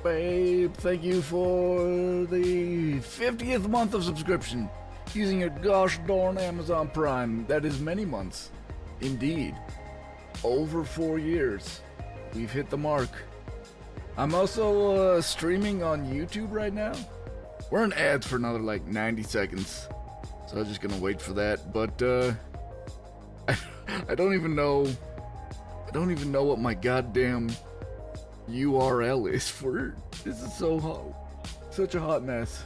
Babe, thank you for the 50th month of subscription using your gosh darn Amazon Prime. That is many months. Indeed. Over 4 years. We've hit the mark. I'm also streaming on YouTube right now. We're in ads for another like 90 seconds. So I'm just gonna wait for that. But I don't even know what my goddamn URL is for. This is so hot. Such a hot mess.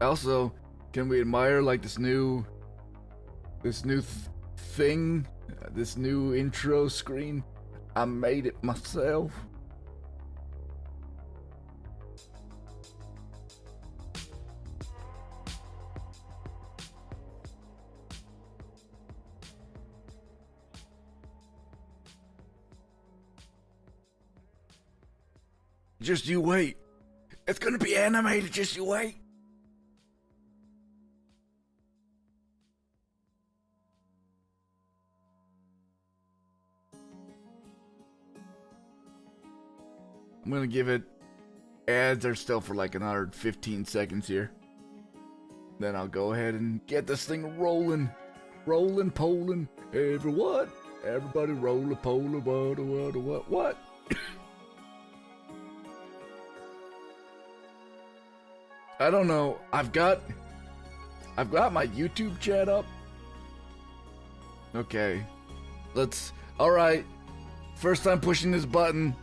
Also, can we admire like this new thing, this new intro screen? I made it myself. Just you wait. It's gonna be animated, just you wait. I'm gonna give it, ads are still for like another 15 seconds here. Then I'll go ahead and get this thing rolling. Rolling, polling. Everybody roll a polar, what? I don't know. I've got my YouTube chat up. Okay. Alright. First time pushing this button.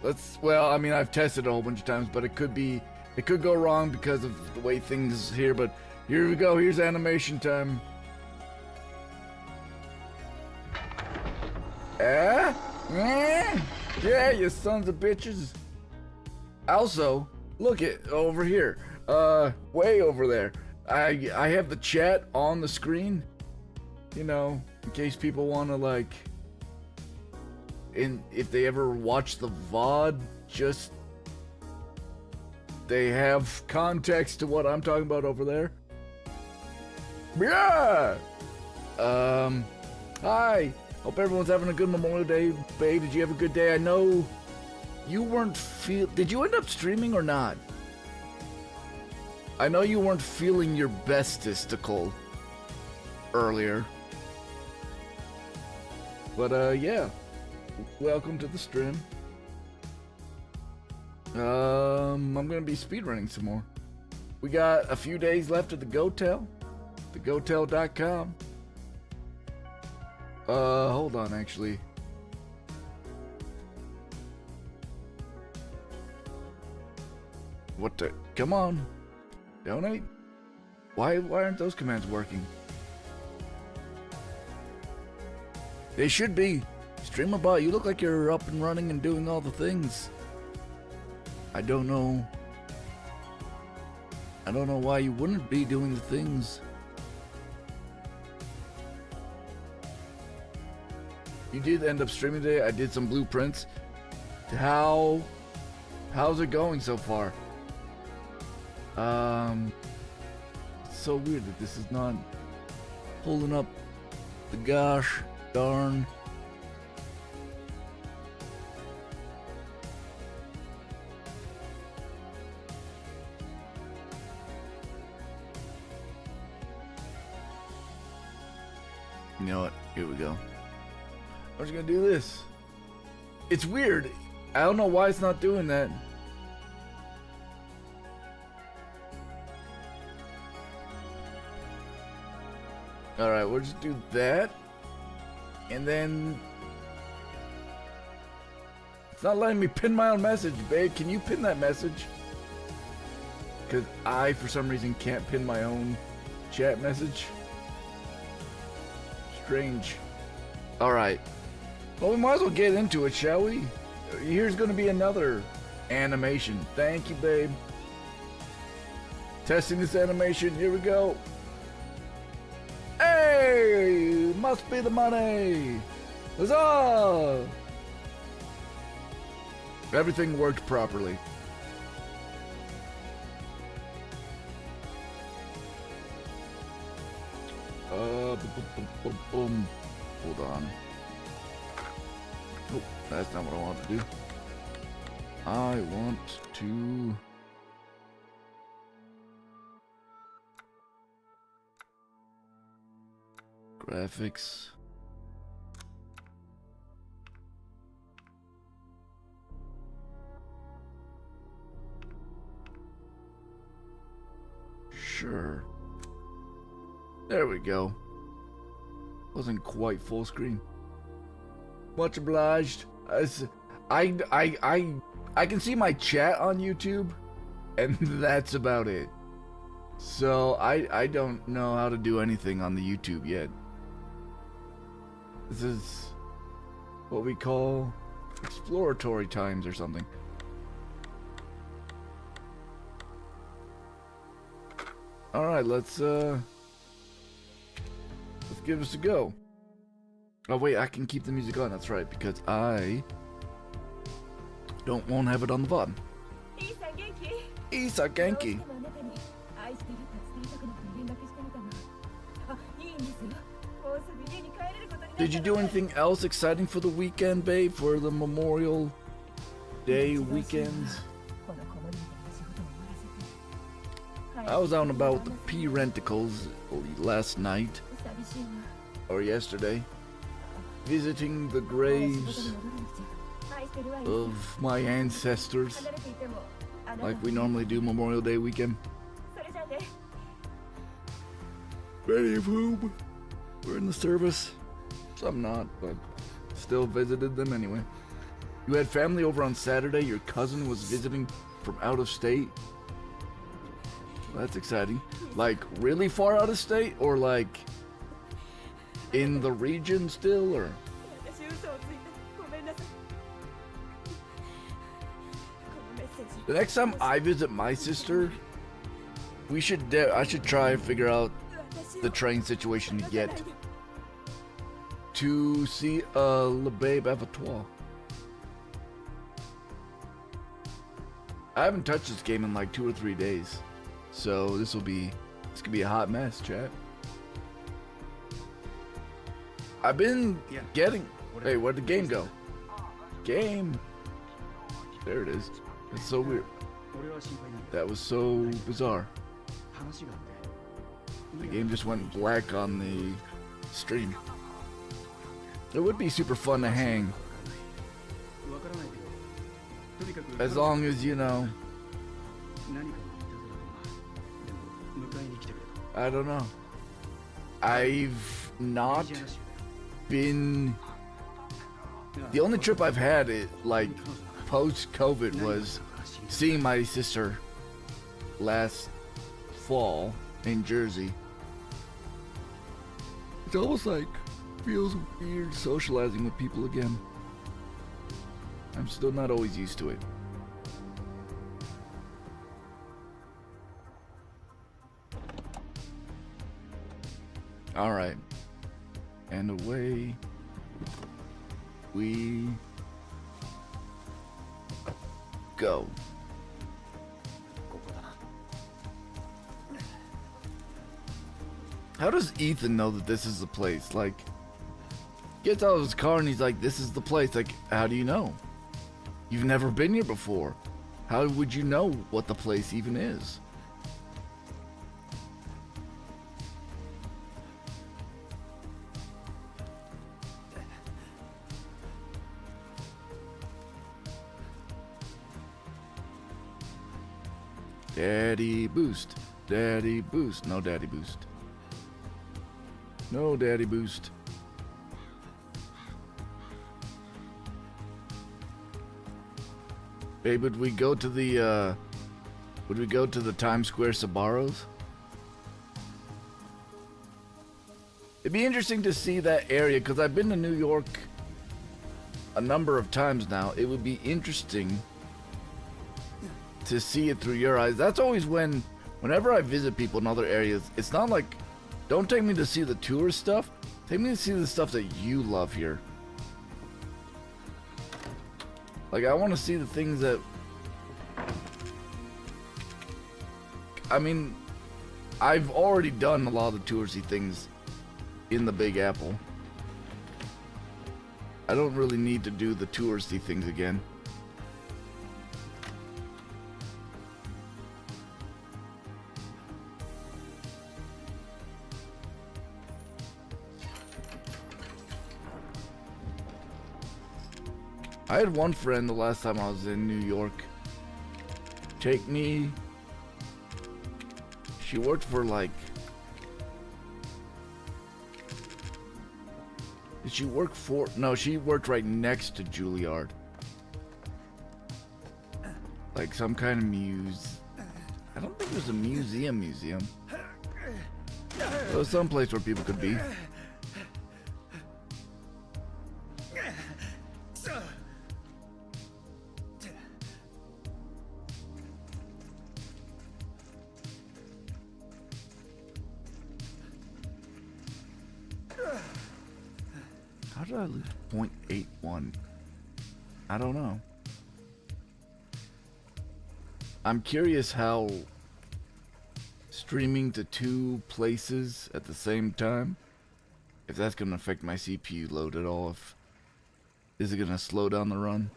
I mean, I've tested it a whole bunch of times, but it could go wrong because of the way things here, but here we go. Here's animation time. Yeah, you sons of bitches. Also, look it over here. Way over there. I have the chat on the screen, you know, in case people want to like, if they ever watch the VOD, just they have context to what I'm talking about over there. Yeah. Hi. Hope everyone's having a good Memorial Day, babe. Did you have a good day? I know you weren't did you end up streaming or not? I know you weren't feeling your bestesticle earlier. But yeah. Welcome to the stream. I'm gonna be speedrunning some more. We got a few days left at the GoTel. TheGoTel.com. Hold on, actually. What the? Come on. Donate? Why aren't those commands working? They should be. StreamerBot, you look like you're up and running and doing all the things. I don't know why you wouldn't be doing the things. You did end up streaming today. I did some blueprints. How's it going so far? It's so weird that this is not pulling up the gosh darn. You know what? Here we go. I'm just gonna do this. It's weird. I don't know why it's not doing that. Alright, we'll just do that. And then... It's not letting me pin my own message, babe. Can you pin that message? Because I, for some reason, can't pin my own chat message. Strange. Alright. Well, we might as well get into it, shall we? Here's gonna be another animation. Thank you, babe. Testing this animation. Here we go. Hey! Must be the money! Huzzah! Everything worked properly. Boom. Hold on. Oh, that's not what I want to do. I want to... Graphics. Sure. There we go. Wasn't quite full screen. Much obliged. I can see my chat on YouTube, and that's about it. So I don't know how to do anything on the YouTube yet. This is what we call exploratory times or something. All right, let's give this a go. Oh wait, I can keep the music on. That's right, because I won't have it on the bottom. Isa Genki. Did you do anything else exciting for the weekend, babe? For the Memorial Day weekends? I was out and about with the P-Renticles last night, or yesterday, visiting the graves of my ancestors, like we normally do Memorial Day weekend. Many of whom were in the service, some not, but still visited them anyway. You had family over on Saturday, your cousin was visiting from out of state. That's exciting. Like, really far out of state? Or like, in the region still, or? The next time I visit my sister, I should try and figure out the train situation to get to see Le Babe Abattoir. I haven't touched this game in like 2 or 3 days. So this could be a hot mess, chat. I've been getting... Hey, where'd the game go? Game. There it is. That's so weird. That was so bizarre. The game just went black on the stream. It would be super fun to hang. As long as, you know... I don't know. I've not been... The only trip I've had, like, post-COVID was seeing my sister last fall in Jersey. It's almost like, feels weird socializing with people again. I'm still not always used to it. Alright. And away we go. How does Ethan know that this is the place? Like, gets out of his car and he's like, this is the place. Like, how do you know? You've never been here before. How would you know what the place even is? Daddy boost. Daddy boost. No daddy boost. No daddy boost. Hey, would we go to the Times Square Sbarro's? It'd be interesting to see that area, because I've been to New York a number of times now. It would be interesting to see it through your eyes. That's always whenever I visit people in other areas, it's not like, don't take me to see the tourist stuff, take me to see the stuff that you love here. Like, I want to see the things that, I mean, I've already done a lot of the touristy things in the Big Apple. I don't really need to do the touristy things again. I had one friend the last time I was in New York take me. She worked for like. Did she work for? No, she worked right next to Juilliard. Like some kind of I don't think it was a museum. It was some place where people could be. How did I lose 0.81? I don't know. I'm curious how streaming to two places at the same time, if that's going to affect my CPU load at all. Is it going to slow down the run?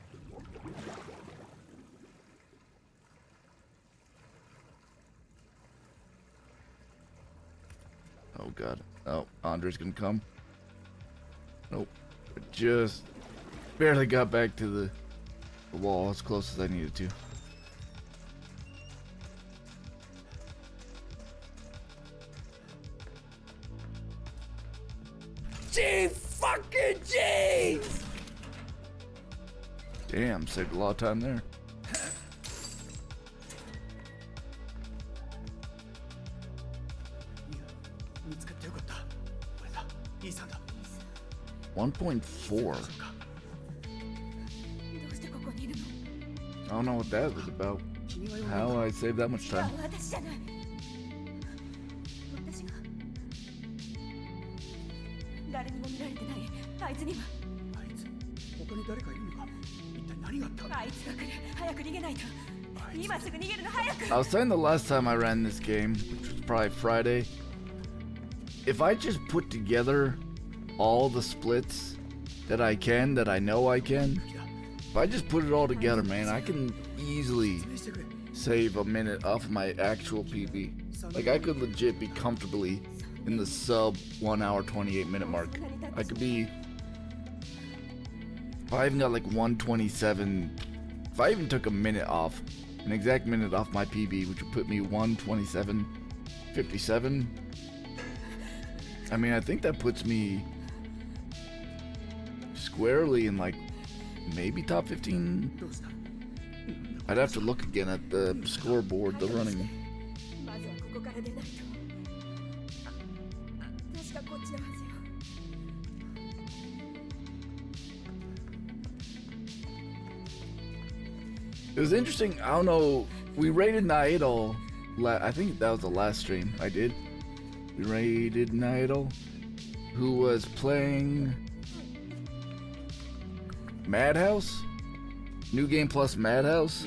Oh god. Oh, Andre's going to come. Nope. I just barely got back to the wall as close as I needed to. Jeez! Damn, saved a lot of time there. $1.4. I don't know what that was about. How I saved that much time. I was saying the last time I ran this game, which was probably Friday, if I just put together all the splits that I know I can, if I just put it all together, man, I can easily save a minute off of my actual PB. Like, I could legit be comfortably in the sub 1 hour 28 minute mark. I could be, if I even got like 127, if I even took a minute off, an exact minute off my PB, which would put me 127.57. I mean, I think that puts me squarely in like maybe top 15. I'd have to look again at the scoreboard, the running. It was interesting. I don't know. We raided Naidol. I think that was the last stream I did. We raided Naidol, who was playing Madhouse, New Game Plus Madhouse,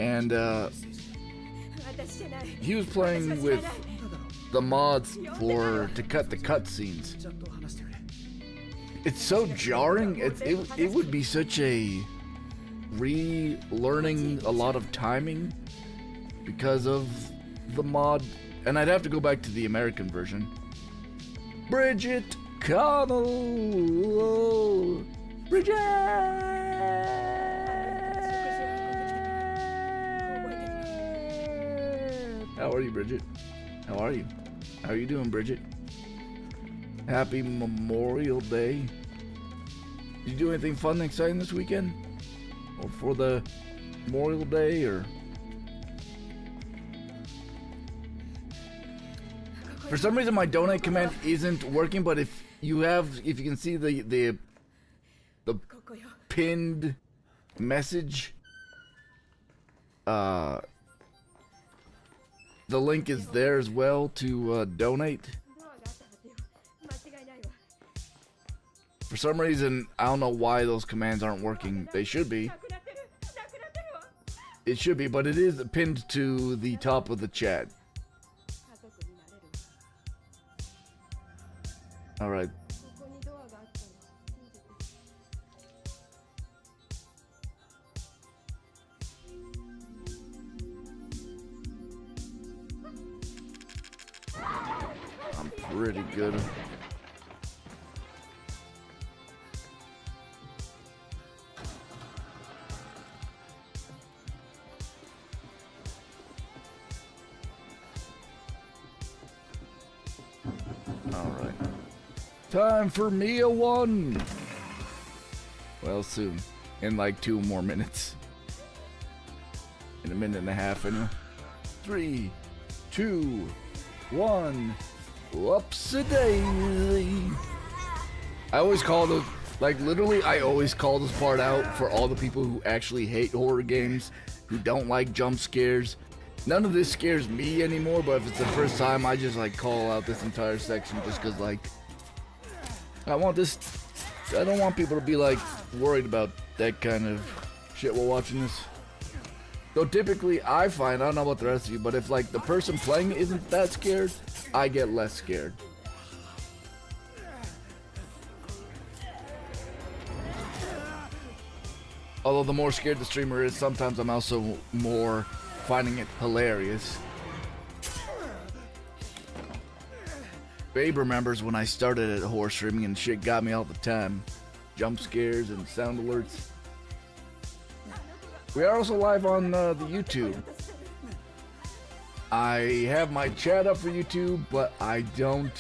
and he was playing with the mods to cut the cutscenes. It's so jarring. It would be such a relearning a lot of timing because of the mod, and I'd have to go back to the American version. Bridget Connell, Bridget. How are you, Bridget? How are you? How are you doing, Bridget? Happy Memorial Day. Did you do anything fun and exciting this weekend? Or for the Memorial Day, or? For some reason my donate command isn't working, but if you can see the pinned message, the link is there as well to donate. For some reason, I don't know why those commands aren't working. They should be. It should be, but it is pinned to the top of the chat. All right. ここにドアがあったの。I'm pretty good. Alright. Time for Mia 1! Well, soon. In like 2 more minutes. In a minute and a half, anyway. 3, 2, 1. Whoopsie-daisy. I always call those, like literally I always call this part out for all the people who actually hate horror games, who don't like jump scares. None of this scares me anymore, but if it's the first time, I just like call out this entire section just cause like, I don't want people to be like worried about that kind of shit while watching this. So typically I find, I don't know about the rest of you, but if like the person playing isn't that scared, I get less scared. Although the more scared the streamer is, sometimes I'm also more finding it hilarious. Babe remembers when I started at horror streaming and shit got me all the time. Jump scares and sound alerts. We are also live on the YouTube. I have my chat up for YouTube, but I don't.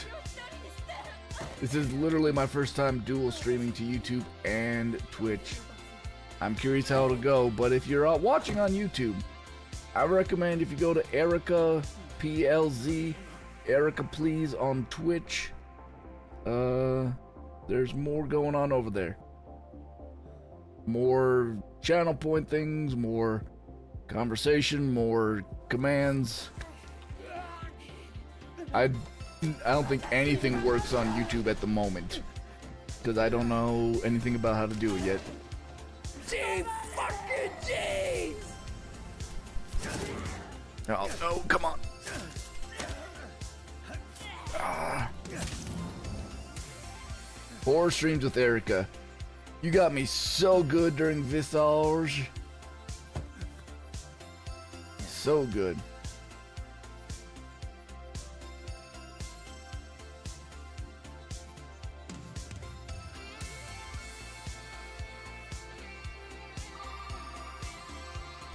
This is literally my first time dual streaming to YouTube and Twitch. I'm curious how it'll go, but if you're watching on YouTube, I recommend if you go to Erica PLZ, Erica Please on Twitch. There's more going on over there. More channel point things, more conversation, more commands. I don't think anything works on YouTube at the moment because I don't know anything about how to do it yet. Jeez, fucking jeez! Oh no, come on. Horror streams with Erica. You got me so good during Visage. So good.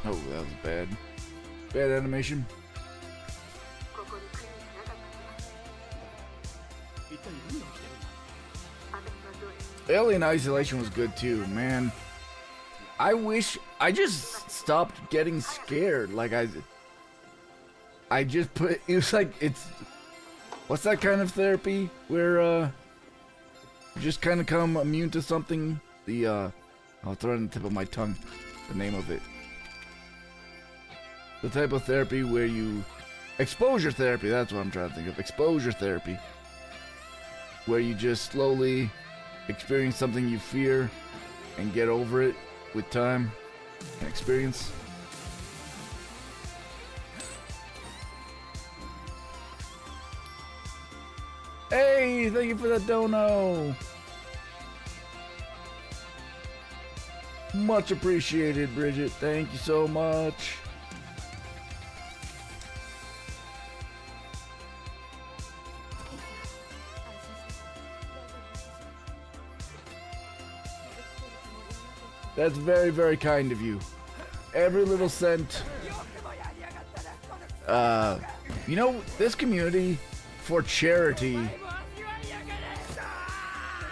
Oh, that was bad. Bad animation. Alien Isolation was good too, man. I wish I just stopped getting scared. Like I just put it was like it's what's that kind of therapy where you just kind of come immune to something? The I'll throw it on the tip of my tongue. The name of it. The type of therapy where you exposure therapy. That's what I'm trying to think of. Exposure therapy, where you just slowly experience something you fear and get over it with time and experience. Hey, thank you for that dono. Much appreciated, Bridget. Thank you so much. That's very, very kind of you. Every little cent. You know, this community for charity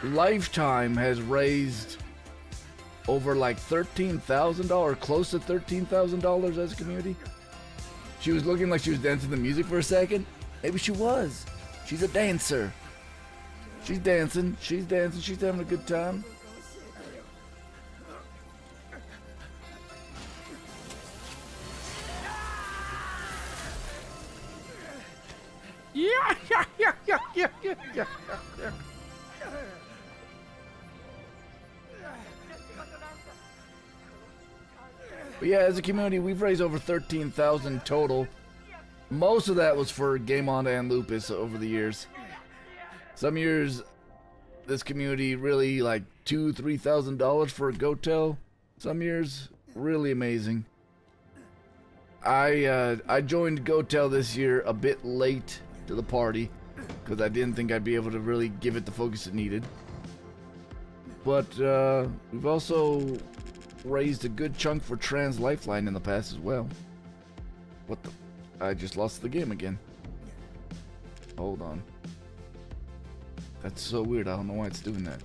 Lifetime has raised over like $13,000, close to $13,000 as a community. She was looking like she was dancing the music for a second. Maybe she was. She's a dancer. She's dancing, she's having a good time. Yeah. But yeah, as a community, we've raised over 13,000 total. Most of that was for Game On and Lupus over the years. Some years this community really like $2,000-3,000 for a gotel. Some years, really amazing. I joined gotel this year a bit late to the party because I didn't think I'd be able to really give it the focus it needed. But we've also raised a good chunk for Trans Lifeline in the past as well. What the? I just lost the game again. Hold on. That's so weird. I don't know why it's doing that.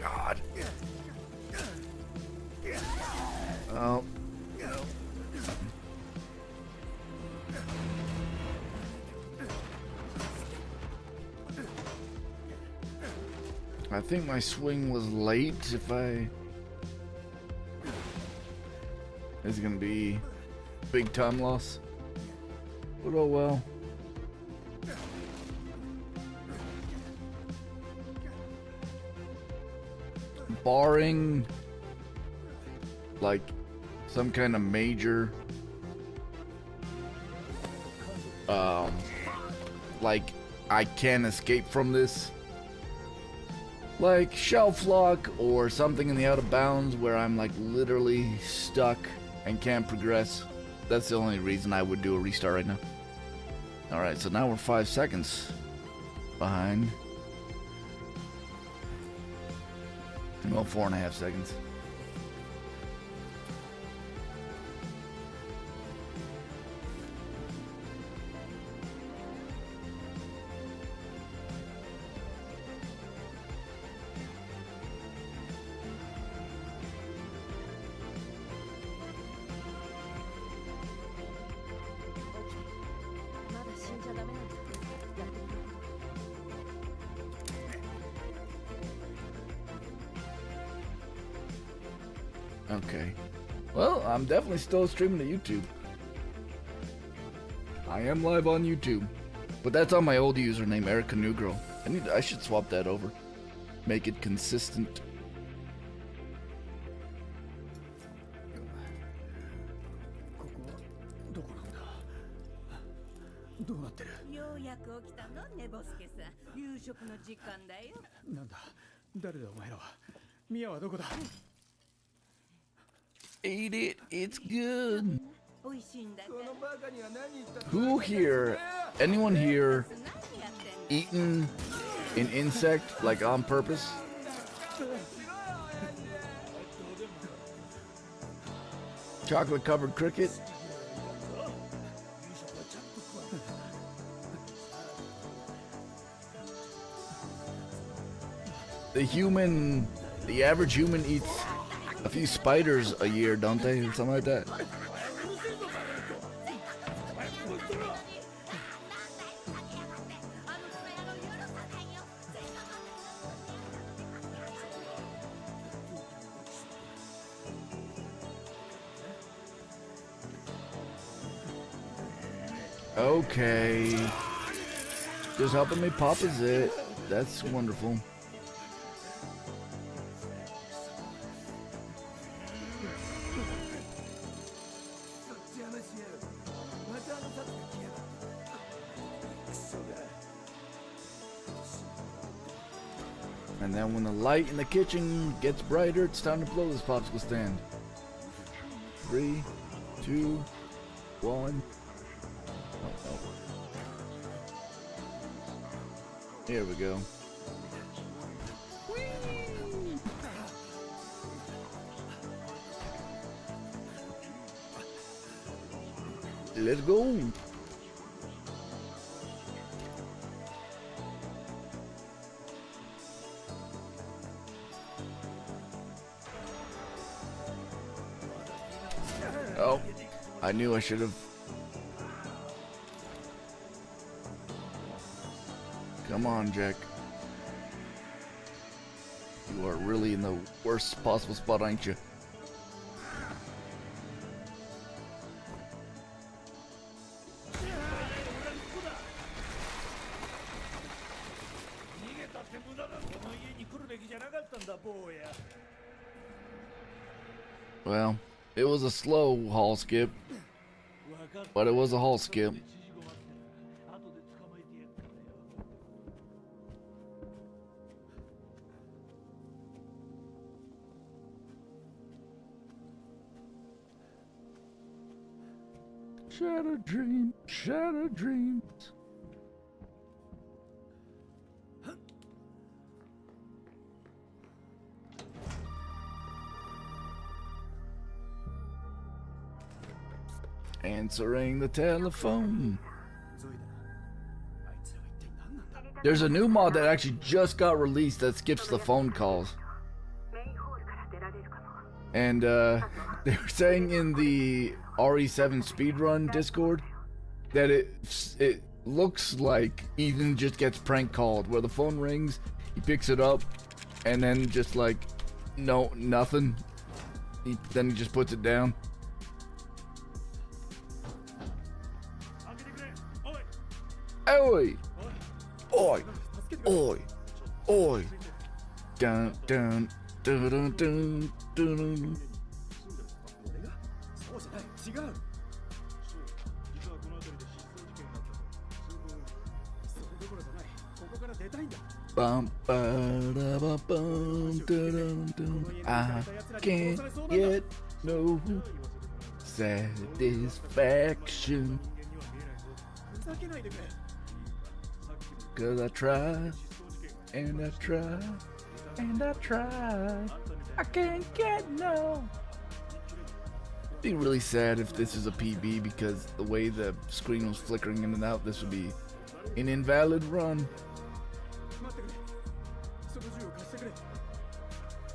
God. Oh. I think my swing was late. If I... This is gonna be big time loss. But oh well. Barring like some kind of major like I can't escape from this, like shelf lock or something in the out of bounds where I'm like literally stuck and can't progress. That's the only reason I would do a restart right now. Alright, so now we're 5 seconds behind. Well, 4.5 seconds. Okay. Well, I'm definitely still streaming to YouTube. I am live on YouTube. But that's on my old username, NewGirl. I should swap that over. Make it consistent. Eat it, it's good. Who here, anyone here, eaten an insect like on purpose? Chocolate covered cricket? The average human eats a few spiders a year, don't they? Or something like that. Okay. Just helping me pop is it. That's wonderful. And then when the light in the kitchen gets brighter, it's time to blow this popsicle stand. 3, 2, 1. Oh. Here we go. Let's go. Oh, I knew I should have. Come on, Jack. You are really in the worst possible spot, ain't you? Well, it was a slow hall skip, but it was a hall skip. Shattered dreams, shattered dreams. Answering the telephone. There's a new mod that actually just got released that skips the phone calls. And they were saying in the RE7 speedrun Discord that it looks like Ethan just gets prank called, where the phone rings, he picks it up, and then just like, no, nothing. Then he just puts it down. Oi! Oi! Oi! Oi! Dun dun dun dun dun dun. Bum, ba, da, ba, bum, dun, dun, dun. I can't get no satisfaction. 'Cause I try, and I try, and I try. I can't get no. It'd be really sad if this is a PB, because the way the screen was flickering in and out, this would be an invalid run.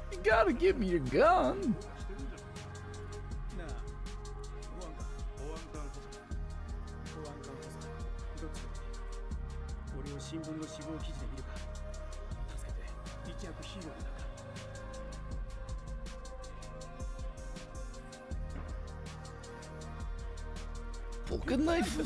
You gotta give me your gun. Fucking knife.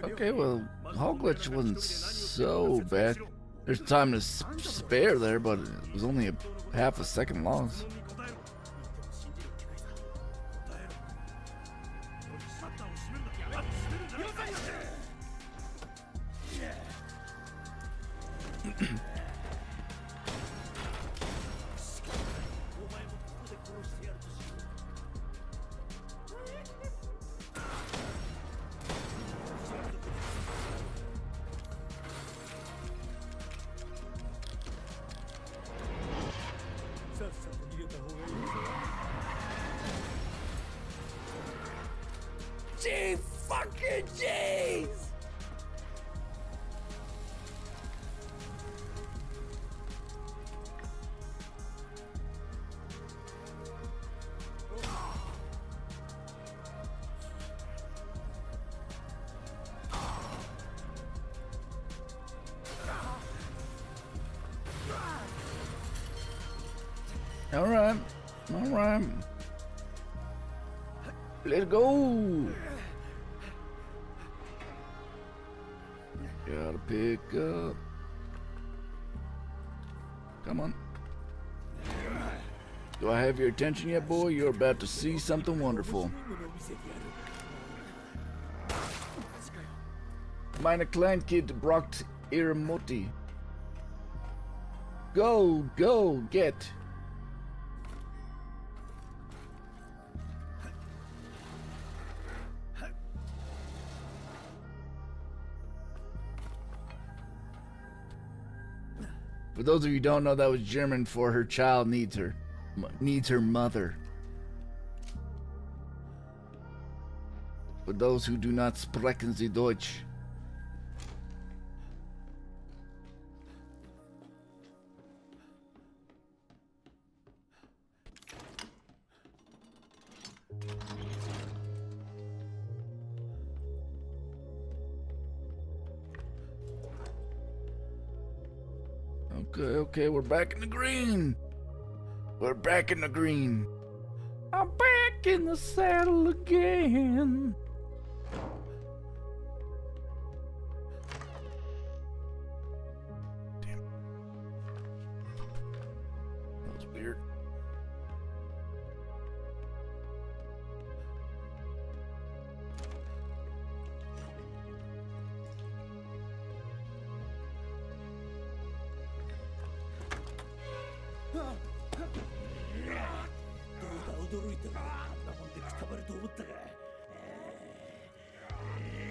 Okay, well, hall glitch wasn't so bad. There's time to spare there, but it was only a half a second loss. Gee fucking jeez! All right. Let's go. Gotta pick up. Come on. Do I have your attention yet, boy? You're about to see something wonderful. Meine Kleinkind braucht ihre Mutti. Go, get. For those of you who don't know, that was German for her child needs her mother. For those who do not sprechen Sie Deutsch. Okay, we're back in the green. We're back in the green. I'm back in the saddle again. Damn. That was weird.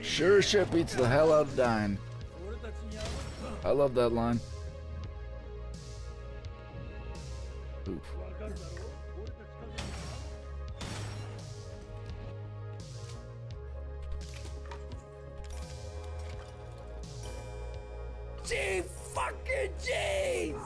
Sure as shit beats the hell out of dying. I love that line. Oof. Gee fucking jeez!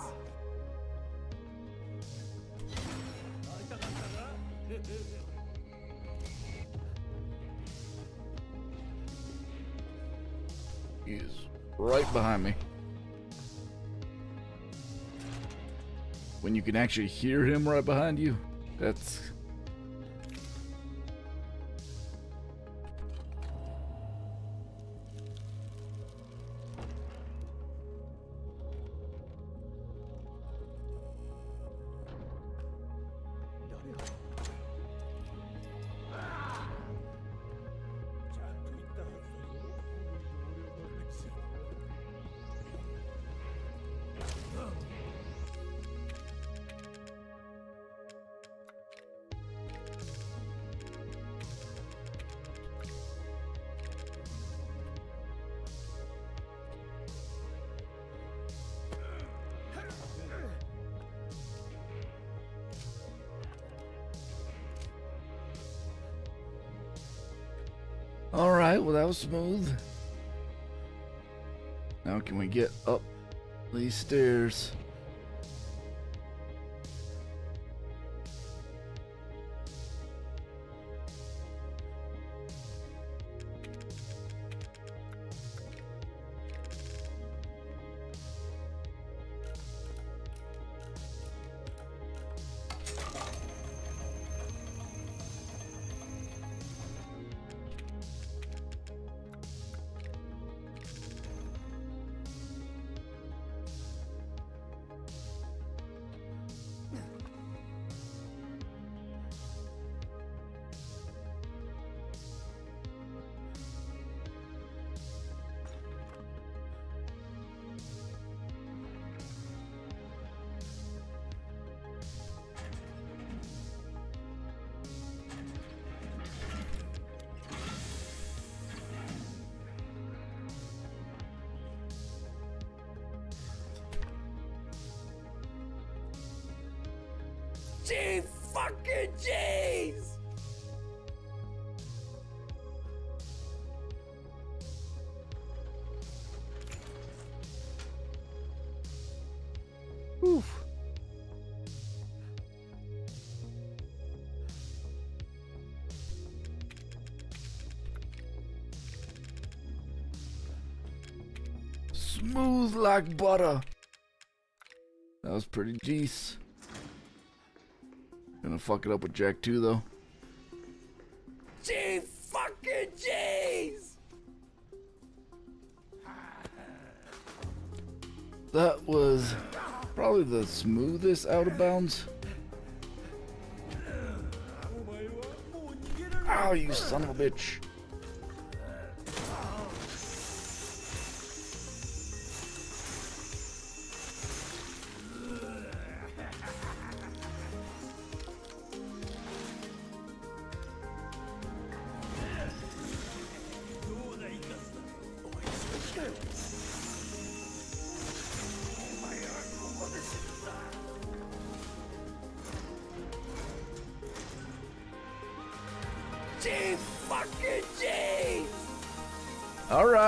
He is right behind me. When you can actually hear him right behind you, that's... Alright, well that was smooth. Now can we get up these stairs? Gee fucking jeez! Oof. Smooth like butter. That was pretty decent. Gonna fuck it up with Jack 2 though. Gee fucking jeez! That was probably the smoothest out of bounds. Ow, you son of a bitch. Gee fucking jeez! Alright.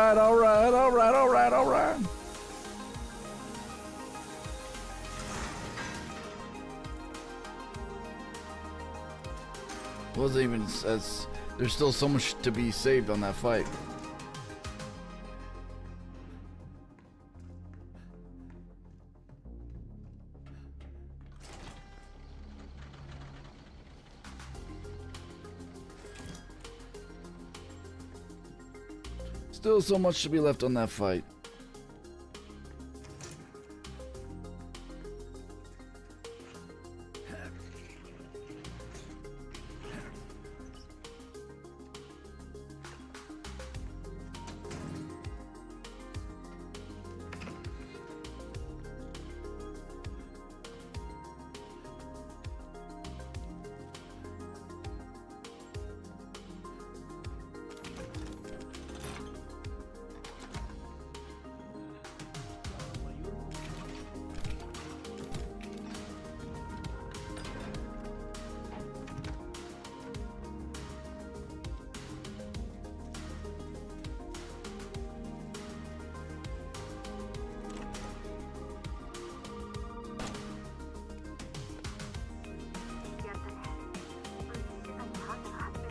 Wasn't even as there's still so much to be saved on that fight. Still so much to be left on that fight.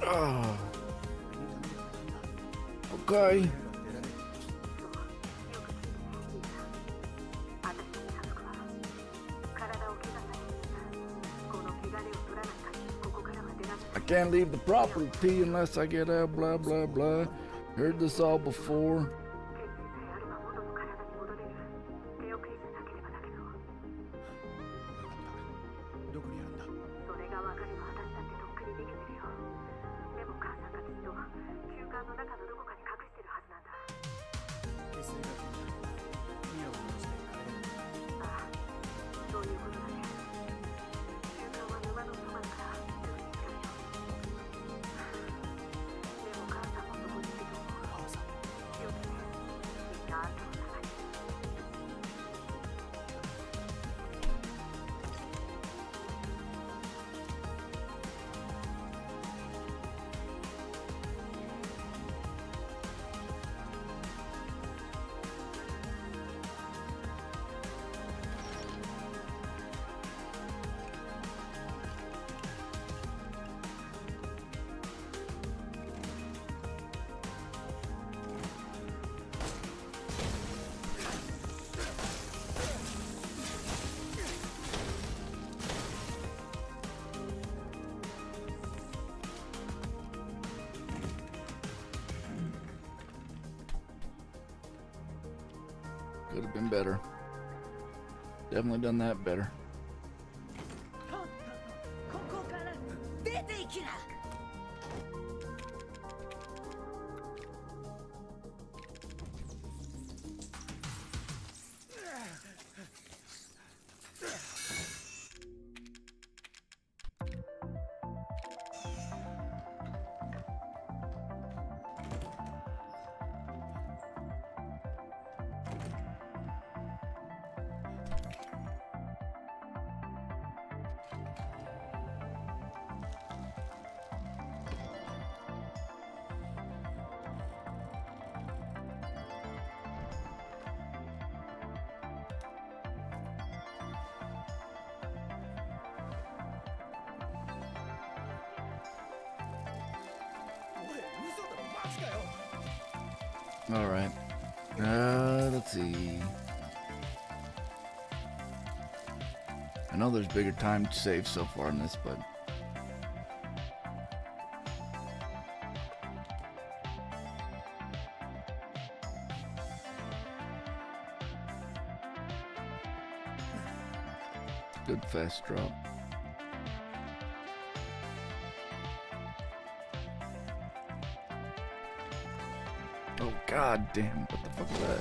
Oh. Okay. I can't leave the property unless I get out, blah blah blah. Heard this all before. Could have been better. Definitely done that better. All right. Let's see. I know there's bigger time saves so far in this, but good fast drop. Oh god damn, what the fuck is that?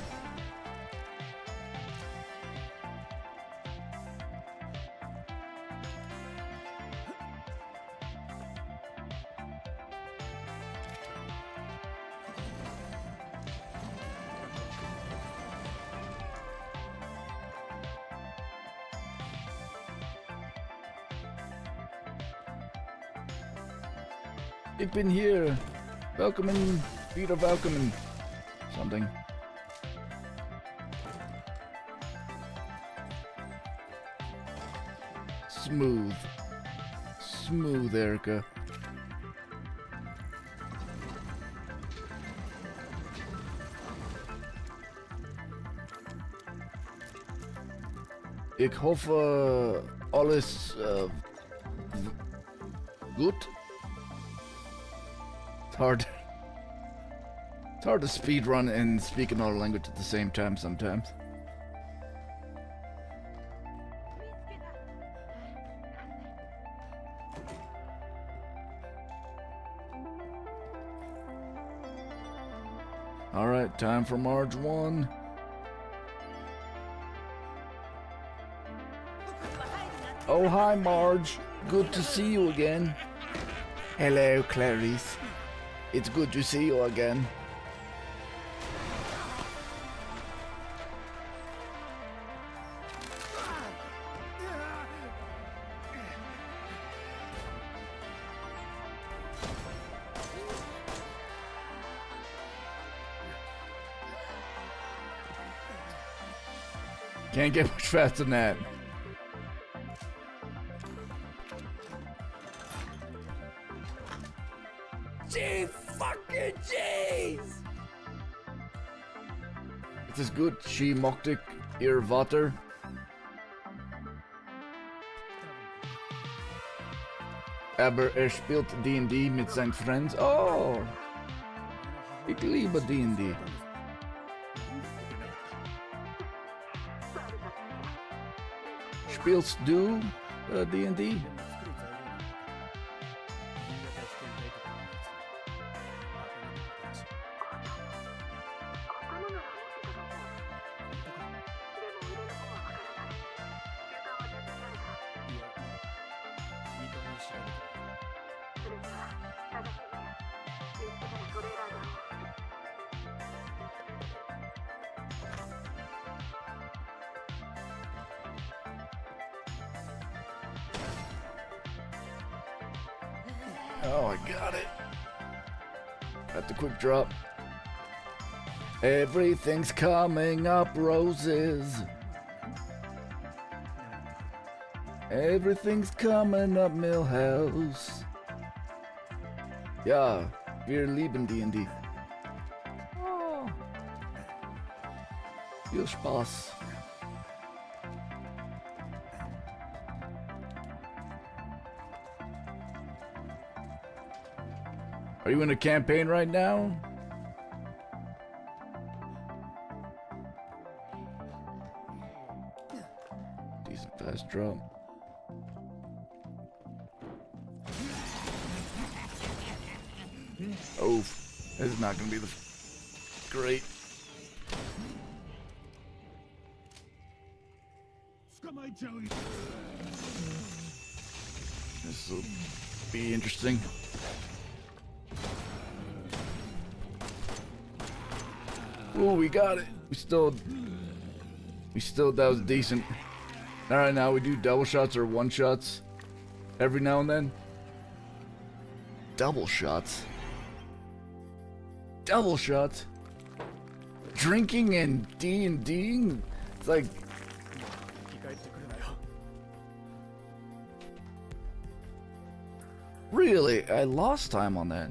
Ich bin hier. Welcome, wieder welcome. Something. Smooth. Smooth, Erica. Ich hoffe, alles gut. It's hard to speed run and speak another language at the same time sometimes. Alright, time for Marge 1. Oh, hi, Marge. Good to see you again. Hello, Clarice. It's good to see you again. Can't get much faster than that. Gee fucking jeez! Es ist gut, she mochte ihr Vater. Aber spielt D&D mit seinen Friends. Oh! Ich liebe D&D. Spielst du D&D? Oh, I got it. Got the quick drop. Everything's coming up roses. Everything's coming up Millhouse. Ja, wir lieben D&D. Oh. Viel Spaß. Are you in a campaign right now? Decent fast drop. Oh, this is not gonna be the great. This will be interesting. Oh, we got it. We still, that was decent. Alright, now we do double shots or one shots every now and then. Double shots? Double shots? Drinking and D&Ding? It's like... Really? I lost time on that.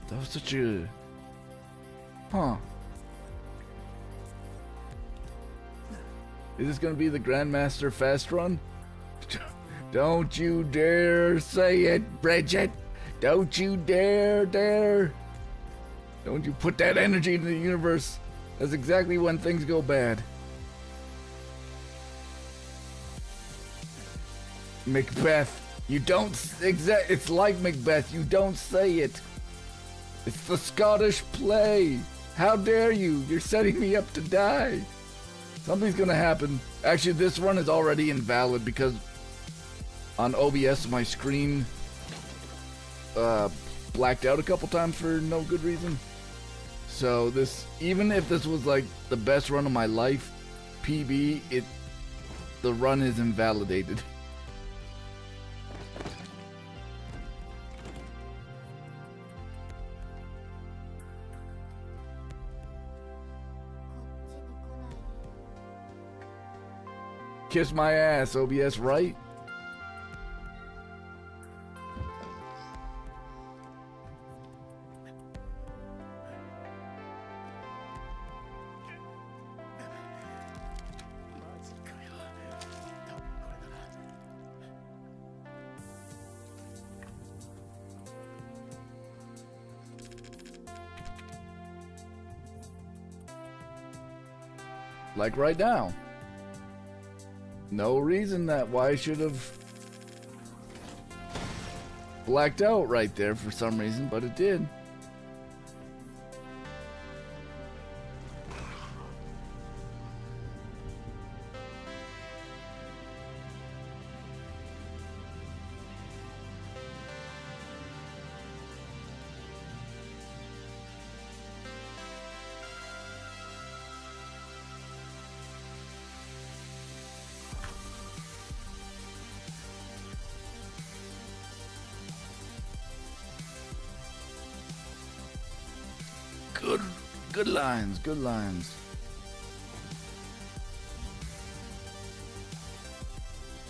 That was such a... Huh. Is this gonna be the Grandmaster fast run? Don't you dare say it, Bridget! Don't you dare! Don't you put that energy into the universe. That's exactly when things go bad. Macbeth, you don't... It's like Macbeth, you don't say it. It's the Scottish play. How dare you? You're setting me up to die. Something's gonna happen. Actually, this run is already invalid because on OBS my screen blacked out a couple times for no good reason. So this, even if this was like the best run of my life, PB, the run is invalidated. Kiss my ass, OBS, right? Like right now. No reason that why I should have blacked out right there for some reason, but it did. Good lines, good lines.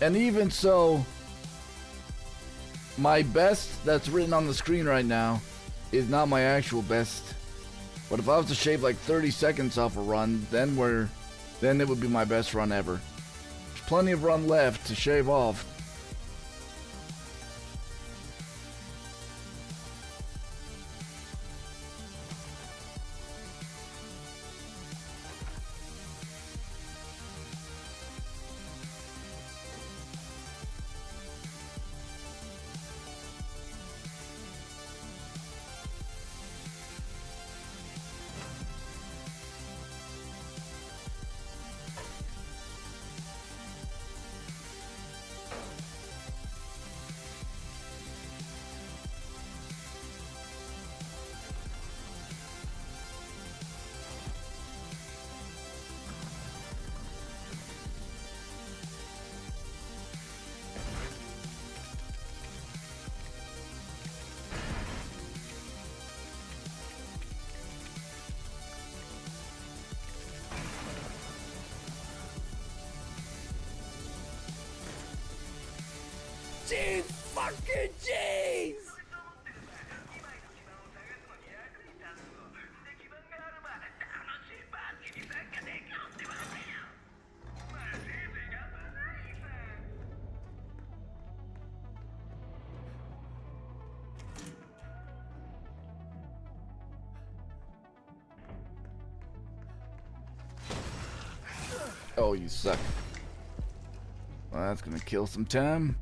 And even so, my best that's written on the screen right now is not my actual best. But if I was to shave like 30 seconds off a run, then it would be my best run ever. There's plenty of run left to shave off. Jeez, fucking jeez! Oh, you suck. Well, that's gonna kill some time.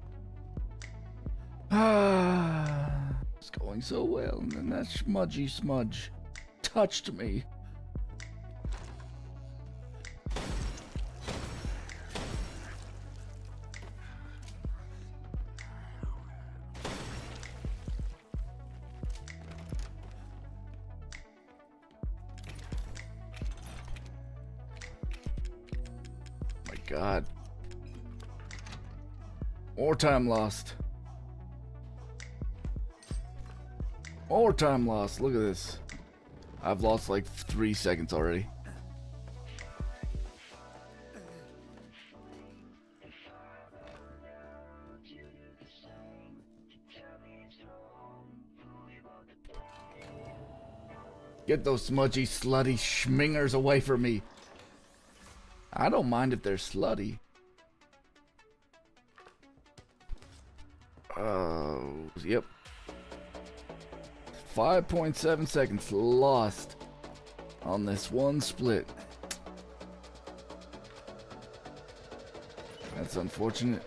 It's going so well, and then that smudgy smudge touched me. My God. More time lost. More time lost. Look at this. I've lost like 3 seconds already. Get those smudgy, slutty schmingers away from me. I don't mind if they're slutty. Yep. 5.7 seconds lost on this one split. That's unfortunate.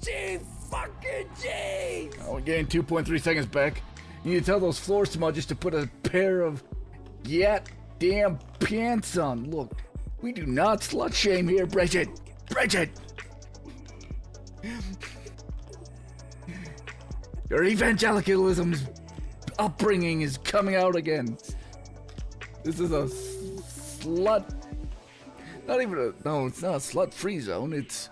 Jeez, fucking jeez! Oh, we're getting 2.3 seconds back. You need to tell those floor smudges to put a pair of damn pants on. Look, we do not slut shame here, Bridget. Bridget! Your evangelicalism's upbringing is coming out again. This is a slut. Not even a. No, it's not a slut-free zone. It's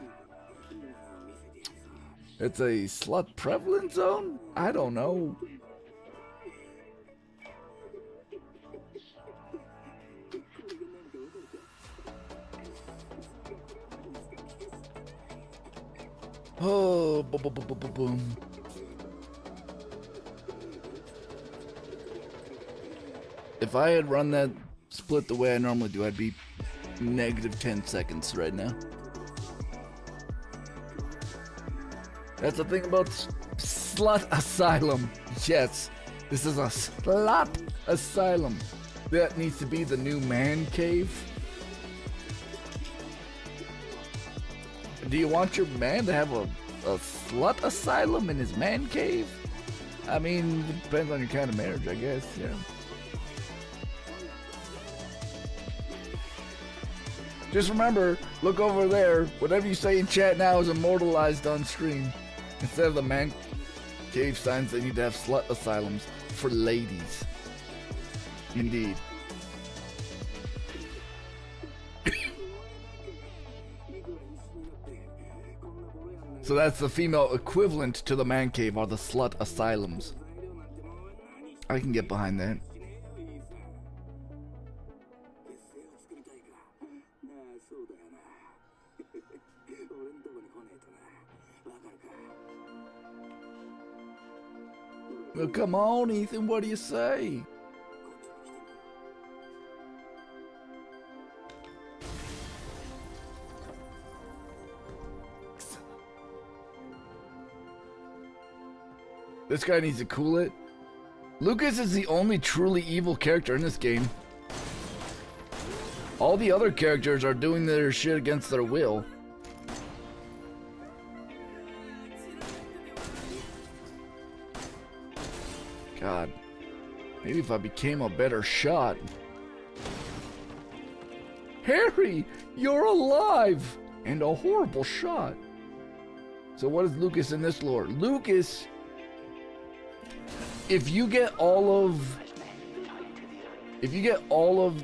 a slut prevalent zone? I don't know. Oh, boom, boom, boom, boom, boom, boom. If I had run that split the way I normally do, I'd be negative 10 seconds right now. That's the thing about Slut Asylum. Yes, this is a Slut Asylum. That needs to be the new man cave. Do you want your man to have a slut asylum in his man cave? I mean, it depends on your kind of marriage, I guess, yeah. Just remember, look over there. Whatever you say in chat now is immortalized on screen. Instead of the man cave signs, they need to have slut asylums for ladies. Indeed. So that's the female equivalent to the man cave, are the slut asylums. I can get behind that. Well, come on, Ethan, what do you say? This guy needs to cool it. Lucas is the only truly evil character in this game. All the other characters are doing their shit against their will. God. Maybe if I became a better shot. Harry, you're alive! And a horrible shot. So what is Lucas in this lore? Lucas, if you get all of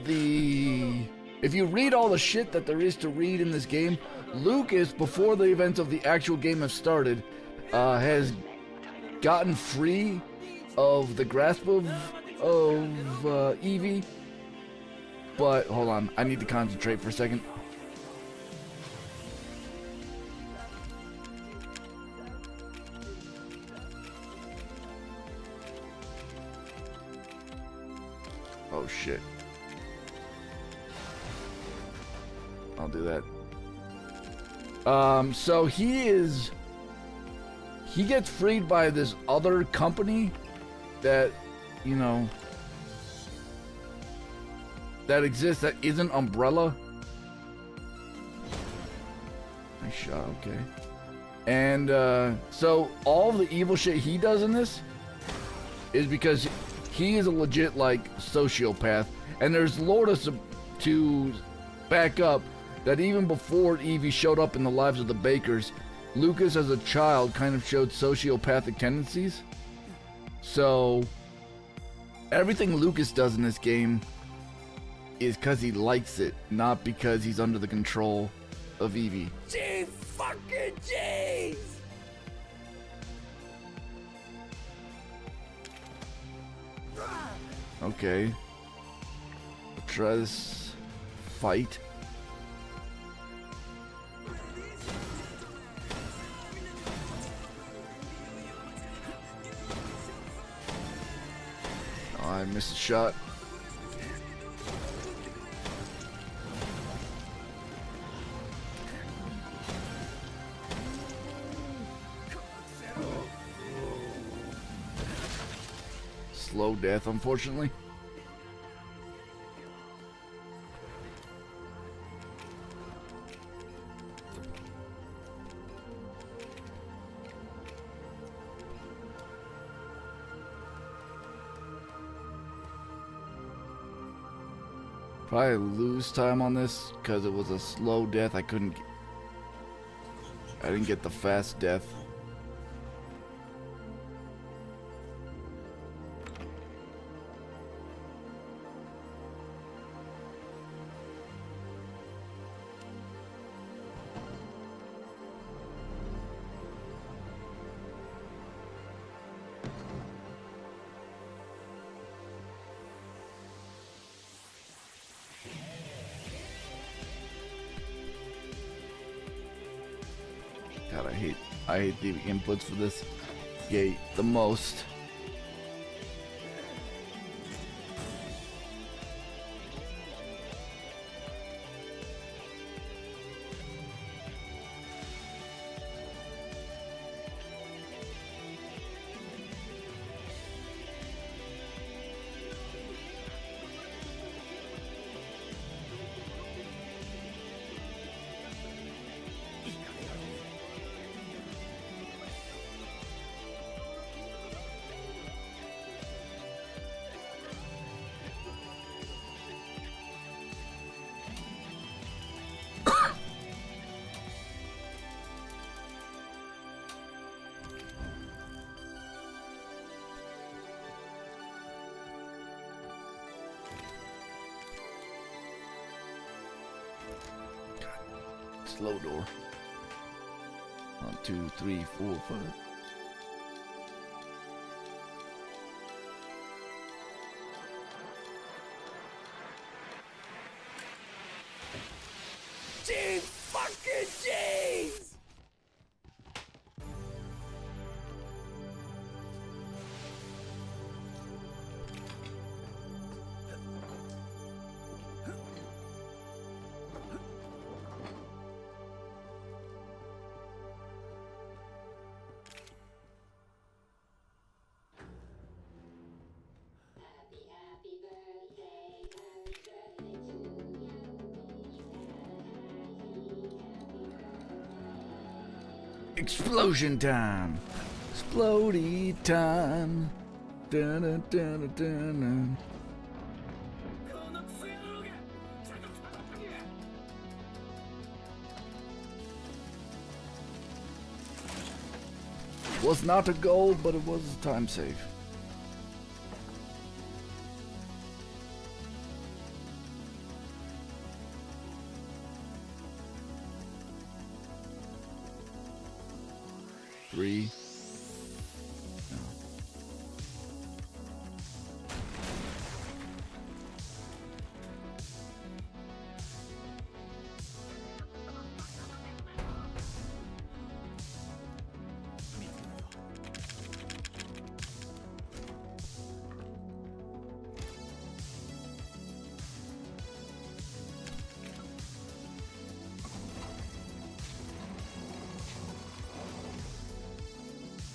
the, if you read all the shit that there is to read in this game, Lucas, before the events of the actual game have started, has gotten free of the grasp of Evie. But hold on, I need to concentrate for a second. Oh shit. I'll do that. So he gets freed by this other company that, you know, that exists that isn't Umbrella. Nice shot, okay. And so all of the evil shit he does in this is because he is a legit, like, sociopath. And there's lore to back up that even before Evie showed up in the lives of the Bakers, Lucas as a child kind of showed sociopathic tendencies. So everything Lucas does in this game is because he likes it, not because he's under the control of Evie. Gee fucking jeez! Okay. Try this fight. Oh, I missed a shot. Slow death, unfortunately. Probably lose time on this because it was a slow death. I didn't get the fast death. God, I hate the inputs for this gate the most. Slow door. 1, 2, 3, 4, 5. Jeez, fucking jeez! Explosion time! Explodey time! Dun, dun, dun, dun, dun. Was not a goal, but it was a time save. Three. No.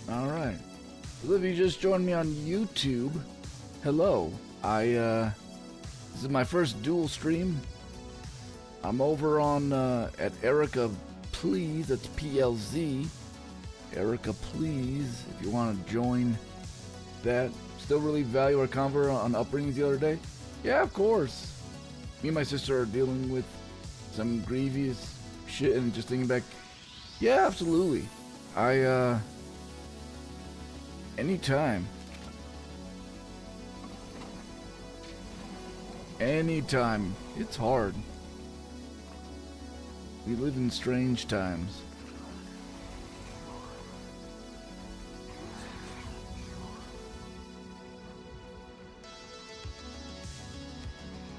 Alright. So if you just joined me on YouTube, hello. This is my first dual stream. I'm over on at Erica Please, that's PLZ. Erica Please, if you want to join that. Still really value our convo on upbringings the other day? Yeah, of course. Me and my sister are dealing with some grievous shit and just thinking back. Yeah, absolutely. Anytime. Anytime. It's hard. We live in strange times.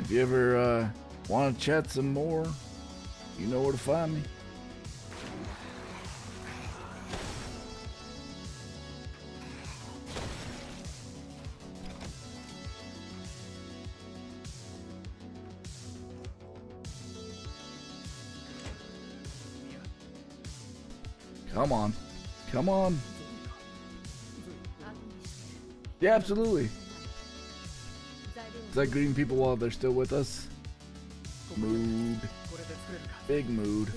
If you ever want to chat some more, you know where to find me. Come on. Come on. Yeah, absolutely. It's like greeting people while they're still with us. Mood. Big mood.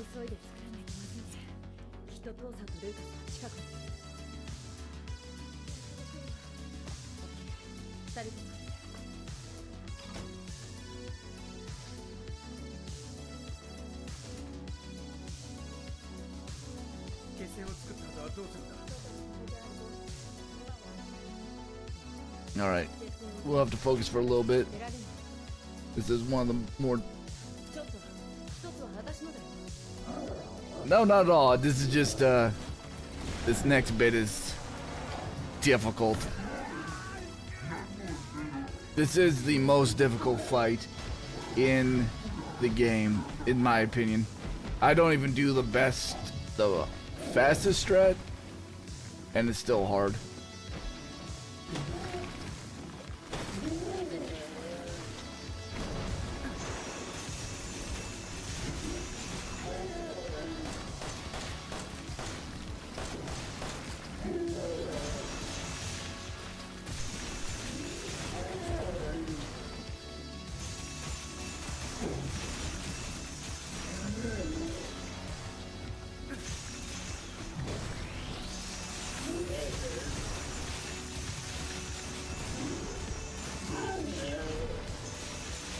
Alright, we'll have to focus for a little bit. This is one of the more... No, not at all. This is just, this next bit is difficult. This is the most difficult fight in the game, in my opinion. I don't even do the best, the fastest strat, and it's still hard.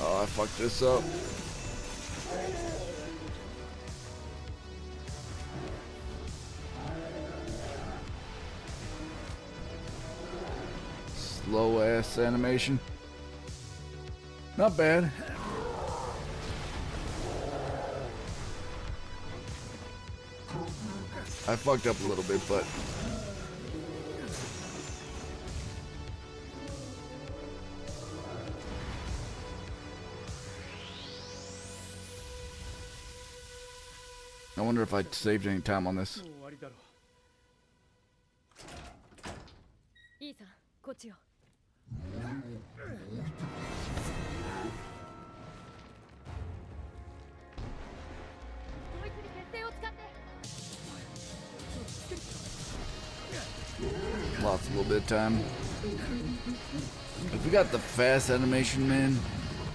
Oh, I fucked this up. Slow ass animation. Not bad. I fucked up a little bit, but I wonder if I saved any time on this. いいさ、こっちよ。こいつに決定を使って。Lost a little bit of time. If we got the fast animation, man,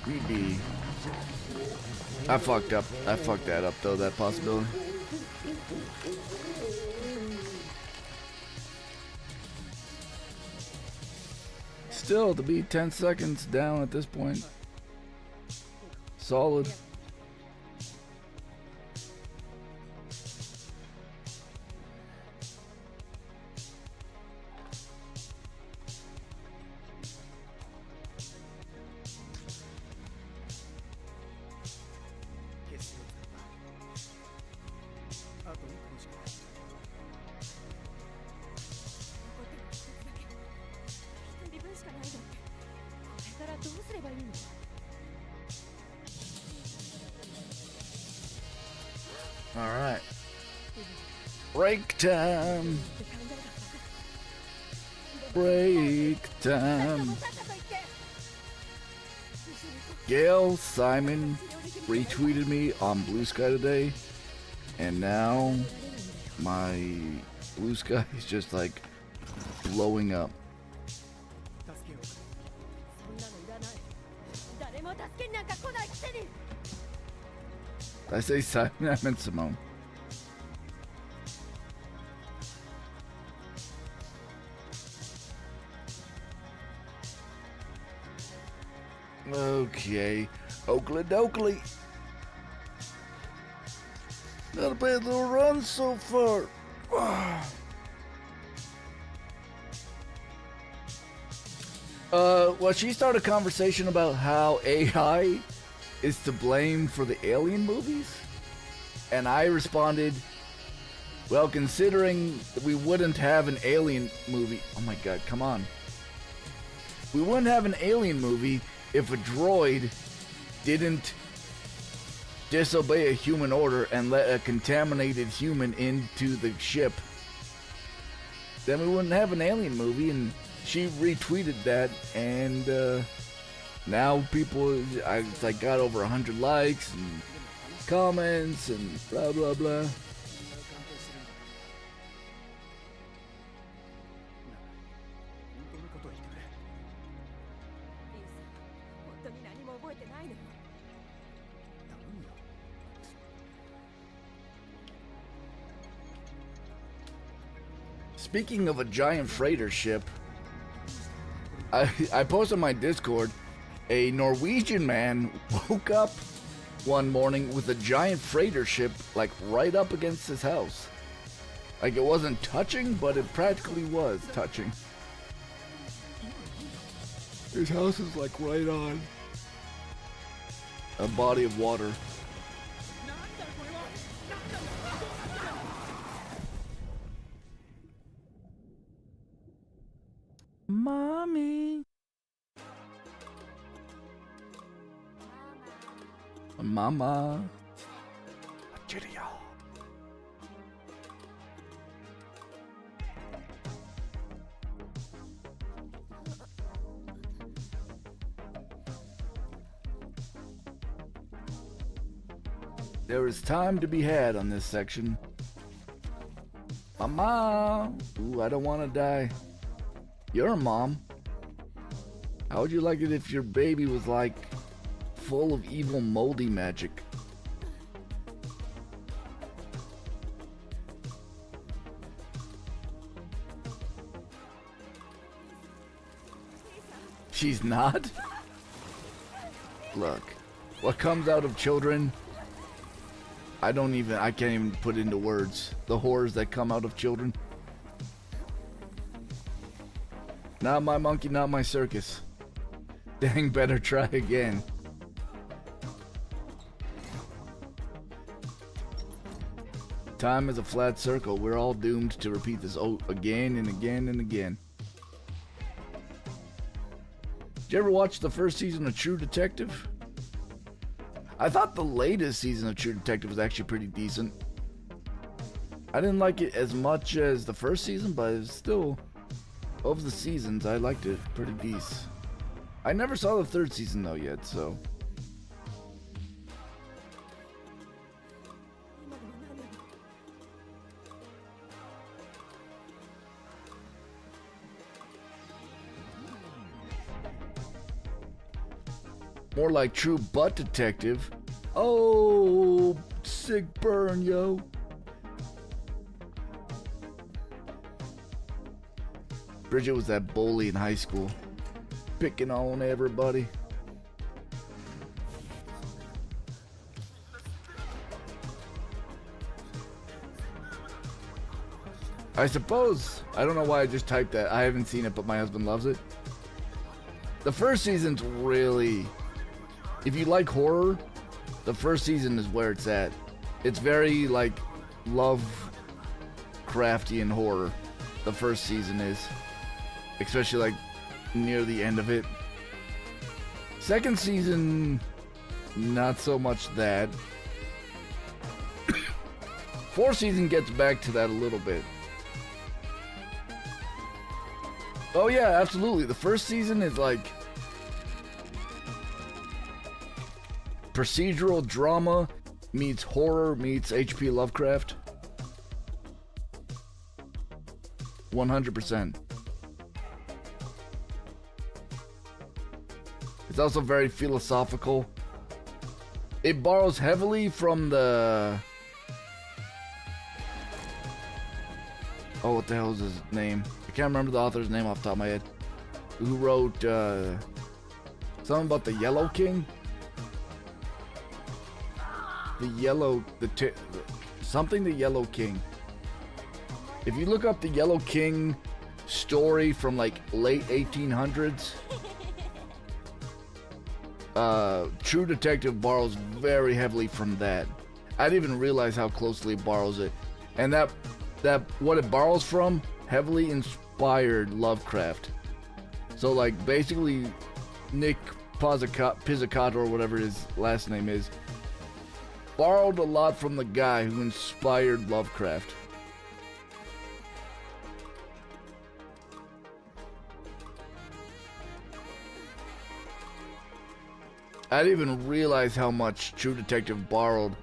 we'd be... I fucked up. I fucked that up, though, that possibility. Still, to be 10 seconds down at this point. Solid. Alright. Break time. Break time. Gail Simon retweeted me on Blue Sky today, and now my Blue Sky is just like blowing up. Did I say Simon? I meant Simone. Okay. Oakley dokley. Not a bad little run so far. Well, she started a conversation about how AI is to blame for the Alien movies, and I responded, well, considering we wouldn't have an Alien movie, oh my god, come on, we wouldn't have an Alien movie if a droid didn't disobey a human order and let a contaminated human into the ship. Then we wouldn't have an Alien movie. And she retweeted that, and now people, I got over 100 likes and comments and blah blah blah. Speaking of a giant freighter ship, I posted on my Discord, a Norwegian man woke up one morning with a giant freighter ship like right up against his house. Like it wasn't touching, but it practically was touching. His house is like right on a body of water. Mommy. Mama. There is time to be had on this section. Mama! Ooh, I don't want to die. You're a mom. How would you like it if your baby was like full of evil moldy magic? She's not? Look, what comes out of children, I can't even put into words the horrors that come out of children. Not my monkey, not my circus. Dang, better try again. Time is a flat circle. We're all doomed to repeat this again and again and again. Did you ever watch the first season of True Detective? I thought the latest season of True Detective was actually pretty decent. I didn't like it as much as the first season, but it's still, of the seasons, I liked it pretty decent. I never saw the third season though yet, so. More like True Butt Detective. Oh, sick burn, yo. Bridget was that bully in high school, picking on everybody. I suppose, I don't know why I just typed that. I haven't seen it, but my husband loves it. The first season's really, if you like horror, the first season is where it's at. It's very like Lovecraftian horror. The first season is, especially like near the end of it. Second season, not so much that. Fourth season gets back to that a little bit. Oh yeah, absolutely. The first season is like procedural drama meets horror meets H.P. Lovecraft. 100%. It's also very philosophical. It borrows heavily from the... Oh, what the hell is his name? I can't remember the author's name off the top of my head. Who wrote something about the Yellow King? The Yellow King. If you look up the Yellow King story from like late 1800s, True Detective borrows very heavily from that. I didn't even realize how closely it borrows it. And that what it borrows from heavily inspired Lovecraft. So like basically Nick Pizzicato or whatever his last name is borrowed a lot from the guy who inspired Lovecraft. I didn't even realize how much True Detective borrowed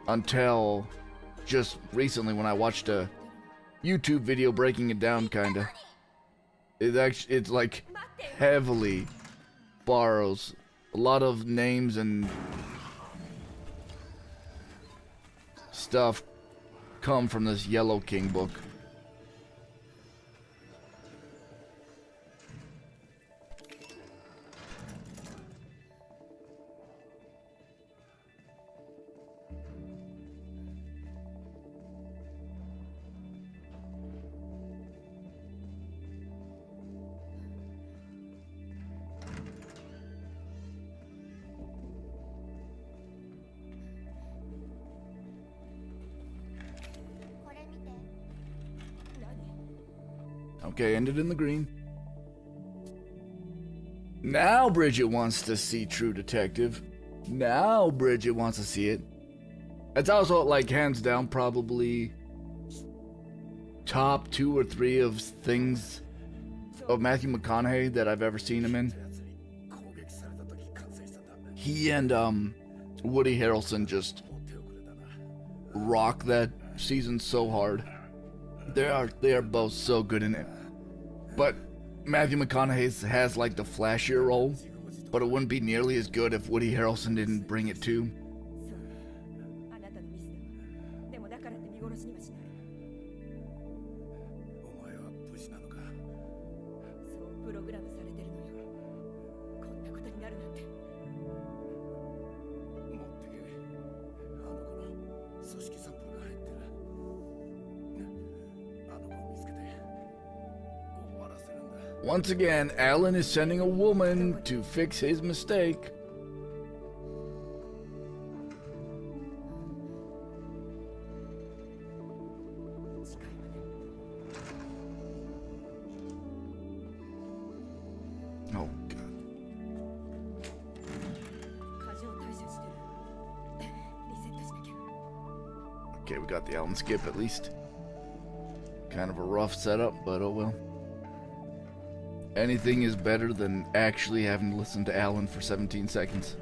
until just recently when I watched a YouTube video breaking it down, kinda. It's like heavily borrows a lot of names and stuff come from this Yellow King book. Okay, ended in the green. Now Bridget wants to see True Detective. Now Bridget wants to see it. It's also, like, hands down, probably top 2 or 3 of things of Matthew McConaughey that I've ever seen him in. He and Woody Harrelson just rocked that season so hard. They are both so good in it. But Matthew McConaughey has like the flashier role, but it wouldn't be nearly as good if Woody Harrelson didn't bring it too. あなたのミスだわ。でもだからって見殺しにはしない。お前は無事なのか。そうプログラムされてるのよ。こんなことになるなんて。持ってけ。あの子の組織サンプルが入ってる。あの子を見つけて終わらせるんだ。 Once again, Alan is sending a woman to fix his mistake. Oh, God. 過剰代謝してる。リセットしなきゃ。 Okay, we got the Alan skip at least. Kind of a rough setup, but oh well. Anything is better than actually having to listen to Alan for 17 seconds.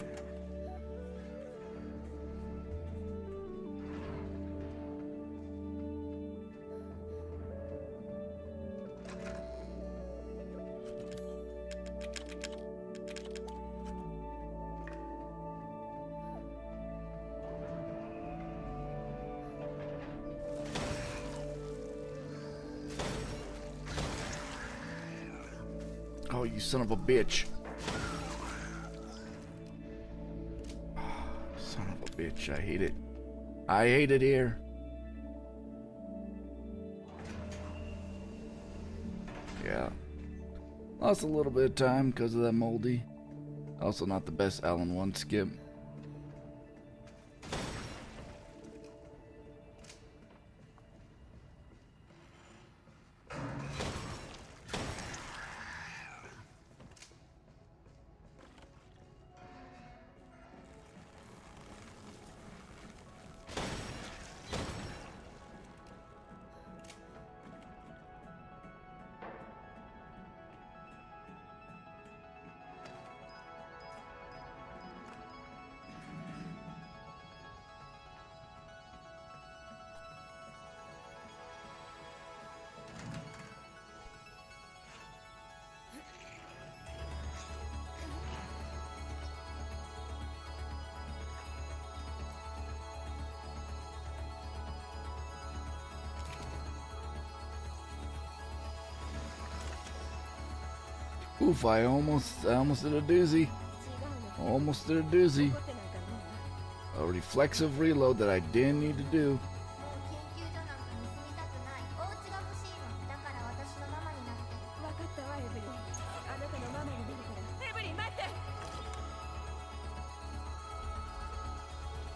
Oh, you son of a bitch. Son of a bitch, I hate it. I hate it here. Yeah. Lost a little bit of time because of that moldy. Also not the best Alan 1 skip. Oof, I almost did a doozy. 違うの。 Almost did a doozy. 怒ってないからね。 A reflexive reload that I didn't need to do. もう研究所なんかに住みたくない。お家が欲しいの。だから私のママになって。分かったわエブリン。あなたのママになるから。エブリン待って。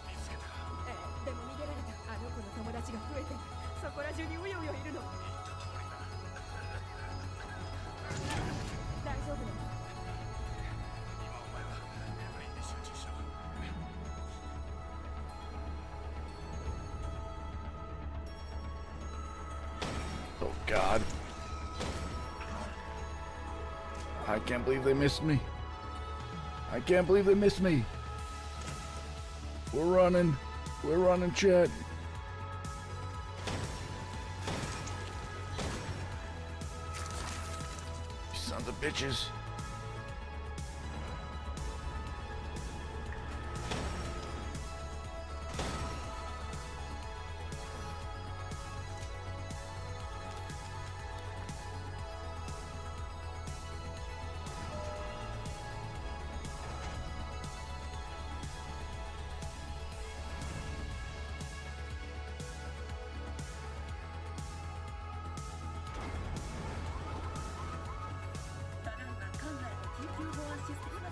見つけた。でも逃げられた。あの子の友達が増えてる。そこら中にうようよいるの。大丈夫なの。今お前はエブリンに集中しろ。 Oh God. I can't believe they missed me. I can't believe they missed me. We're running, chat. You sons of bitches.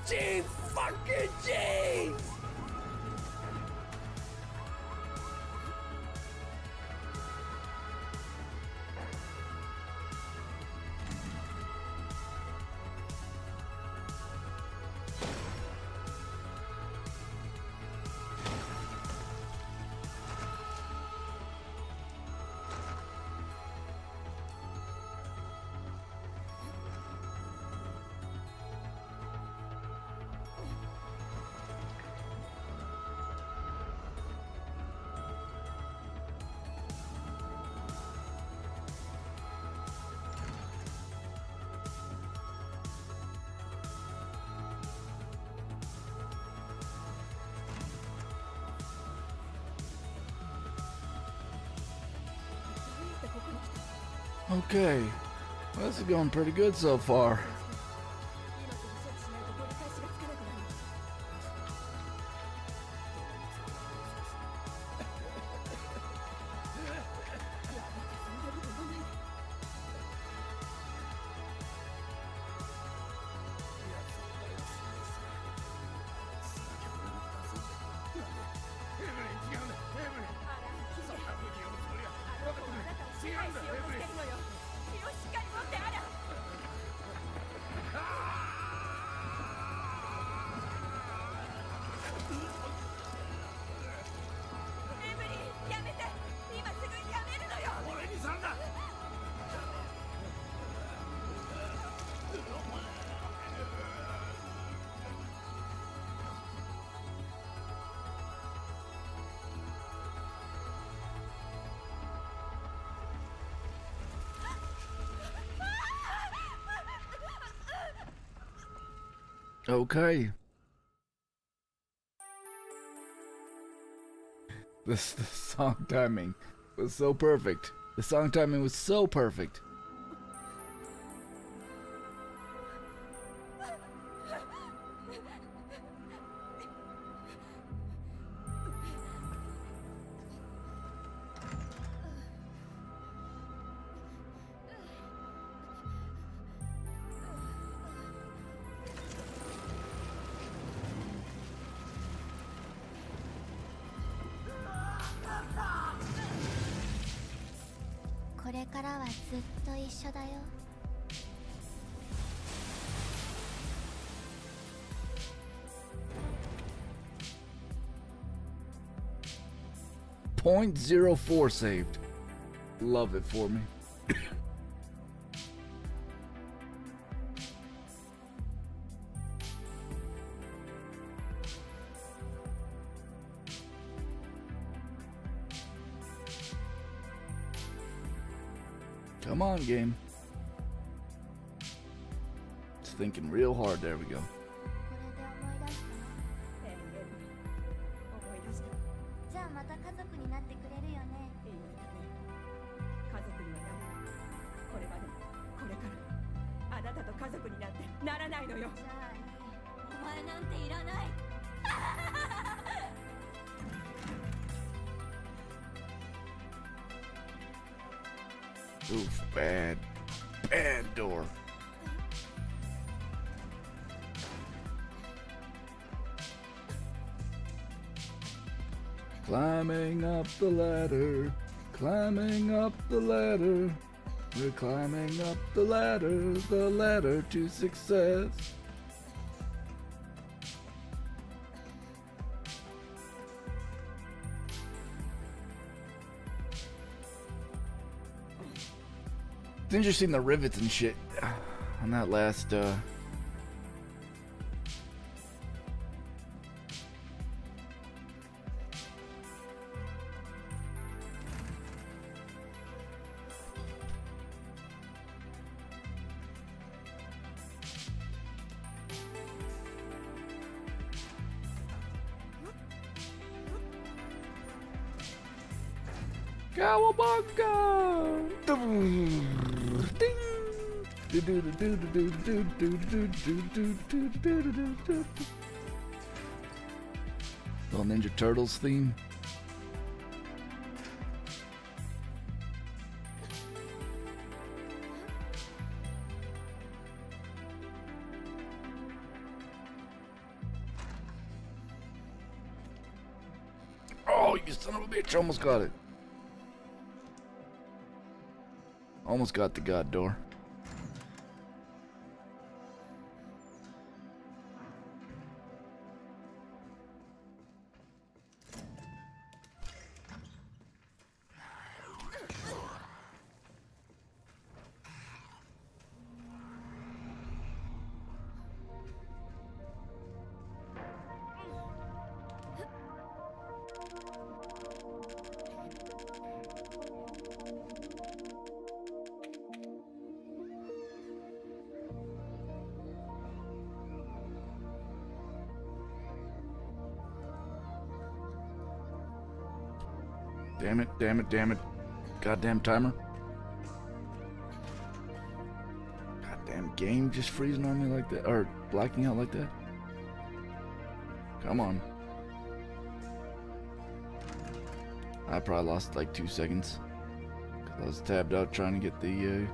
Jeez, fucking jeez! Okay. Well, this is going pretty good so far. 今すぐ処置しないと取り返しがつかなくなる。 Okay. The song timing was so perfect. The song timing was so perfect. .04 saved. Love it for me. Come on, game. It's thinking real hard. There we go. これで思い出した。じゃあまた家族になってくれるよね。いいよね。家族にはなれない。これまでもこれからもあなたと家族になんてならないのよ。じゃあいい。お前なんていらない。Oof, bad door. Climbing up the ladder, climbing up the ladder. We're climbing up the ladder to success. It's interesting the rivets and shit on that last Cowabunga! Ding! Little Ninja Turtles theme. Oh, you son of a bitch! Almost got it. Almost got the god door. Damn it, damn it, damn it. Goddamn timer. game just freezing on me like that? Or blacking out like that? Come on. I probably lost like 2 seconds. 'Cause I was tabbed out trying to get the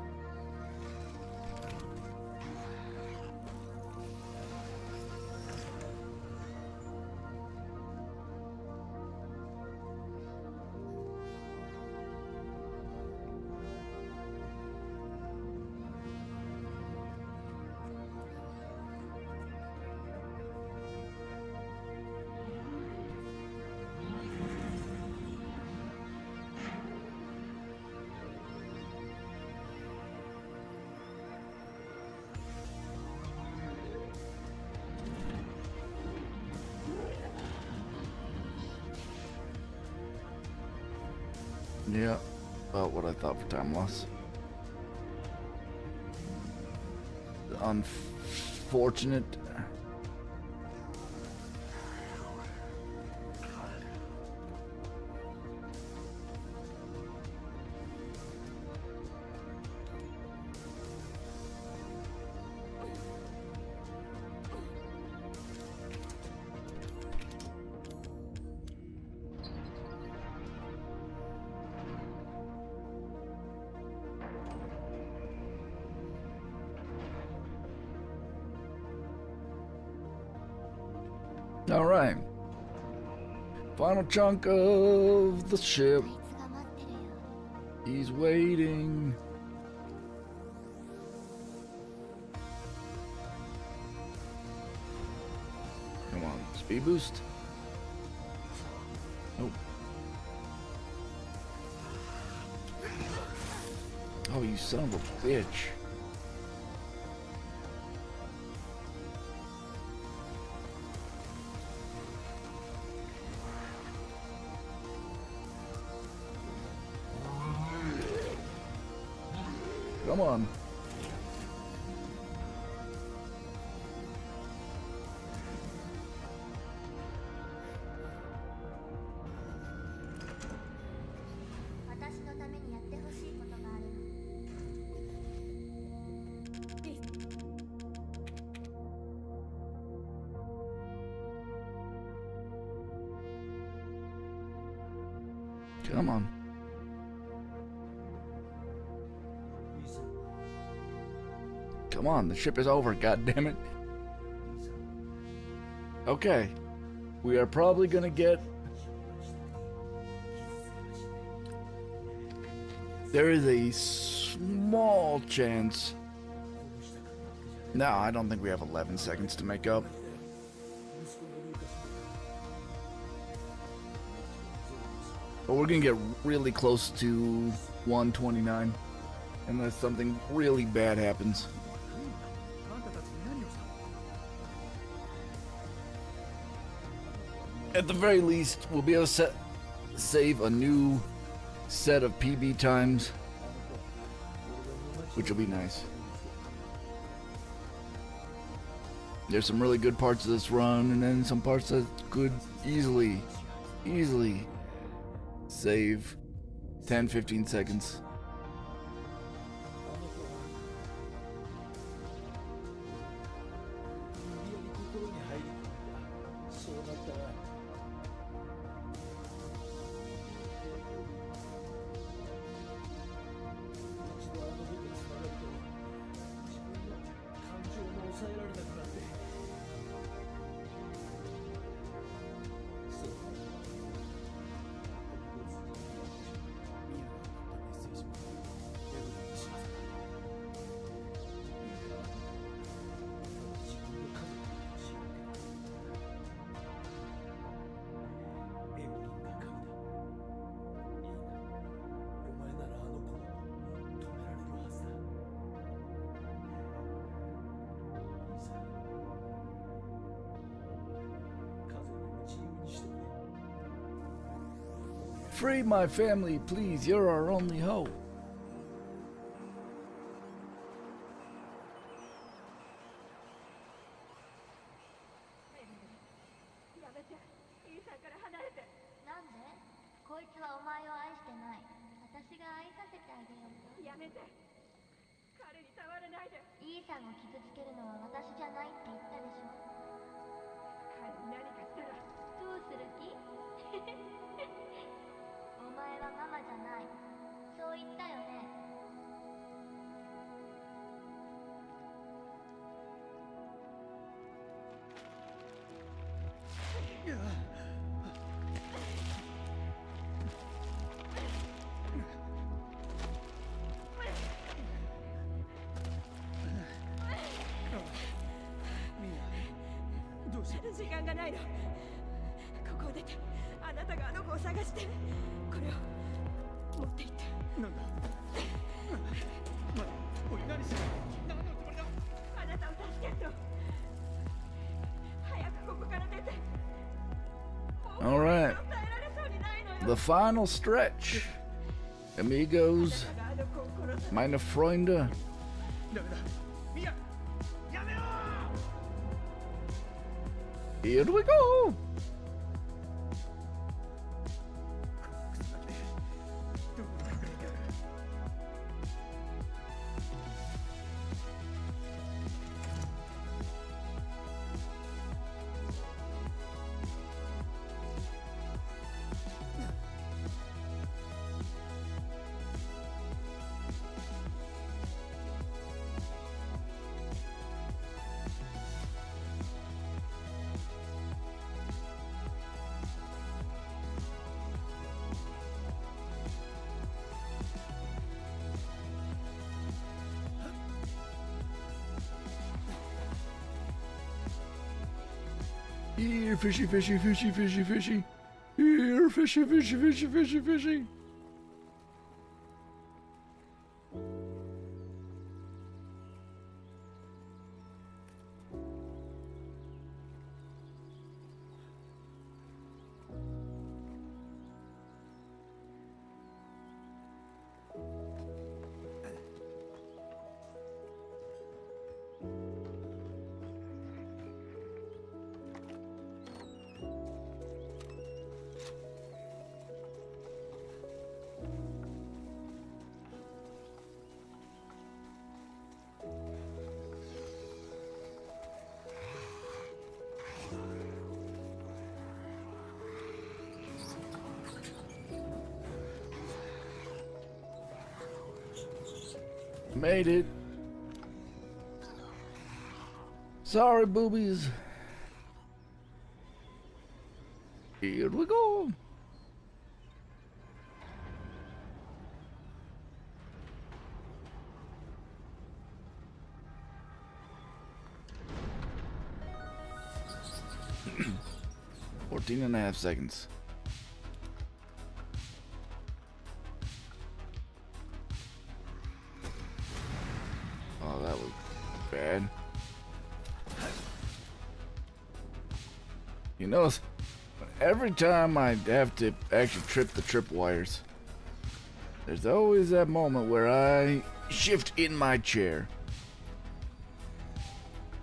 yeah, about what I thought for time loss. Unfortunate. All right. Final chunk of the ship. あいつが待ってるよ He's waiting. Come on, speed boost. Nope. Oh, you son of a bitch. Come on. Come on. Come on, the ship is over, god damn it. Okay. We are probably gonna get... There is a small chance... No, I don't think we have 11 seconds to make up. But we're gonna get really close to 129 unless something really bad happens. At the very least, we'll be able to save a new set of PB times, which will be nice. There's some really good parts of this run, and then some parts that could easily save 10-15 seconds. Free my family, please. You're our only hope. イーサンを傷つけるのは私じゃないって言ったでしょ。何かしたらどうする気？お前はママじゃない。そう言ったよね。どうした？時間がないの。ここを出てあなたがあの子を探して、これを持って行って。なんだ？おい、何してる？何のつもりだ？あなたを助けると。早くここから出て。 All right. 耐えられそうにないのよ。 The final stretch. Amigos, あなたがあの子を殺さ meine Freunde. ダメだ。ミヤ、やめろーHere we go. どこだ？Here, fishy, fishy, fishy, fishy, fishy. Here, fishy, fishy, fishy, fishy, fishy. Made it. Sorry, boobies. Here we go. Fourteen and a half seconds. Oh, that was bad. You know, every time I have to actually trip the tripwires, there's always that moment where I shift in my chair.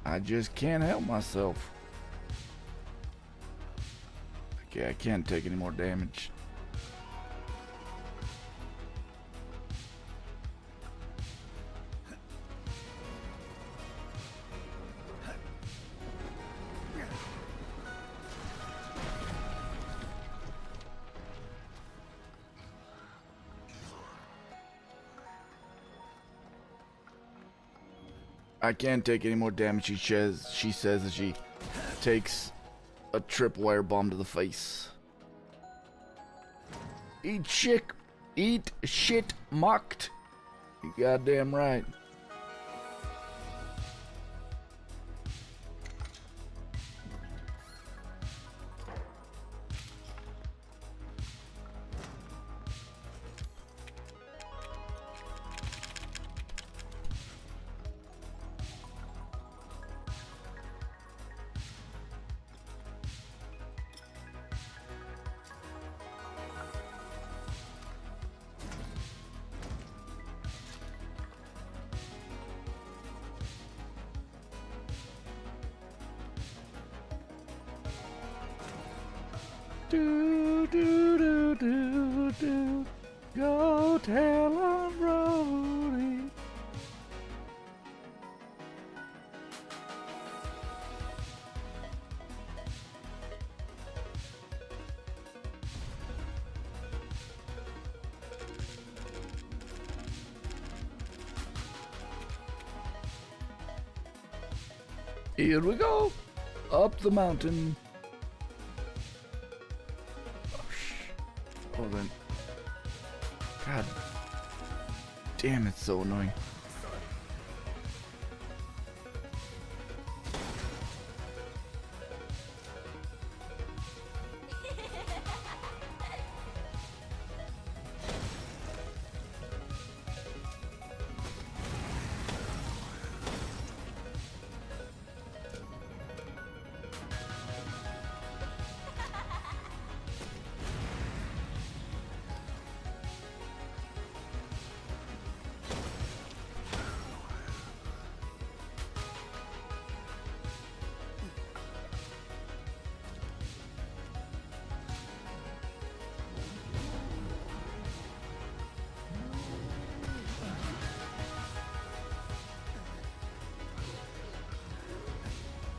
I just can't help myself. Okay, I can't take any more damage. I can't take any more damage, she says as she takes a tripwire bomb to the face. Eat shit mocked. You goddamn right. Do do do do do. Go tell on Brody. Here we go. Up the mountain. Oh, then. God damn, it's so annoying.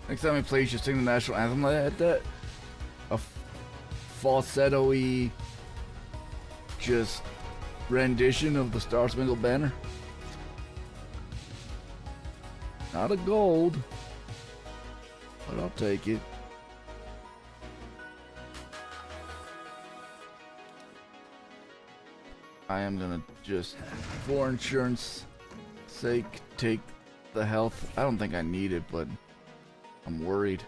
Next time we play, you should sing the national anthem like that. A falsetto-y, just rendition of the Star Spangled Banner. Not a gold, but I'll take it. I am gonna just, for insurance sake, take the health. I don't think I need it, but I'm worried.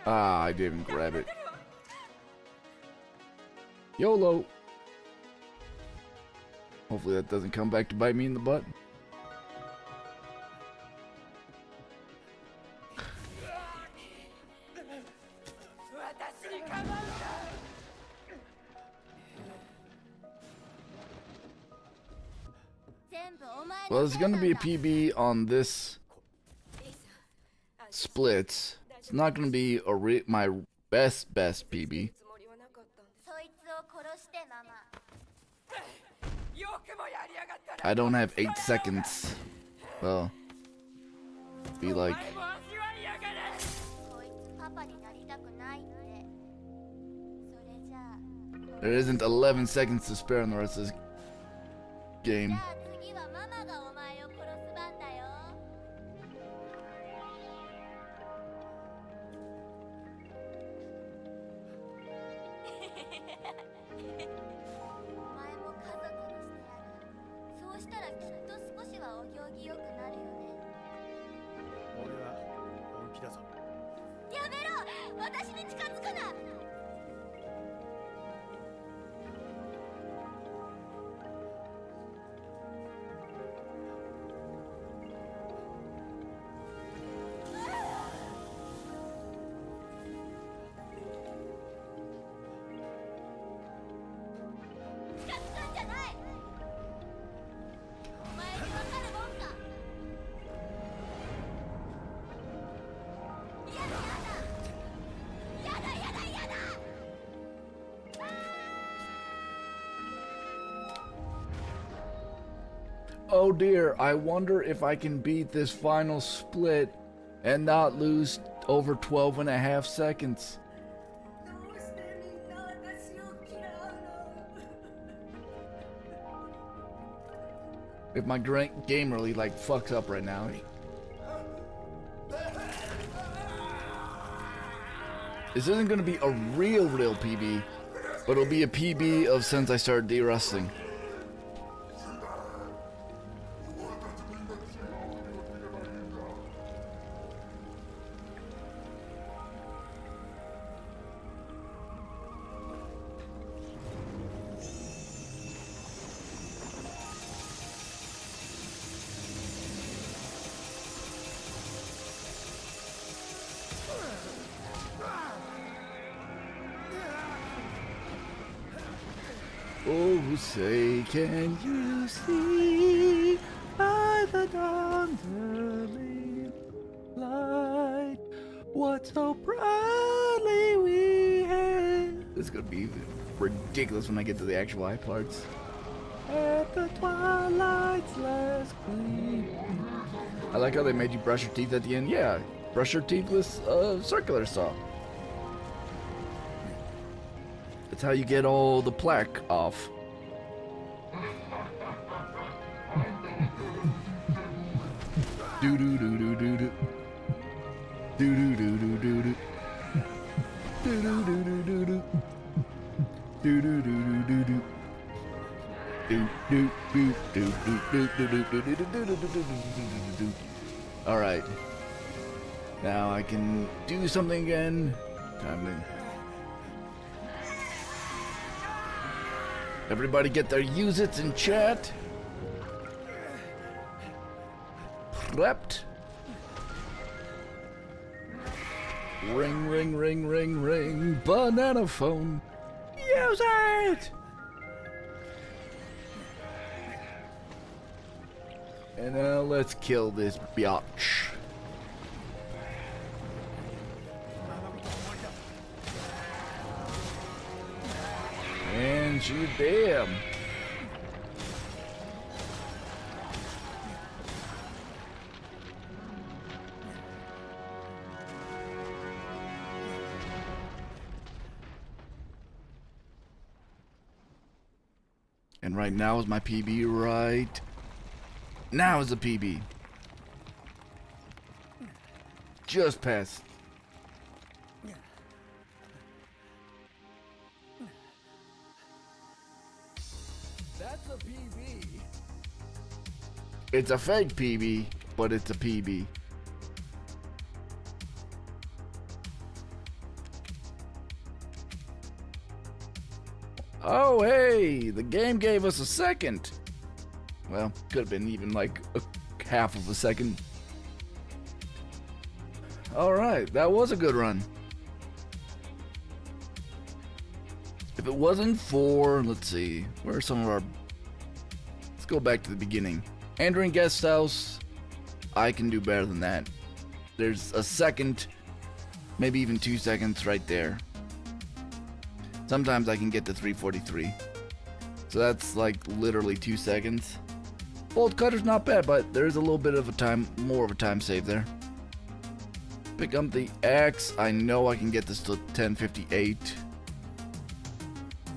Ah, I didn't grab it. YOLO. Hopefully that doesn't come back to bite me in the butt. Well, there's gonna be a PB on this splits. It's not gonna be my best PB. I don't have 8 seconds. Well, be like. There isn't 11 seconds to spare in the rest of this game. Oh dear, I wonder if I can beat this final split and not lose over 12.5 seconds. If my game really like fucks up right now. This isn't gonna be a real PB, but it'll be a PB of since I started de-wrestling. Oh, say, can you see by the dawn's early light what so proudly we had? This is gonna be ridiculous when I get to the actual high parts. At the twilight's last gleam. I like how they made you brush your teeth at the end. Yeah, brush your teeth with a circular saw. That's how you get all the plaque off. Do do do do do do. Do do do do do do. Do do do do do do. Do do do do do do. All right. Now I can do something again. Time to... Everybody get their use-its in chat. Prepped. Ring, ring, ring, ring, ring. Banana phone. Use it! And now let's kill this biatch. And she's dead. And right now is my PB, right? Now is the PB. Just past. That's a PB. It's a fake PB, but it's a PB. Oh, hey, the game gave us a second. Well, could have been even like a half of a second. Alright, that was a good run. If it wasn't for, let's see, where are some of our... Let's go back to the beginning. Entering guest house, I can do better than that. There's a second, maybe even 2 seconds right there. Sometimes I can get to 343. So that's like literally 2 seconds. Bolt cutter's not bad, but there's a little bit of a time, more of a time save there. Pick up the axe. I know I can get this to 1058.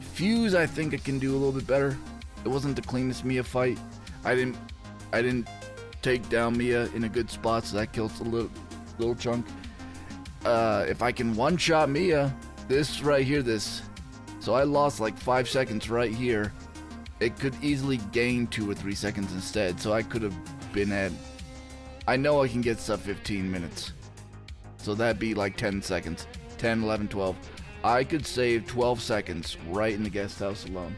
Fuse, I think I can do a little bit better. It wasn't the cleanest Mia fight. I didn't take down Mia in a good spot, so that kills a little chunk. If I can one-shot Mia, this right here, this. So I lost like 5 seconds right here. It could easily gain 2 or 3 seconds instead, so I could have been at... I know I can get sub 15 minutes. So that'd be like 10 seconds. 10, 11, 12. I could save 12 seconds right in the guest house alone.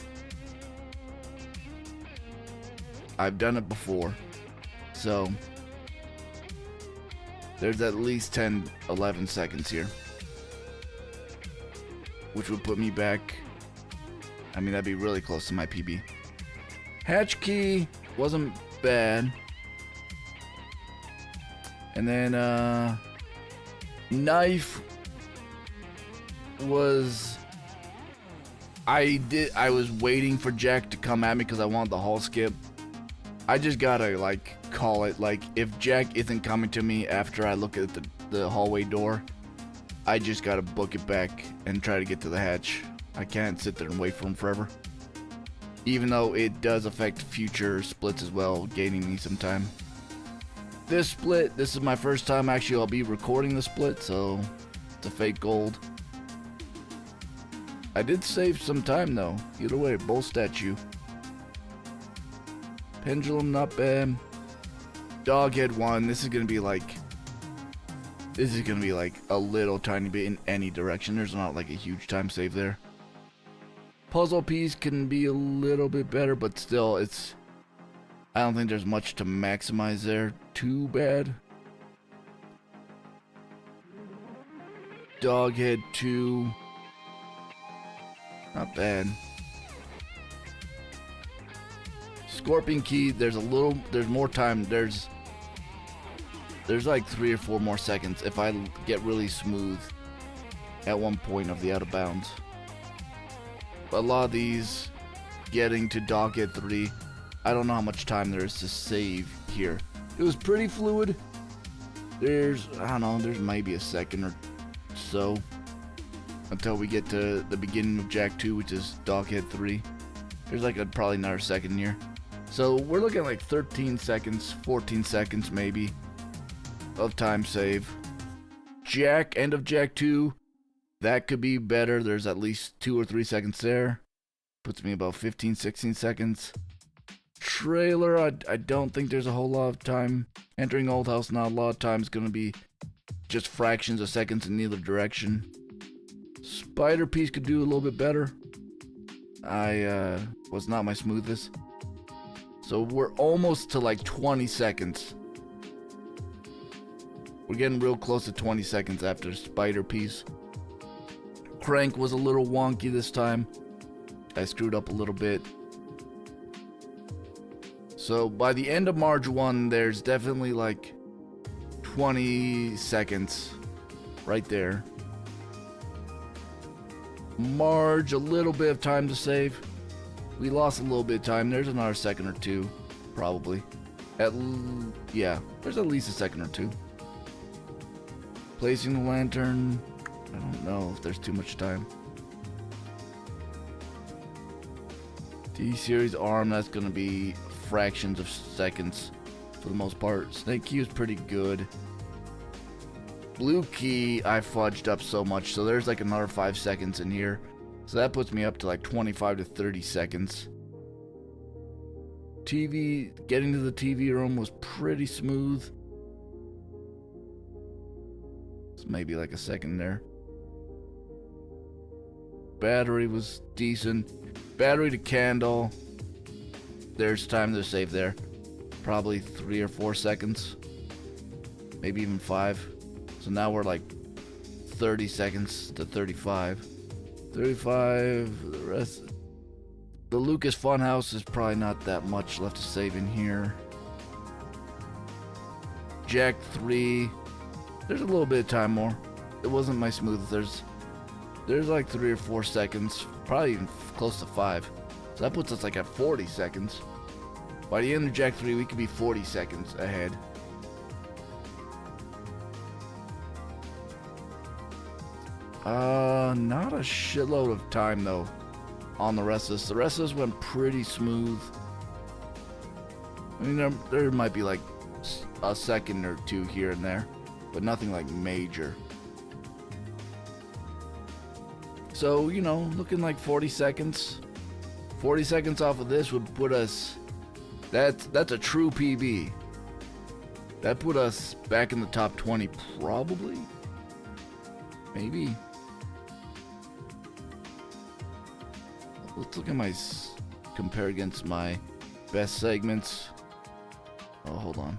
I've done it before. So there's at least 10, 11 seconds here. Which would put me back... I mean, that'd be really close to my PB. Hatch key wasn't bad. And then, knife was... I was waiting for Jack to come at me because I wanted the hall skip. I just gotta, like, call it. Like, if Jack isn't coming to me after I look at the hallway door, I just gotta book it back and try to get to the hatch. I can't sit there and wait for him forever. Even though it does affect future splits as well, gaining me some time. This split, this is my first time actually I'll be recording the split, so it's a fake gold. I did save some time though. Either way, bull statue. Pendulum, not bad. Doghead 1, this is gonna be like a little tiny bit in any direction. There's not like a huge time save there. Puzzle piece can be a little bit better, but still, I don't think there's much to maximize there. Too bad. Doghead 2. Not bad. Scorpion key, there's more time. There's like 3 or 4 more seconds if I get really smooth at one point of the out of bounds. But a lot of these, getting to Doghead 3, I don't know how much time there is to save here. It was pretty fluid. There's maybe a second or so until we get to the beginning of Jack 2, which is Doghead 3. There's like probably another second here. So we're looking at like 13 seconds, 14 seconds maybe. of time save. Jack, end of Jack 2. That could be better. There's at least 2 or 3 seconds there. Puts me about 15, 16 seconds. Trailer, I don't think there's a whole lot of time. Entering Old House, not a lot of time. Is going to be just fractions of seconds in either direction. Spider piece could do a little bit better. I was not my smoothest. So we're almost to like 20 seconds. We're getting real close to 20 seconds after Spider piece. Crank was a little wonky this time. I screwed up a little bit. So by the end of Marge 1, there's definitely like 20 seconds right there. Marge, a little bit of time to save. We lost a little bit of time. There's another second or two, probably. Yeah, there's at least a second or two. Placing the lantern. I don't know if there's too much time. T-Series arm, that's going to be fractions of seconds for the most part. Snake key is pretty good. Blue key, I fudged up so much, so there's like another 5 seconds in here. So that puts me up to like 25 to 30 seconds. TV, getting to the TV room was pretty smooth. It's maybe like a second there. Battery was decent. Battery to candle. There's time to save there. Probably 3 or 4 seconds. Maybe even 5. So now we're like 30 seconds to 35. 35, the rest. The Lucas Funhouse is probably not that much left to save in here. Jack 3. There's a little bit of time more. It wasn't my smoothest. There's like 3 or 4 seconds. Probably even close to 5. So that puts us like at 40 seconds. By the end of Jack 3, we could be 40 seconds ahead. Not a shitload of time though on the rest of this. The rest of this went pretty smooth. I mean, there might be like a second or two here and there, but nothing like major. So, you know, looking like 40 seconds. 40 seconds off of this would put us... That's a true PB. That put us back in the top 20, probably? Maybe. Let's look at my... compare against my best segments. Oh, hold on.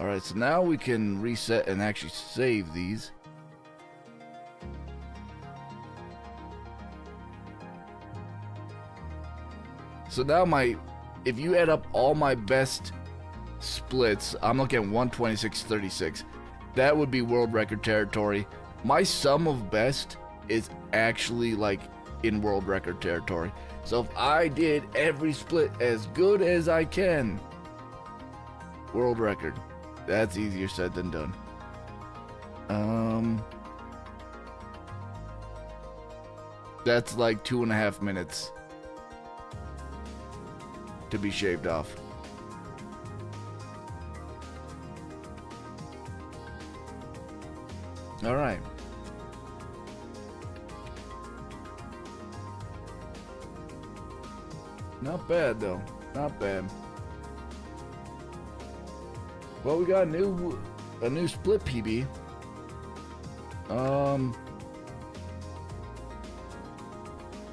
Alright, so now we can reset and actually save these. So now if you add up all my best splits, I'm looking at 126.36. That would be world record territory. My sum of best is actually like in world record territory. So if I did every split as good as I can, world record. That's easier said than done. That's like 2.5 minutes to be shaved off. All right. Not bad though. Not bad. Well, we got a new split PB.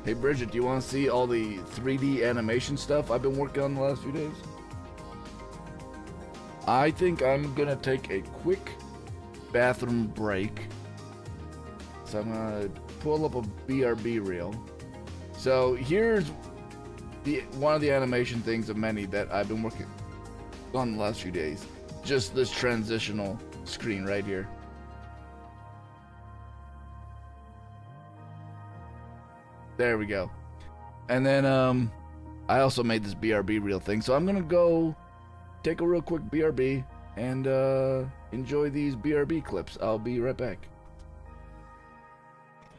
Hey Bridget, do you want to see all the 3D animation stuff I've been working on the last few days? I think I'm gonna take a quick bathroom break. So I'm gonna pull up a BRB reel. So here's one of the animation things of many that I've been working on the last few days. Just this transitional screen right here. There we go. And then I also made this BRB reel thing. So I'm gonna go take a real quick BRB and enjoy these BRB clips. I'll be right back.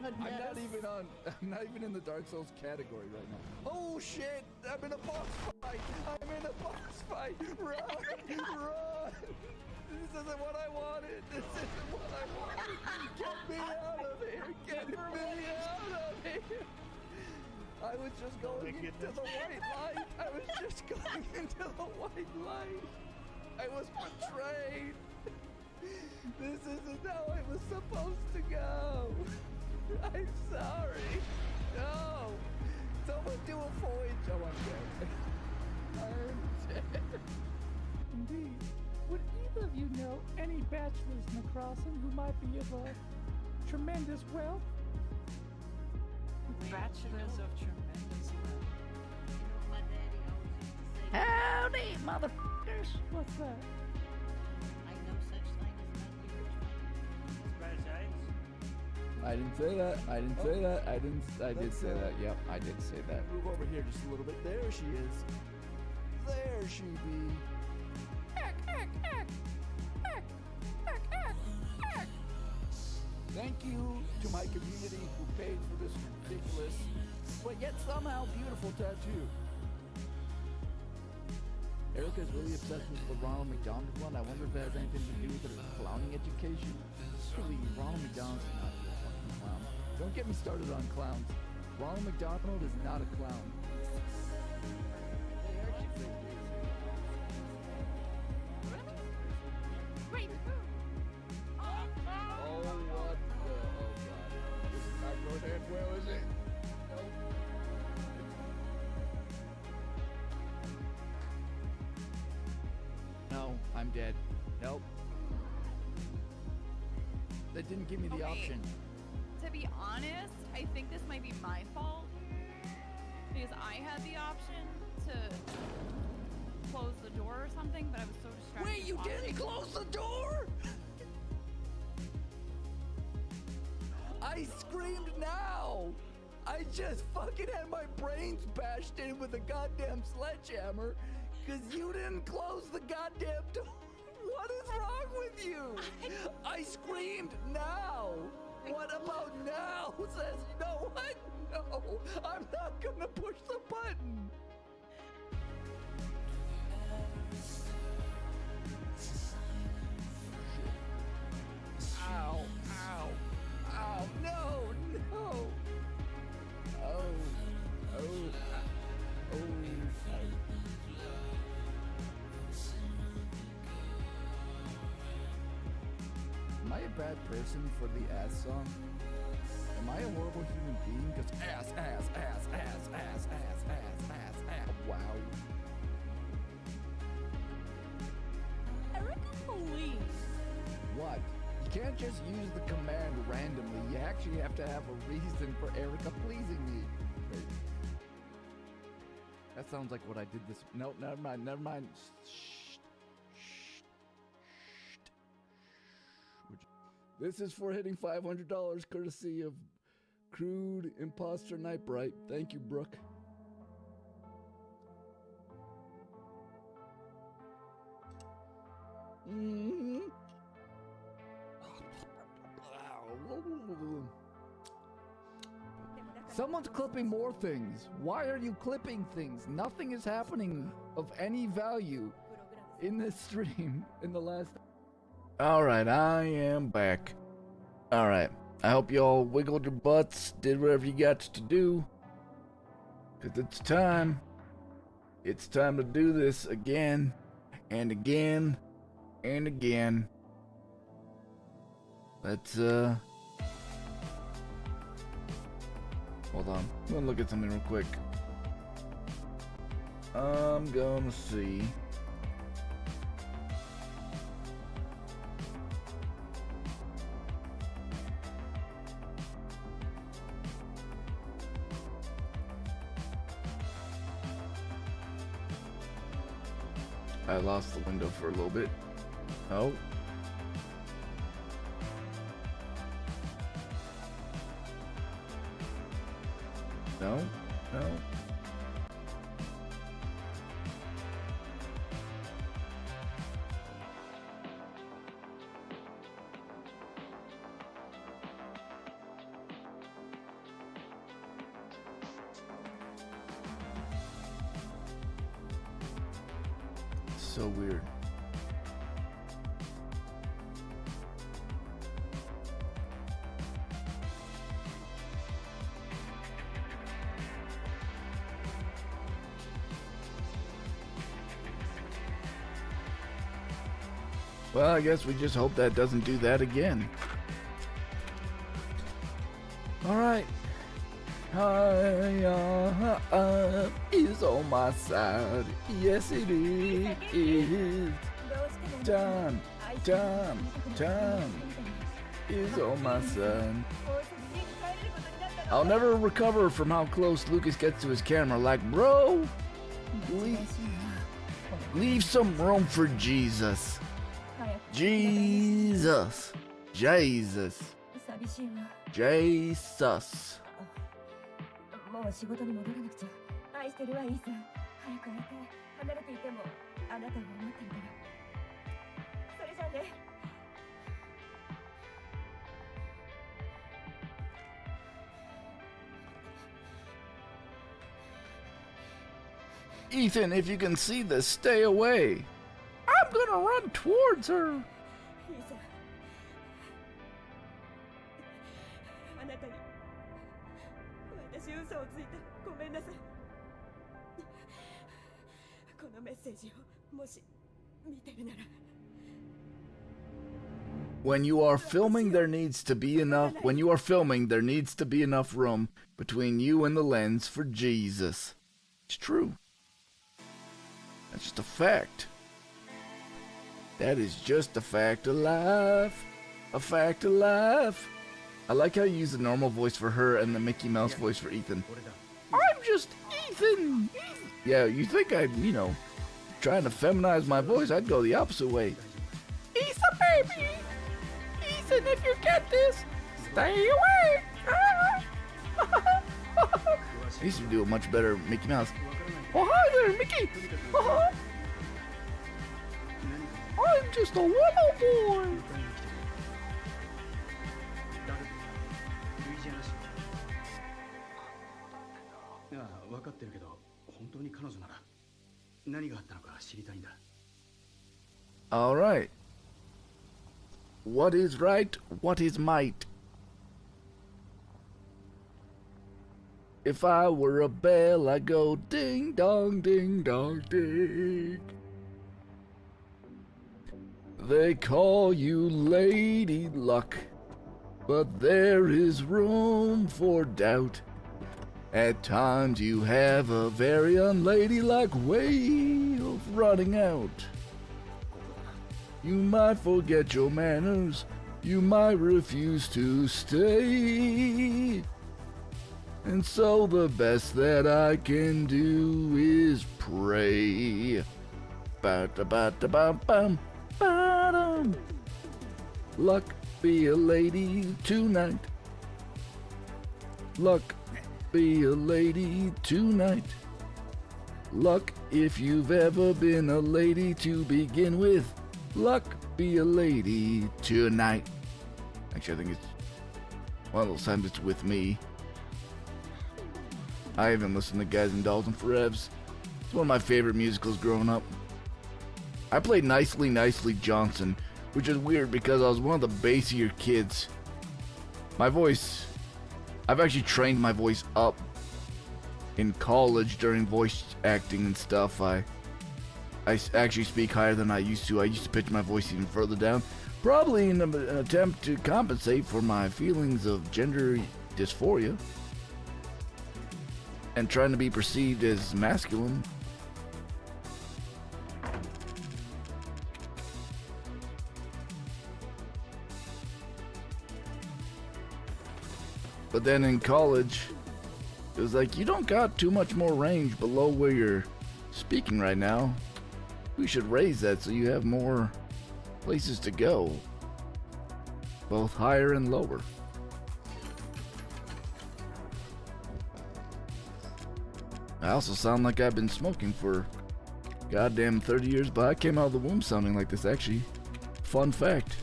I'm not even in the Dark Souls category right now. Oh shit! I'm in a boss fight! I'm in a boss fight! Run! Run! This isn't what I wanted. This isn't what I wanted. Get me out of here. Get me out of here. I was just going into the white light. I was just going into the white light. I was betrayed. This isn't how it was supposed to go. I'm sorry. No. Someone do a voyage. Oh, I'm dead. I'm dead. Indeed. Would either of you know any bachelors in the crossing who might be of tremendous wealth? Bachelors of tremendous wealth. You know what my daddy always used to say? Howdy, motherfuckers. What's that? Ain't no such thing as an ugly rich man. Spanish eyes? I didn't say that. I didn't say that. I did say that. Yep, I did say that. Move over here just a little bit. There she is. There she be. Thank you to my community who paid for this ridiculous, but yet somehow beautiful tattoo. Erica's really obsessed with the Ronald McDonald one. I wonder if it has anything to do with her clowning education. Really, Ronald McDonald's is not a fucking clown. Don't get me started on clowns. Ronald McDonald is not a clown. Wait, Oh, what the? Oh, God. This is not going to end well, is it? No, I'm dead. Nope. That didn't give me the Okay. option. To be honest, I think this might be my fault because I had the option to close the door or something, but I was so distracted. Wait, you watching. didn't close the door? I screamed now! I just fucking had my brains bashed in with a goddamn sledgehammer because you didn't close the goddamn door. What is wrong with you? I screamed now! What about now? Says, you know what? No, I'm not gonna push the button. Ow, ow, ow, no, no. Oh, oh, oh. Am I a bad person for the ass song? Am I a horrible human being? Because ass, ass, ass, ass, ass, ass, ass, ass, ass. Wow. Erica, please. What? You can't just use the command randomly. You actually have to have a reason for Erica pleasing me. Wait. That sounds like what I did this. No, never mind. Never mind. Shh. Shh. Shh. This is for hitting $500 courtesy of Crude Imposter Nightbright. Thank you, Brooke. Mm-hmm. Someone's clipping more things. Why are you clipping things? Nothing is happening of any value in this stream in the last... Alright, I am back. Alright, I hope you all wiggled your butts, did whatever you got to do. Because it's time. It's time to do this again, and again, and again. Let's, hold on. I'm gonna look at something real quick. I'm gonna see. I lost the window for a little bit. Oh. No, no. So weird. Well, I guess we just hope that doesn't do that again. Alright. Is on my side. Yes, it is. Time is on my side. I'll never recover from how close Lucas gets to his camera. Like, bro, leave some room for Jesus. Jesus. Jesus. 寂しいわ。 Jesus. もう仕事に戻らなくちゃ。愛してるわ、イーサン。早く会いたい。離れていてもあなたを思ってるから。それじゃあね。 Ethan, if you can see this, stay away. I'm gonna run towards her. イーサン。あなたに私嘘をついた。ごめんなさい。このメッセージをもし見てるなら。 When you are filming, there needs to be enough. When you are filming, there needs to be enough room between you and the lens for Jesus. It's true. That's just a fact. That is just a fact of life. A fact of life. I like how you use the normal voice for her and the Mickey Mouse voice for Ethan. I'm just Ethan. Yeah, you think I'd, trying to feminize my voice? I'd go the opposite way. Ethan, baby. Ethan, if you get this, stay away. I used to do a much better Mickey Mouse. Oh, hi there, Mickey. I'm just a little boy. ああ、分かってるけど、本当に彼女なら何があったのか知りたいんだ。 All right. What is right? What is might? If I were a bell, I'd go ding dong, ding dong, ding. They call you Lady Luck, but there is room for doubt. At times you have a very unladylike way of running out. You might forget your manners, you might refuse to stay. And so the best that I can do is pray. Ba-da-ba-da-bum-bum, ba-dum. Luck be a lady tonight. Luck be a lady tonight. Luck if you've ever been a lady to begin with. Luck be a lady tonight. Actually, I think it's one of those times it's with me. I haven't listened to Guys and Dolls in forevs. It's one of my favorite musicals growing up. I played Nicely Nicely Johnson, which is weird because I was one of the bassier kids. My voice, I've actually trained my voice up in college during voice acting and stuff. I actually speak higher than I used to. I used to pitch my voice even further down, probably in an attempt to compensate for my feelings of gender dysphoria and trying to be perceived as masculine. But then in college, it was like, you don't got too much more range below where you're speaking right now. We should raise that so you have more places to go, both higher and lower. I also sound like I've been smoking for goddamn 30 years, but I came out of the womb sounding like this, actually. Fun fact.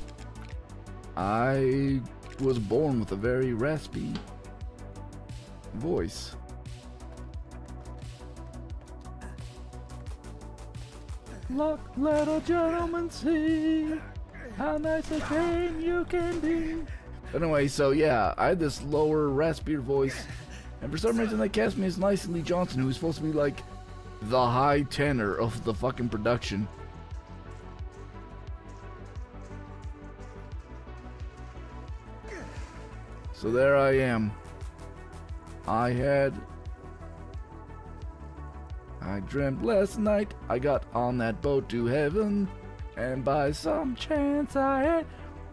I was born with a very raspy voice. Look, little gentlemen, see how nice a game you can be. Anyway, so yeah, I had this lower, raspier voice. And for some reason they cast me as Nicely Johnson, who was supposed to be like the high tenor of the fucking production. So there I am. I dreamt last night I got on that boat to heaven, and by some chance I had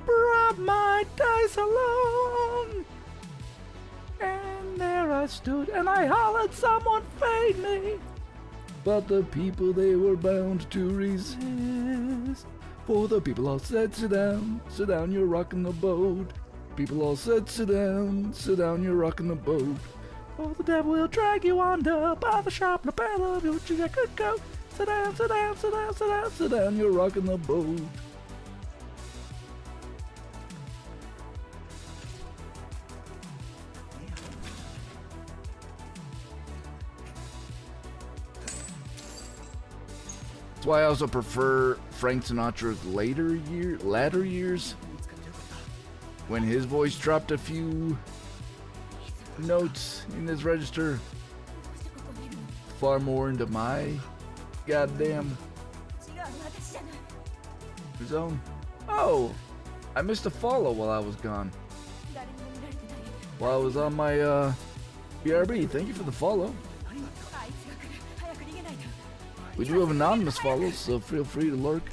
brought my dice along. And there I stood and I hollered, someone fade me. But the people, they were bound to resist. For the people all said, sit down, you're rocking the boat. People all said, sit down, you're rocking the boat. Oh, the devil will drag you under by the sharp lapel of your jacket coat. Sit down, you're rocking the boat. That's why I also prefer Frank Sinatra's latter years, when his voice dropped a few notes in his register, far more into my goddamn zone. Oh, I missed a follow while I was gone. While I was on my BRB. Thank you for the follow. We do have anonymous follows, so feel free to lurk.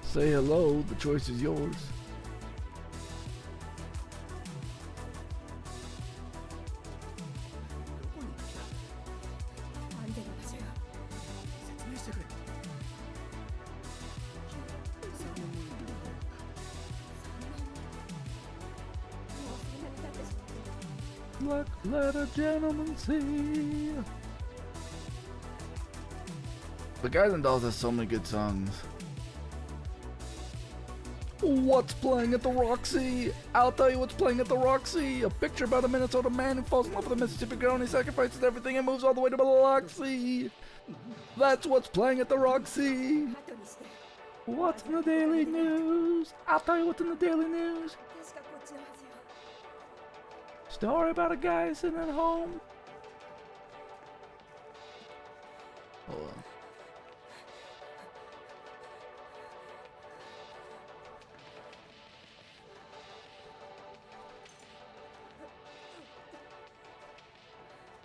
Say hello, the choice is yours. Let a gentleman see. The Guys and Dolls has so many good songs. What's playing at the Roxy? I'll tell you what's playing at the Roxy. A picture about a Minnesota man who falls in love with a Mississippi girl and he sacrifices everything and moves all the way to Biloxi. That's what's playing at the Roxy. What's in the Daily News? I'll tell you what's in the Daily News. Story about a guy sitting at home. Hold on.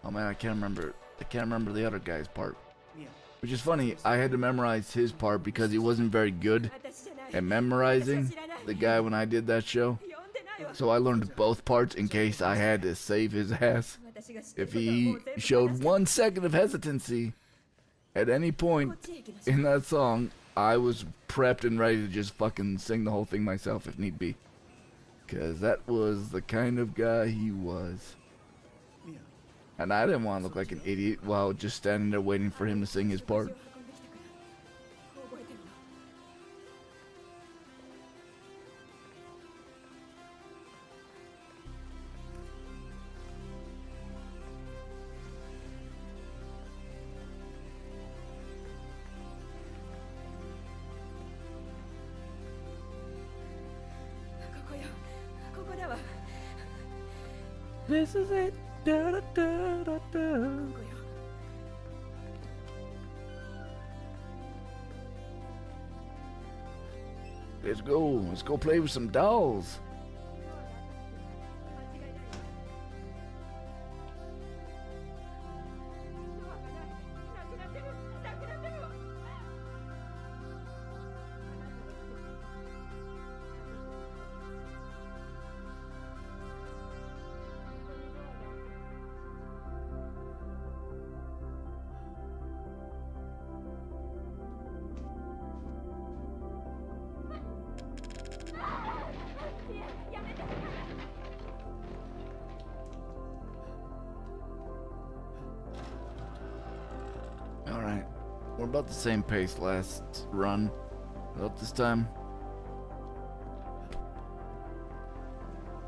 Oh man, I can't remember the other guy's part. Which is funny, I had to memorize his part because he wasn't very good at memorizing the guy when I did that show. So I learned both parts in case I had to save his ass. If he showed 1 second of hesitancy at any point in that song, I was prepped and ready to just fucking sing the whole thing myself if need be. Cause that was the kind of guy he was. And I didn't want to look like an idiot while just standing there waiting for him to sing his part. This is it. Da, da, da, da, da. Let's go play with some dolls. Alright, we're about the same pace last run. About this time.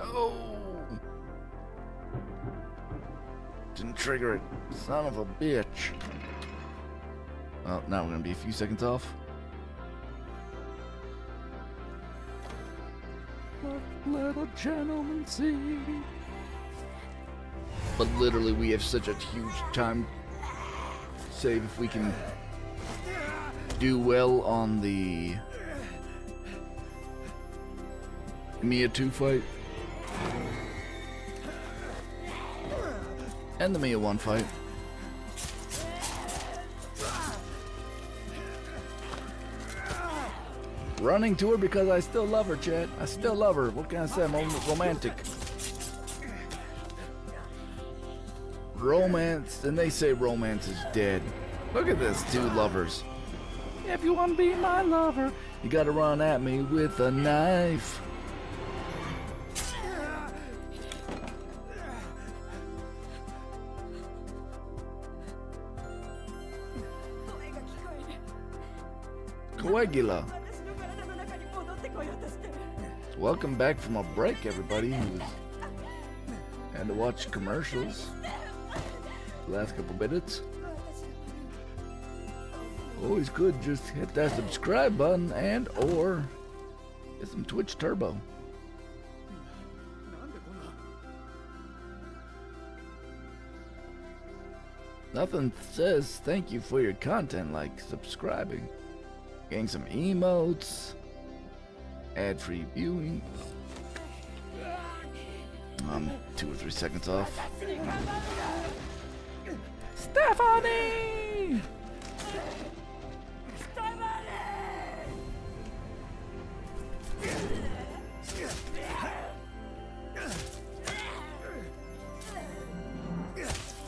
Oh! Didn't trigger it. Son of a bitch. Well, now we're gonna be a few seconds off. Let a gentleman see. But literally, we have such a huge time save if we can do well on the Mia 2 fight. And the Mia 1 fight. Running to her because I still love her, chat. I still love her. What can I say? I'm romantic. Romance, and they say romance is dead. Look at this, two lovers. If you want to be my lover, You gotta run at me with a knife. Coagula. Welcome back from a break, everybody who's had to watch commercials the last couple minutes. Always good, just hit that subscribe button and or get some Twitch Turbo. Nothing says thank you for your content like subscribing. Getting some emotes, ad-free viewing. I'm 2 or 3 seconds off. Stephanie!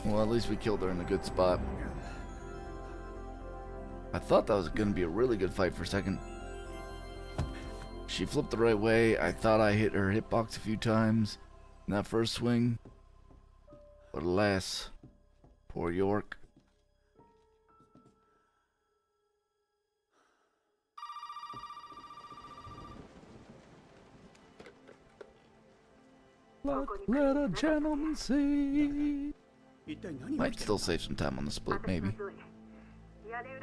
Well, at least we killed her in a good spot. I thought that was going to be a really good fight for a second. She flipped the right way. I thought I hit her hitbox a few times in that first swing. But alas, poor York. Let a gentleman see. 一体何が Might still save some time on the split, maybe. 屋根裏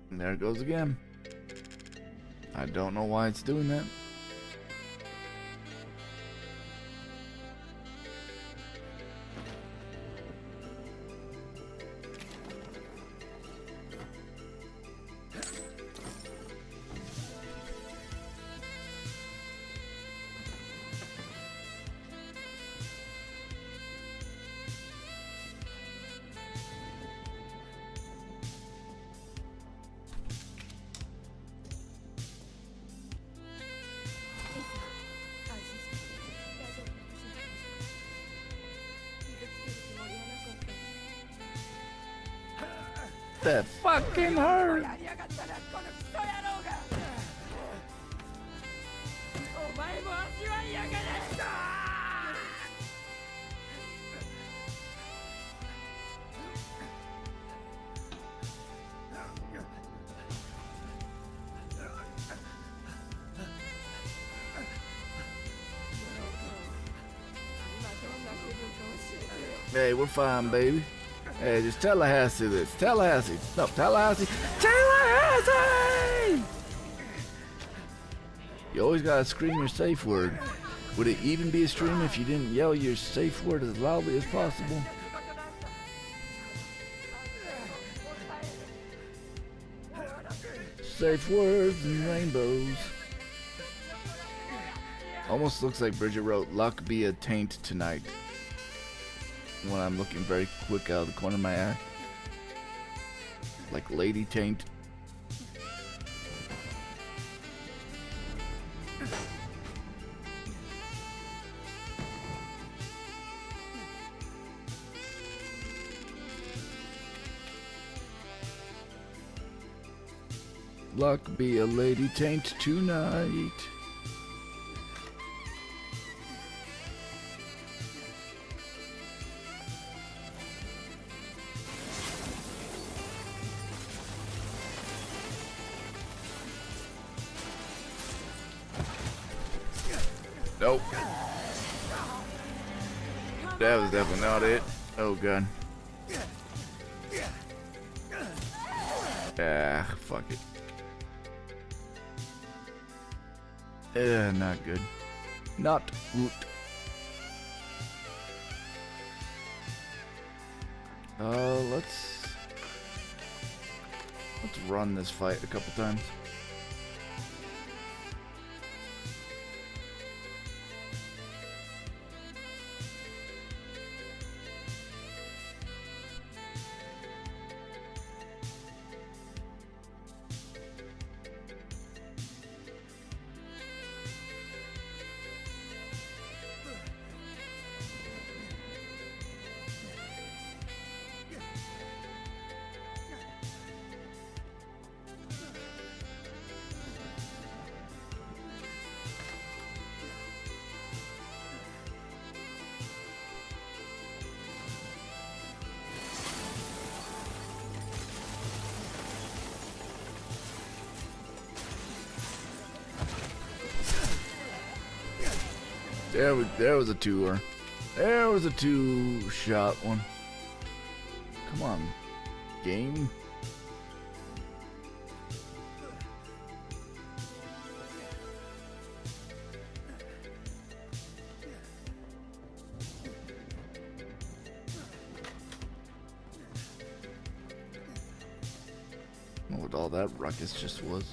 And there it goes again. I don't know why it's doing that. That fucking hurt. Hey, we're fine, baby. Hey, just Tallahassee this. Tallahassee. No, Tallahassee. Tallahassee! You always gotta scream your safe word. Would it even be a stream if you didn't yell your safe word as loudly as possible? Safe words and rainbows. Almost looks like Bridget wrote, "Luck be a taint tonight," when I'm looking very quick out of the corner of my eye. Like Lady Taint. Luck be a Lady Taint tonight. Nope. That was definitely not it. Oh god. Ah, fuck it. Not good. Not good. Let's run this fight a couple times. There was a two-er. There was a two-shot one. Come on, game. I don't know what all that ruckus just was.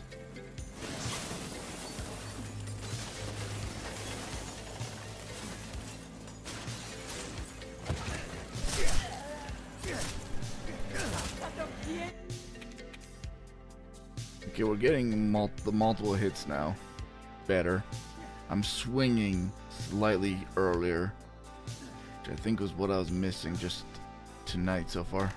Okay, we're getting the multiple hits now. Better. I'm swinging slightly earlier, which I think was what I was missing just tonight so far.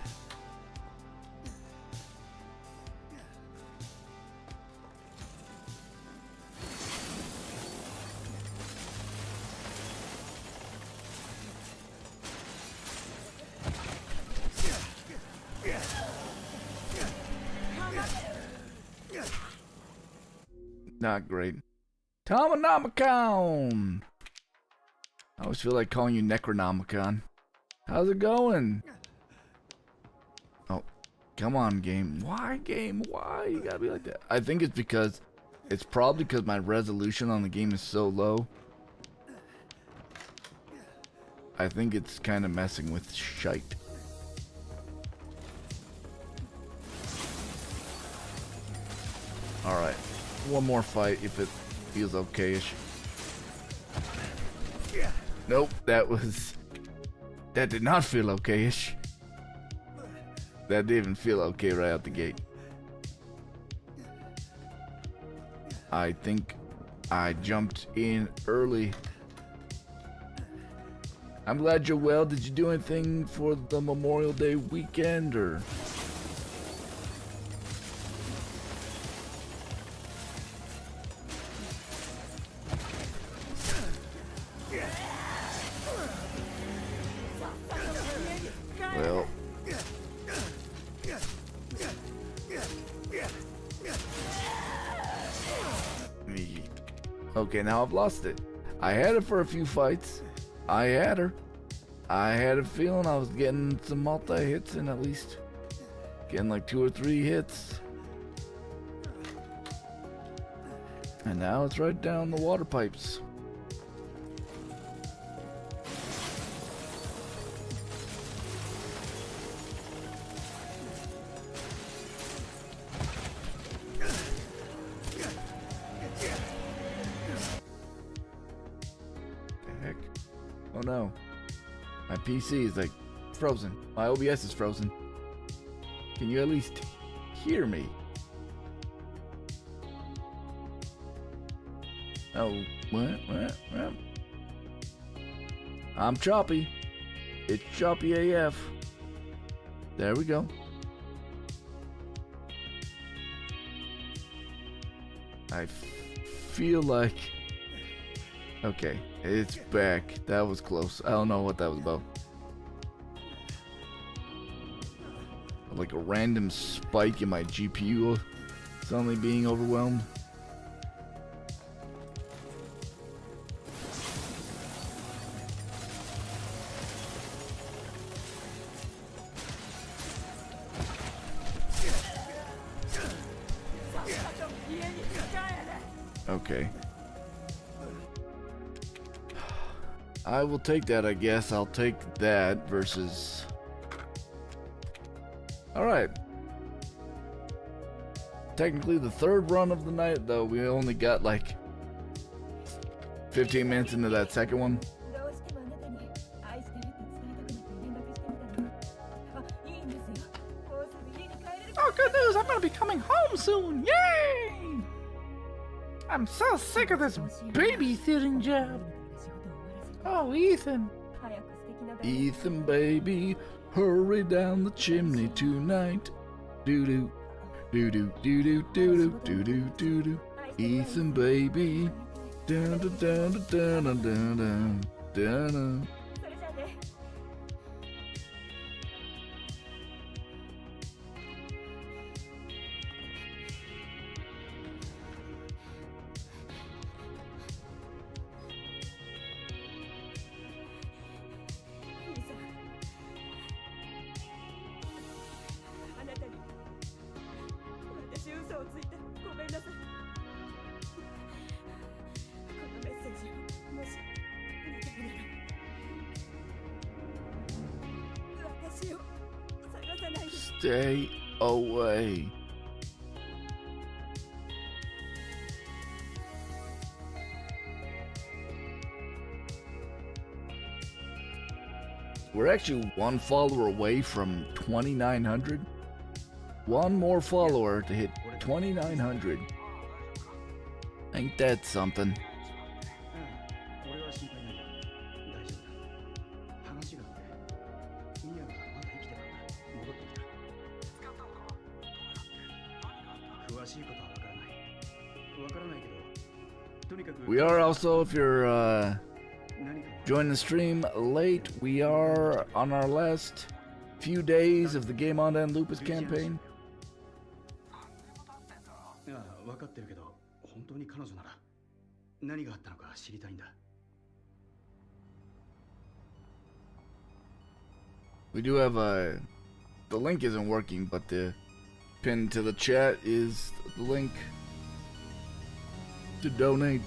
Not great. Tomonomicon! I always feel like calling you Necronomicon. How's it going? Oh, come on, game. Why, game? Why? You gotta be like that. I think it's because, it's probably because my resolution on the game is so low. I think it's kind of messing with shite. Alright. One more fight if it feels okay-ish. Nope, that did not feel okay-ish. That didn't even feel okay right out the gate. I think I jumped in early. I'm glad you're well. Did you do anything for the Memorial Day weekend or? Well, okay, now I've lost it. I had it for a few fights. I had her. I had a feeling I was getting some multi-hits in at least. Getting like 2 or 3 hits. And now it's right down the water pipes. Oh no. My PC is like frozen. My OBS is frozen. Can you at least hear me? Oh, what? I'm choppy. It's choppy AF. There we go. I feel like... Okay, it's back. That was close. I don't know what that was about. Like a random spike in my GPU suddenly being overwhelmed. Okay. I will take that, I guess. I'll take that versus... Alright. Technically the third run of the night, though. We only got like 15 minutes into that second one. どうしてもあなたに愛してるって伝えたくなって連絡してみたの。あ、いいんですよ。もうすぐ家に帰れる。 Oh, good news! I'm gonna be coming home soon! Yay! I'm so sick of this babysitting job. Oh, Ethan. 早く素敵な Ethan, baby, hurry down the chimney tonight. Doo doo, doo doo, doo doo, doo doo, doo doo, doo doo. Ethan, baby, dun dun dun dun dun dun dun dun. それじゃあね。 兄さん、あなたに私嘘をついた。ごめんなさい。このメッセージをもし見てるなら私を探さないで。 Stay away. We're actually one follower away from 2,900. One more follower to hit 2,900. Ain't that something? 俺は心配ないよ。大丈夫だ。話があってミヤがまだ生きてたんだ。戻ってきた。使ったのか。どうやって。何があった。詳しいことはわからない。わからないけど、とにかく We are also, if you're 何か joining the stream late, we are on our last few days of the Game On and Lupus campaign. いや、わかってるけど、本当に彼女なら何があったのか知りたいんだ。 We do have the link isn't working, but the pin to the chat is the link to donate.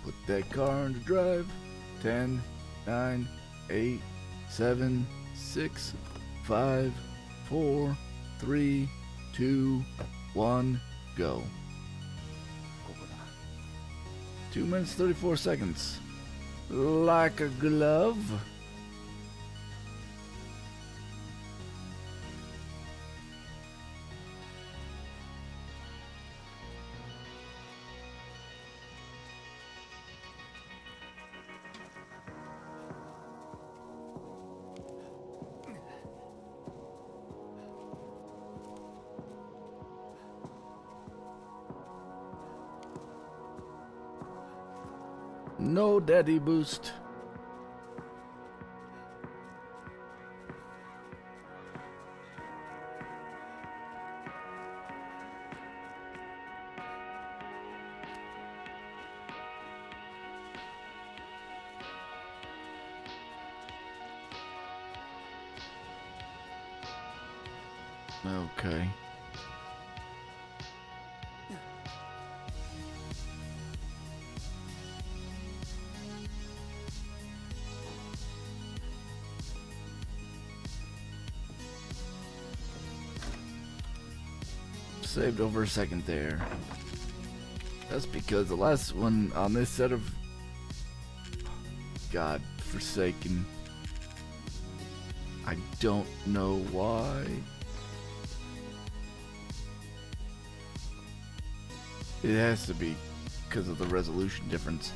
Put that car into drive. 10, 9, 8, 7, 6, 5, 4, 3, 2, 1, go. 2 minutes 34 seconds. Like a glove. No daddy boost. Okay. Saved over a second there. That's because the last one on this set of God forsaken. I don't know why. It has to be because of the resolution difference.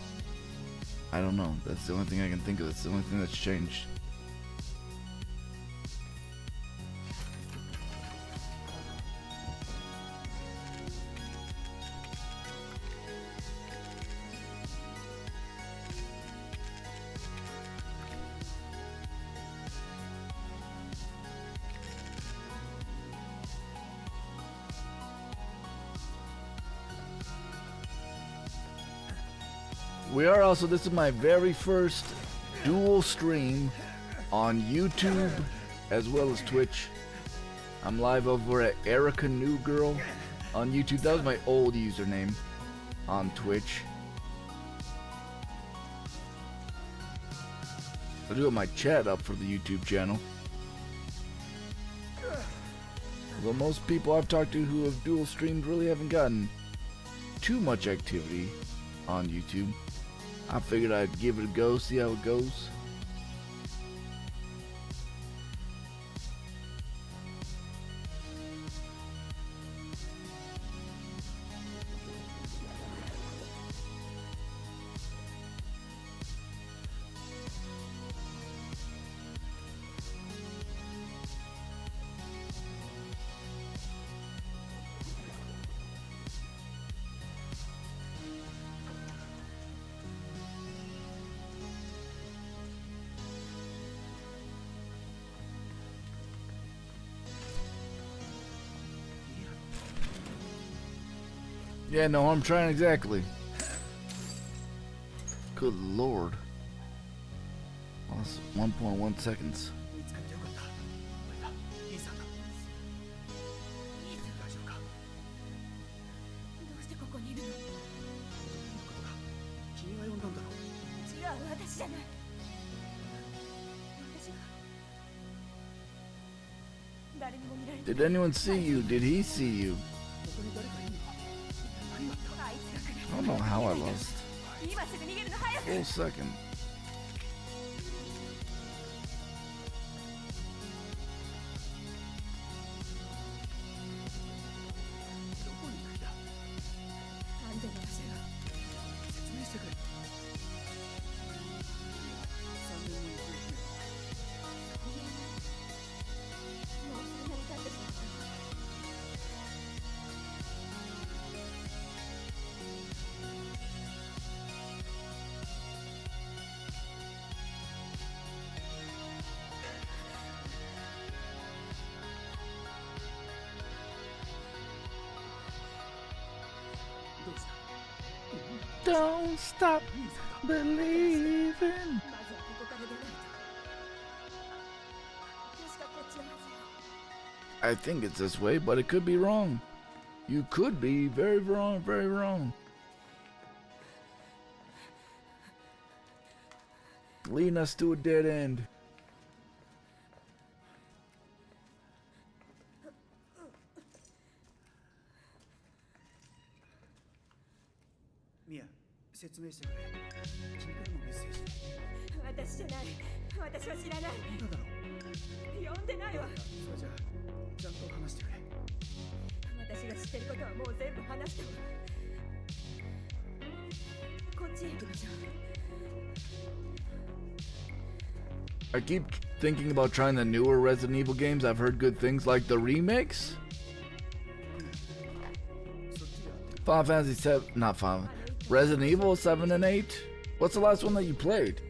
I don't know. That's the only thing I can think of. That's the only thing that's changed. We are also, this is my very first dual stream on YouTube as well as Twitch. I'm live over at Erica NewGirl on YouTube. That was my old username on Twitch. I do have my chat up for the YouTube channel. Although most people I've talked to who have dual streamed really haven't gotten too much activity on YouTube. I figured I'd give it a go, see how it goes. Yeah, no, I'm trying exactly. Good lord. Lost 1.1 seconds. 見つかってよかった。俺だ、イーサンだ。大丈夫か？どうしてここにいるの？どういうことだ？君が呼んだんだろう。違う、私じゃない。私が誰にも見られて Did anyone see you? Did he see you? ここに誰かいるのか？何があった？あいつが来る。 I don't know how I lost. 今すぐ逃げるの早く。 Full second. どこに行くんだ？安全な場所よ。説明してくれ。3年の行方不明。もうそんなに経ってしまった。 どうした？ Don't stop イーサンだ。 believing. まずはここから出ないと。確かこっちのはずよ。 I think it's this way, but it could be wrong. You could be very wrong, very wrong. Leading us to a dead end. ミア、説明してくれ。君からのメッセージ。私じゃない。私は知らない。呼んだだろう。呼んでないわ。それじゃあ、ちゃんと話してくれ。私が知ってることはもう全部話したわ。こっちへ行きましょう。 I keep thinking about trying the newer Resident Evil games. I've heard good things, like the remakes. そっちが合ってる。 Final Fantasy 7, not Final. Resident Evil 7 and 8. What's the last one that you played?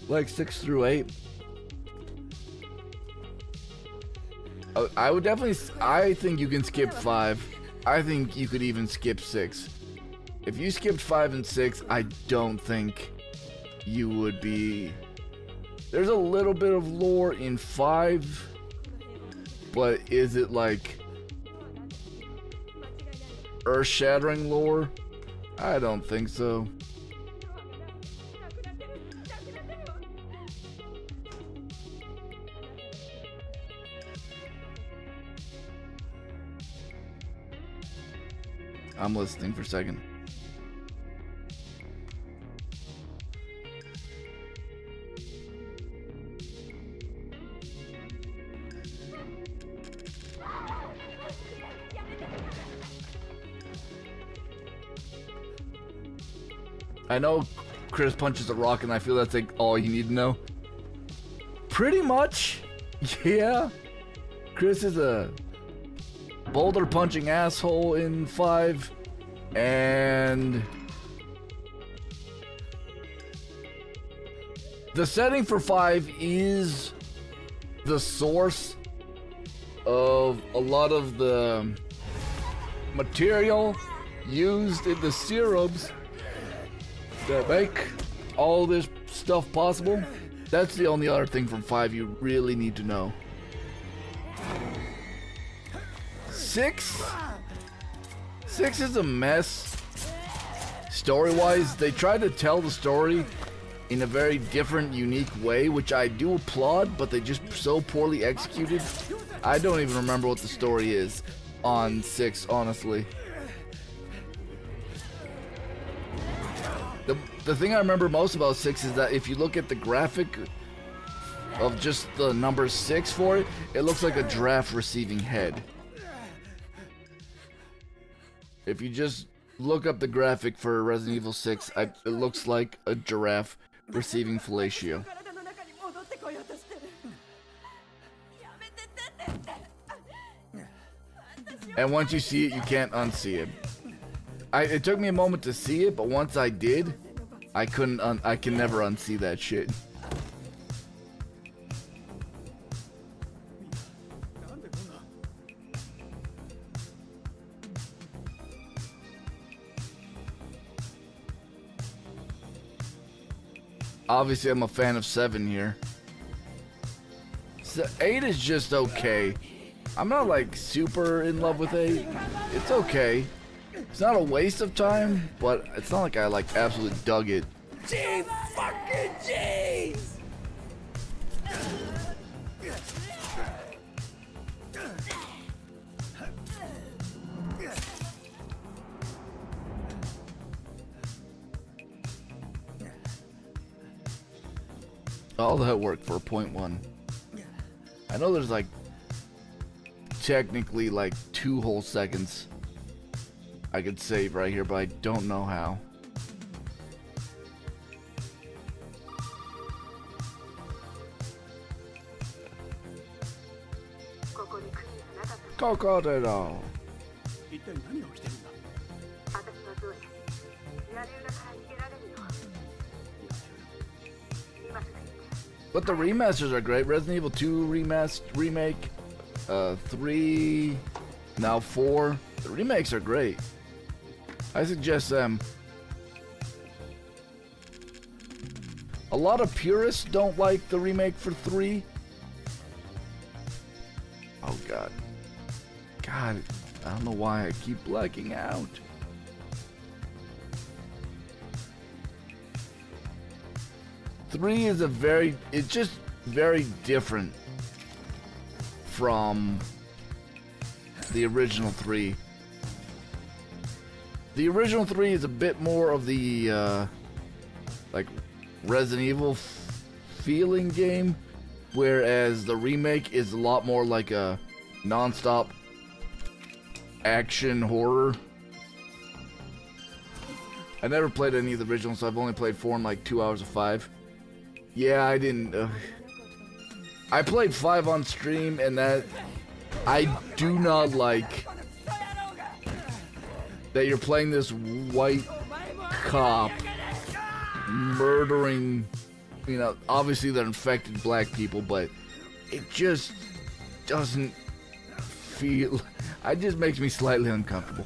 Like 6 through 8. I would definitely. I think you can skip 5. I think you could even skip 6. If you skipped 5 and 6, I don't think you would be. There's a little bit of lore in 5, but is it like earth-shattering lore? I don't think so. I'm listening for a second. I know Chris punches a rock, and I feel that's like all you need to know. Pretty much, yeah. Chris is a boulder punching asshole in 5, and the setting for 5 is the source of a lot of the material used in the serums that make all this stuff possible. That's the only other thing from 5 you really need to know. 6? 6 is a mess. Story-wise, they tried to tell the story in a very different, unique way, which I do applaud, but they just so poorly executed. I don't even remember what the story is on 6, honestly. The thing I remember most about 6 is that if you look at the graphic of just the number 6 for it, it looks like a giraffe receiving head. If you just look up the graphic for Resident Evil 6, it looks like a giraffe receiving fellatio. 体の中に戻ってこようとしてる。やめてってって。 And once you see it, you can't unsee it. It took me a moment to see it, but once I did, I can never unsee that shit. Obviously, I'm a fan of 7 here. 8 is just okay. I'm not like super in love with 8. It's okay. It's not a waste of time, but it's not like I like absolutely dug it. Gee fucking jeez! All that work for a 0.1. I know there's like technically like 2 whole seconds I could save right here, but I don't know how. Crocodile. 一体何が起きてるんだ。 But the remasters are great. Resident Evil 2 remake, 3, now 4. The remakes are great. I suggest them. A lot of purists don't like the remake for 3. Oh god. God, I don't know why I keep blacking out. Three is it's just very different from the original 3. The original 3 is a bit more of the like Resident Evil feeling game, whereas the remake is a lot more like a non-stop action horror. I never played any of the originals, so I've only played 4 in like 2 hours of 5. Yeah, I didn't. I played 5 on stream, and that I do not like that you're playing this white cop murdering, you know, obviously they're infected black people, but it just doesn't feel. It just makes me slightly uncomfortable.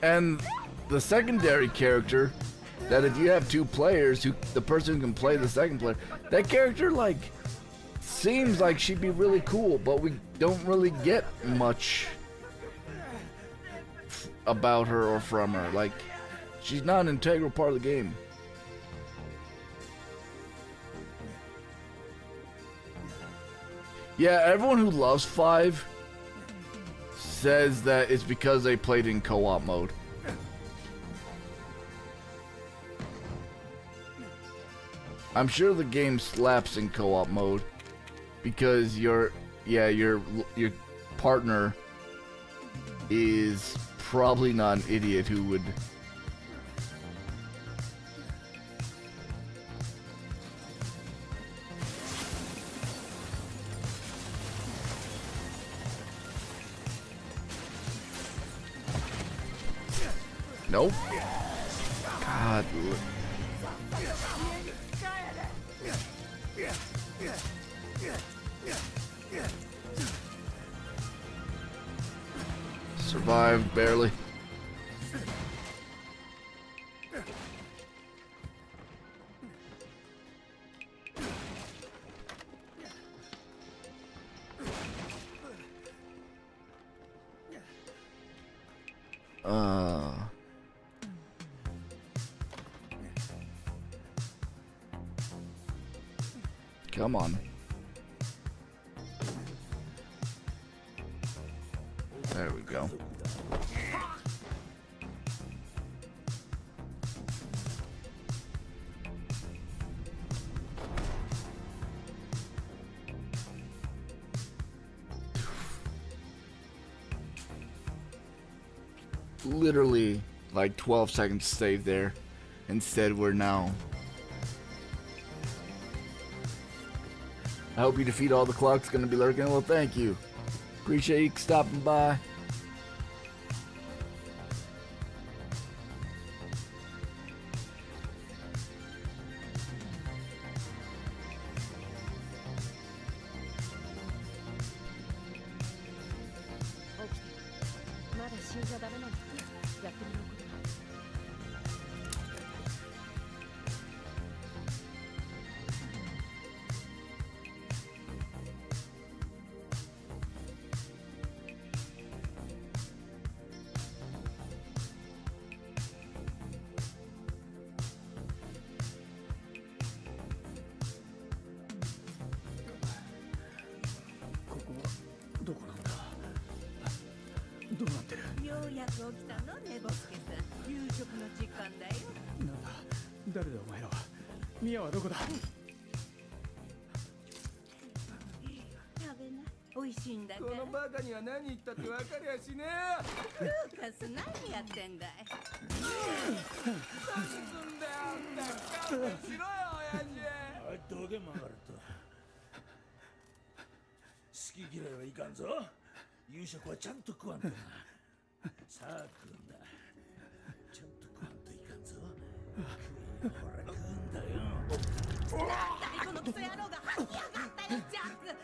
And the secondary character, that if you have 2 players, the person who can play the second player, that character like seems like she'd be really cool, but we don't really get much about her or from her. Like, she's not an integral part of the game. Yeah, everyone who loves 5 says that it's because they played in co-op mode. I'm sure the game slaps in co-op mode because your partner is probably not an idiot who would. Nope. God. Survived, barely. Come on. There we go. Literally like 12 seconds saved there. Instead, we're now. I hope you defeat all the clocks gonna be lurking. Well, thank you. Appreciate you stopping by.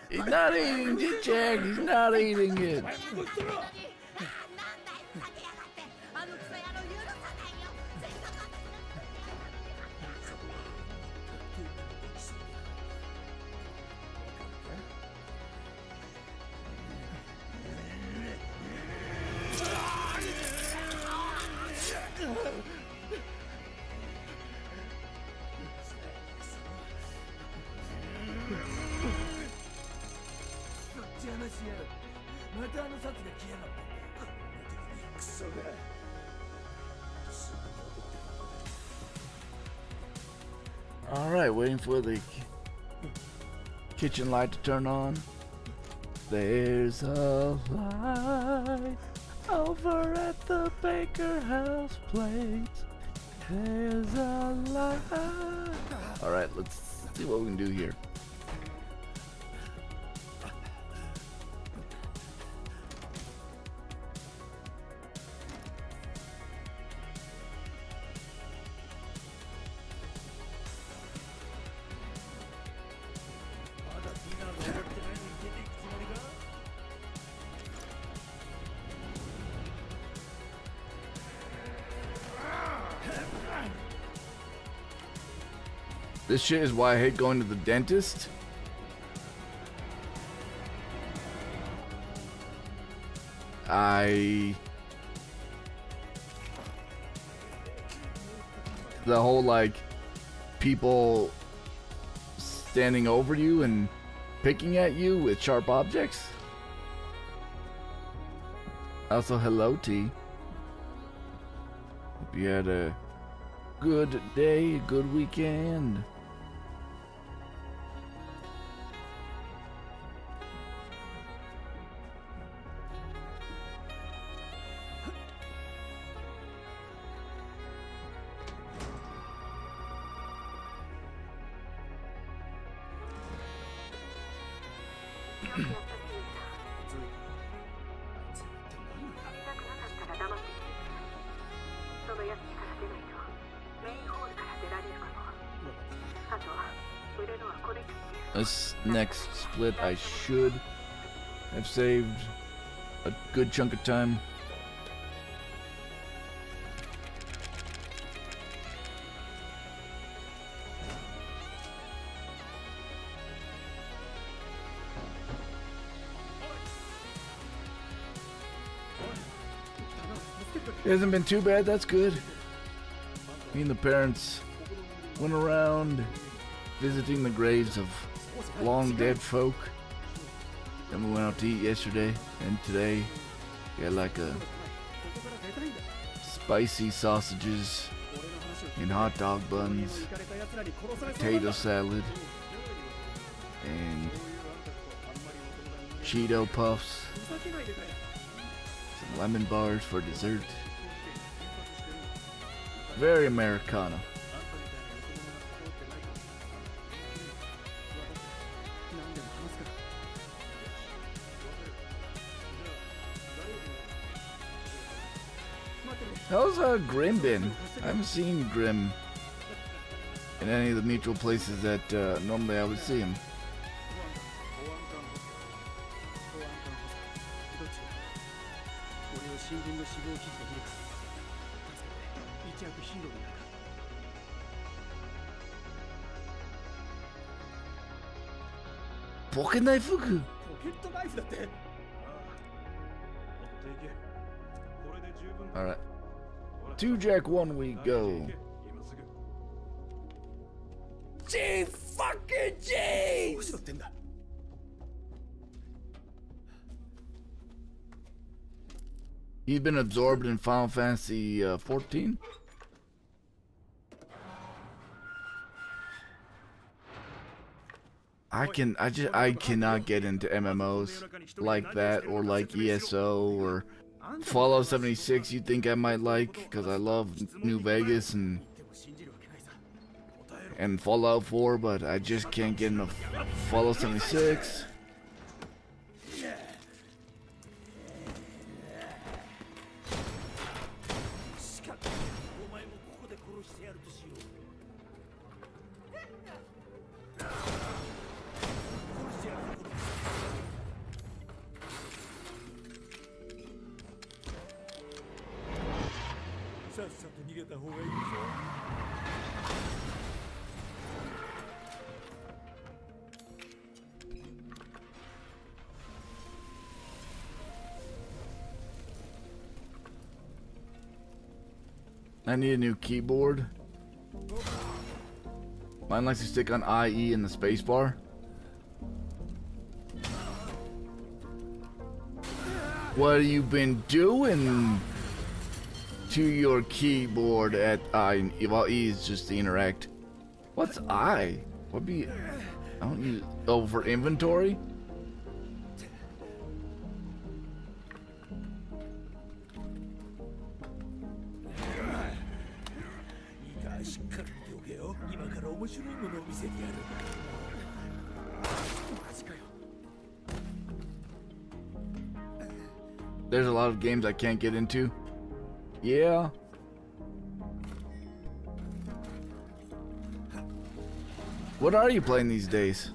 He's not eating it, Jack. He's not eating it. Alright, waiting for the kitchen light to turn on. There's a light over at the Baker House place. There's a light. Alright, let's see what we can do here. This shit is why I hate going to the dentist. The whole like people standing over you and picking at you with sharp objects. Also, hello T. Hope you had a good day, a good weekend. This next split I should have saved a good chunk of time. It hasn't been too bad, that's good. Me and the parents went around visiting the graves of long dead folk. Then we went out to eat yesterday, and today we had like a spicy sausages and hot dog buns, potato salad, and Cheeto puffs, some lemon bars for dessert. Very Americana. How's Grim been? I haven't seen Grim in any of the mutual places that normally I would see him. Pocket knife? Alright. 2 Jack 1 we go. G fucking G! He's been absorbed in Final Fantasy 14. I cannot get into MMOs like that, or like ESO or Fallout 76. You'd think I might like, because I love New Vegas and Fallout 4, but I just can't get into Fallout 76. I need a new keyboard. Mine likes to stick on IE in the spacebar. What have you been doing to your keyboard at I? Well, E is just to interact. What's I? What be? I don't use. Oh, for inventory. There's a lot of games I can't get into. Yeah. What are you playing these days?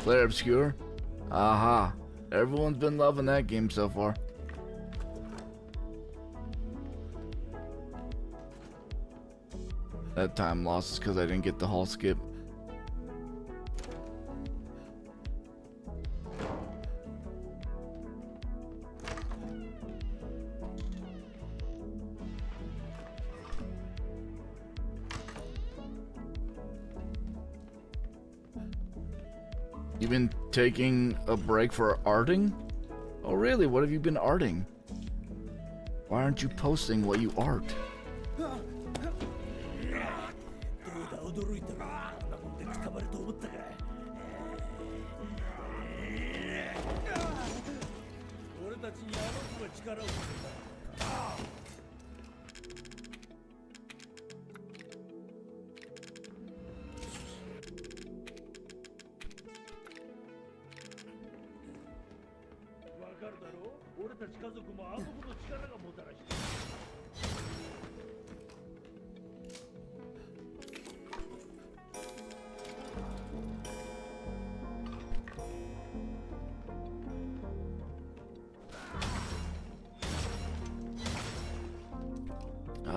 Player Obscure? Aha. Everyone's been loving that game so far. That time lost is because I didn't get the hall skip. You've been taking a break for arting? Oh really? What have you been arting? Why aren't you posting what you art?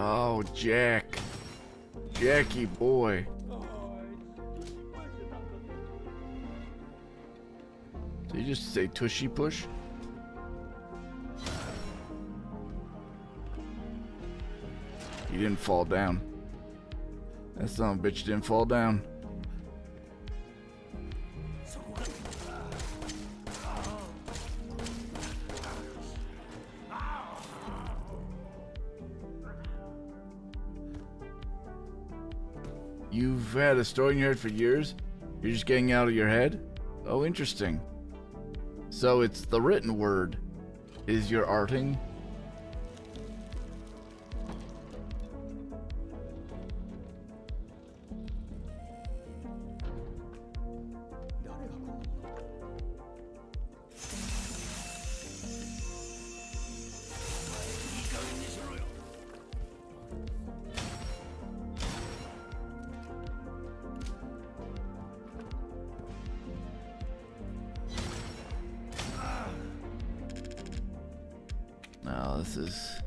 Oh, Jack. Jackie boy. Did you just say tushy push? You didn't fall down. That son of a bitch didn't fall down. You've had a story in your head for years? You're just getting out of your head? Oh, interesting. So it's the written word is your arting? No, this is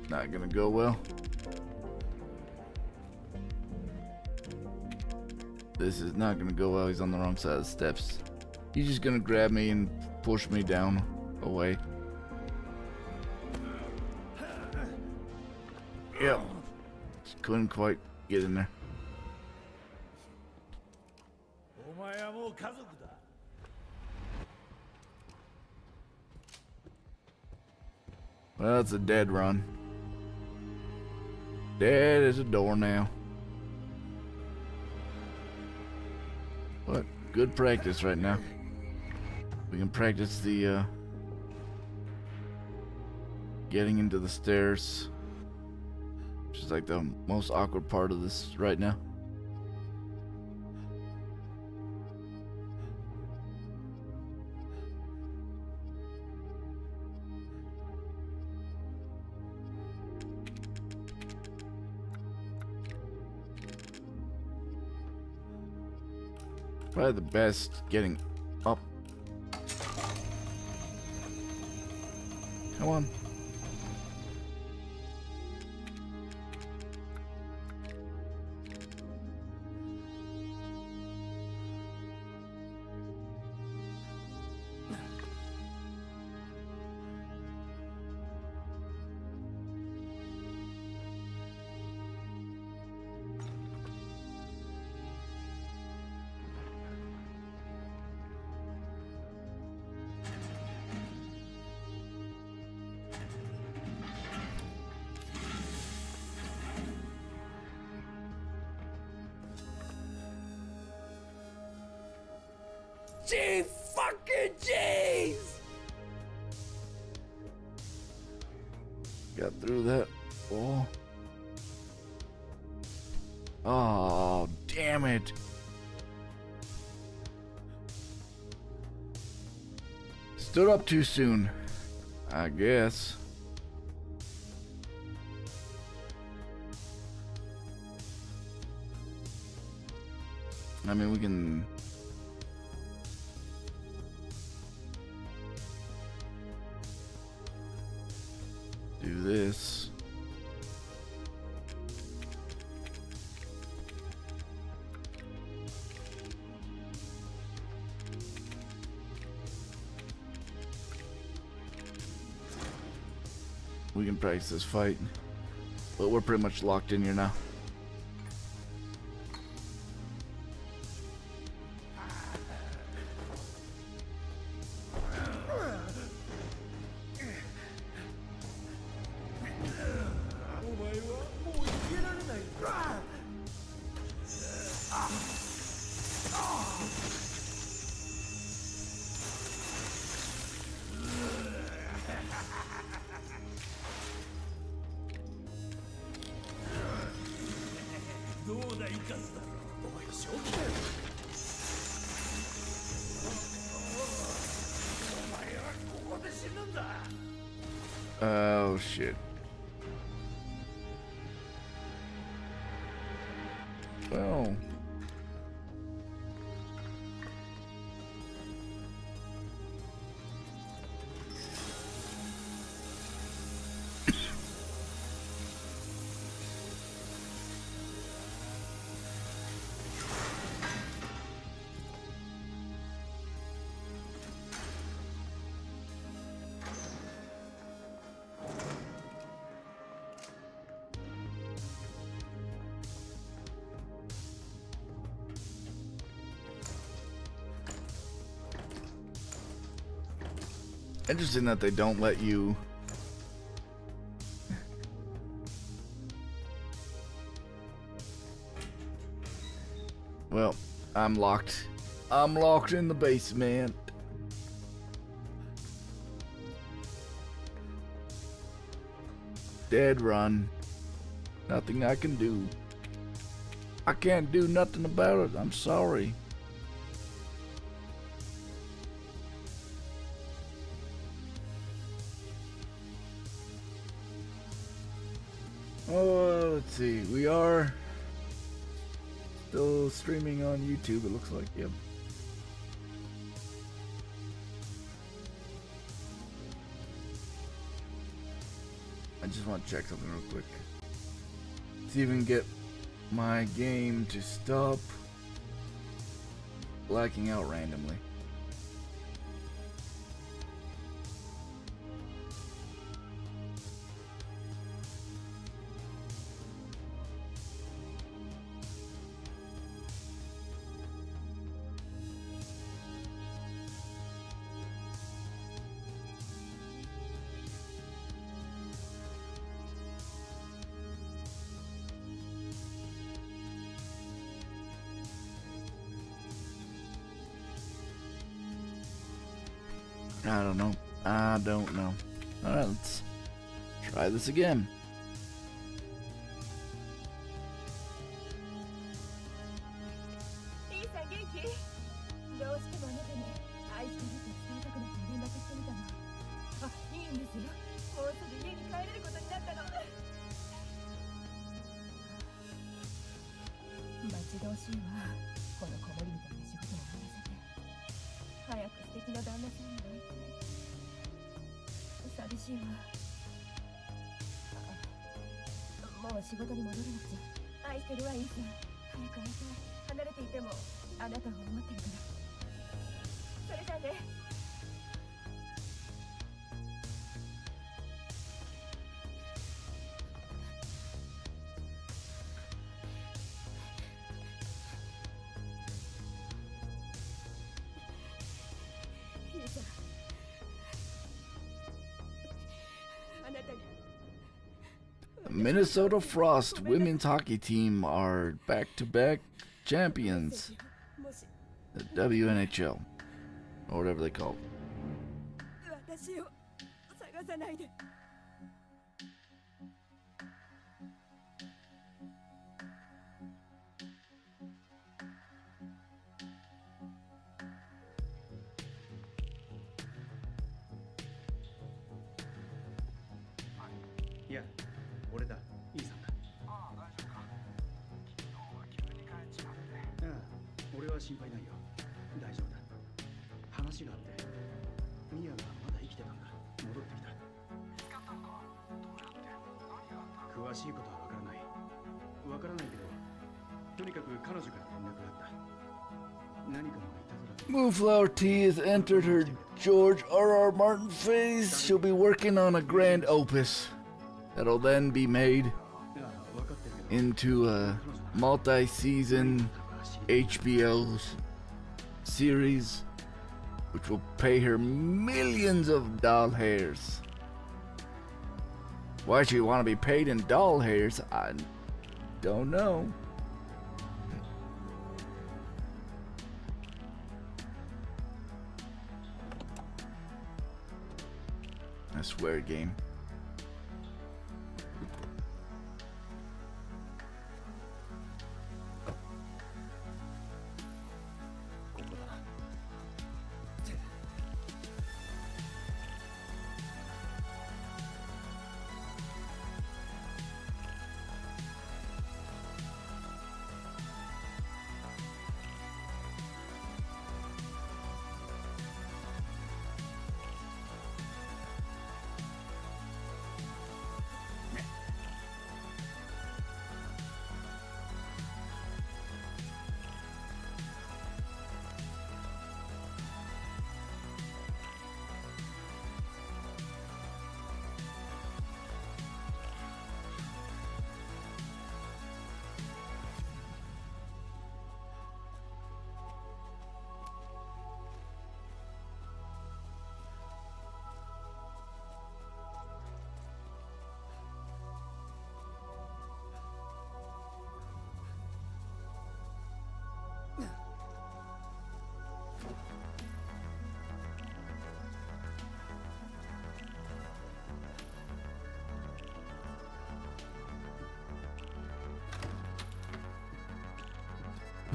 not gonna go well. This is not gonna go well. He's on the wrong side of the steps. He's just gonna grab me and push me down away. Yep. Just couldn't quite get in there. Well, it's a dead run. Dead as a doornail. But good practice right now. We can practice the getting into the stairs, which is like the most awkward part of this right now. Probably the best getting up. Come on. Gee fucking jeez! Got through that wall. Oh, damn it. Stood up too soon, I guess. I mean, we can do this. We can practice this fight, but we're pretty much locked in here now. Oh shit. Well, Interesting that they don't let you. Well, I'm locked. I'm locked in the basement. Dead run. Nothing I can do. I can't do nothing about it. I'm sorry. Oh, let's see. We are still streaming on YouTube, it looks like. Yep. I just want to check something real quick. See if we can get my game to stop blacking out randomly. I don't know. I don't know. Alright, let's try this again. The Minnesota Frost women's hockey team are back-to-back champions. The WNHL, or whatever they call it. 私を探さないで。いや、俺だ、イーサンだ。ああ、大丈夫か。昨日は急に帰っちまって。ああ、俺は心配ないよ。大丈夫だ。話があって、ミヤがまだ生きてたんだ。戻ってきた。見つかったのか。どうやって何があった。詳しいことはわからない。わからないけど、とにかく彼女から連絡があった。何かのいたずらで。Moonflower T has entered her George R.R. Martin phase. She'll be working on a grand opus that'll then be made into a multi-season HBO series, which will pay her millions of doll hairs. Why she want to be paid in doll hairs, I don't know. I swear, game.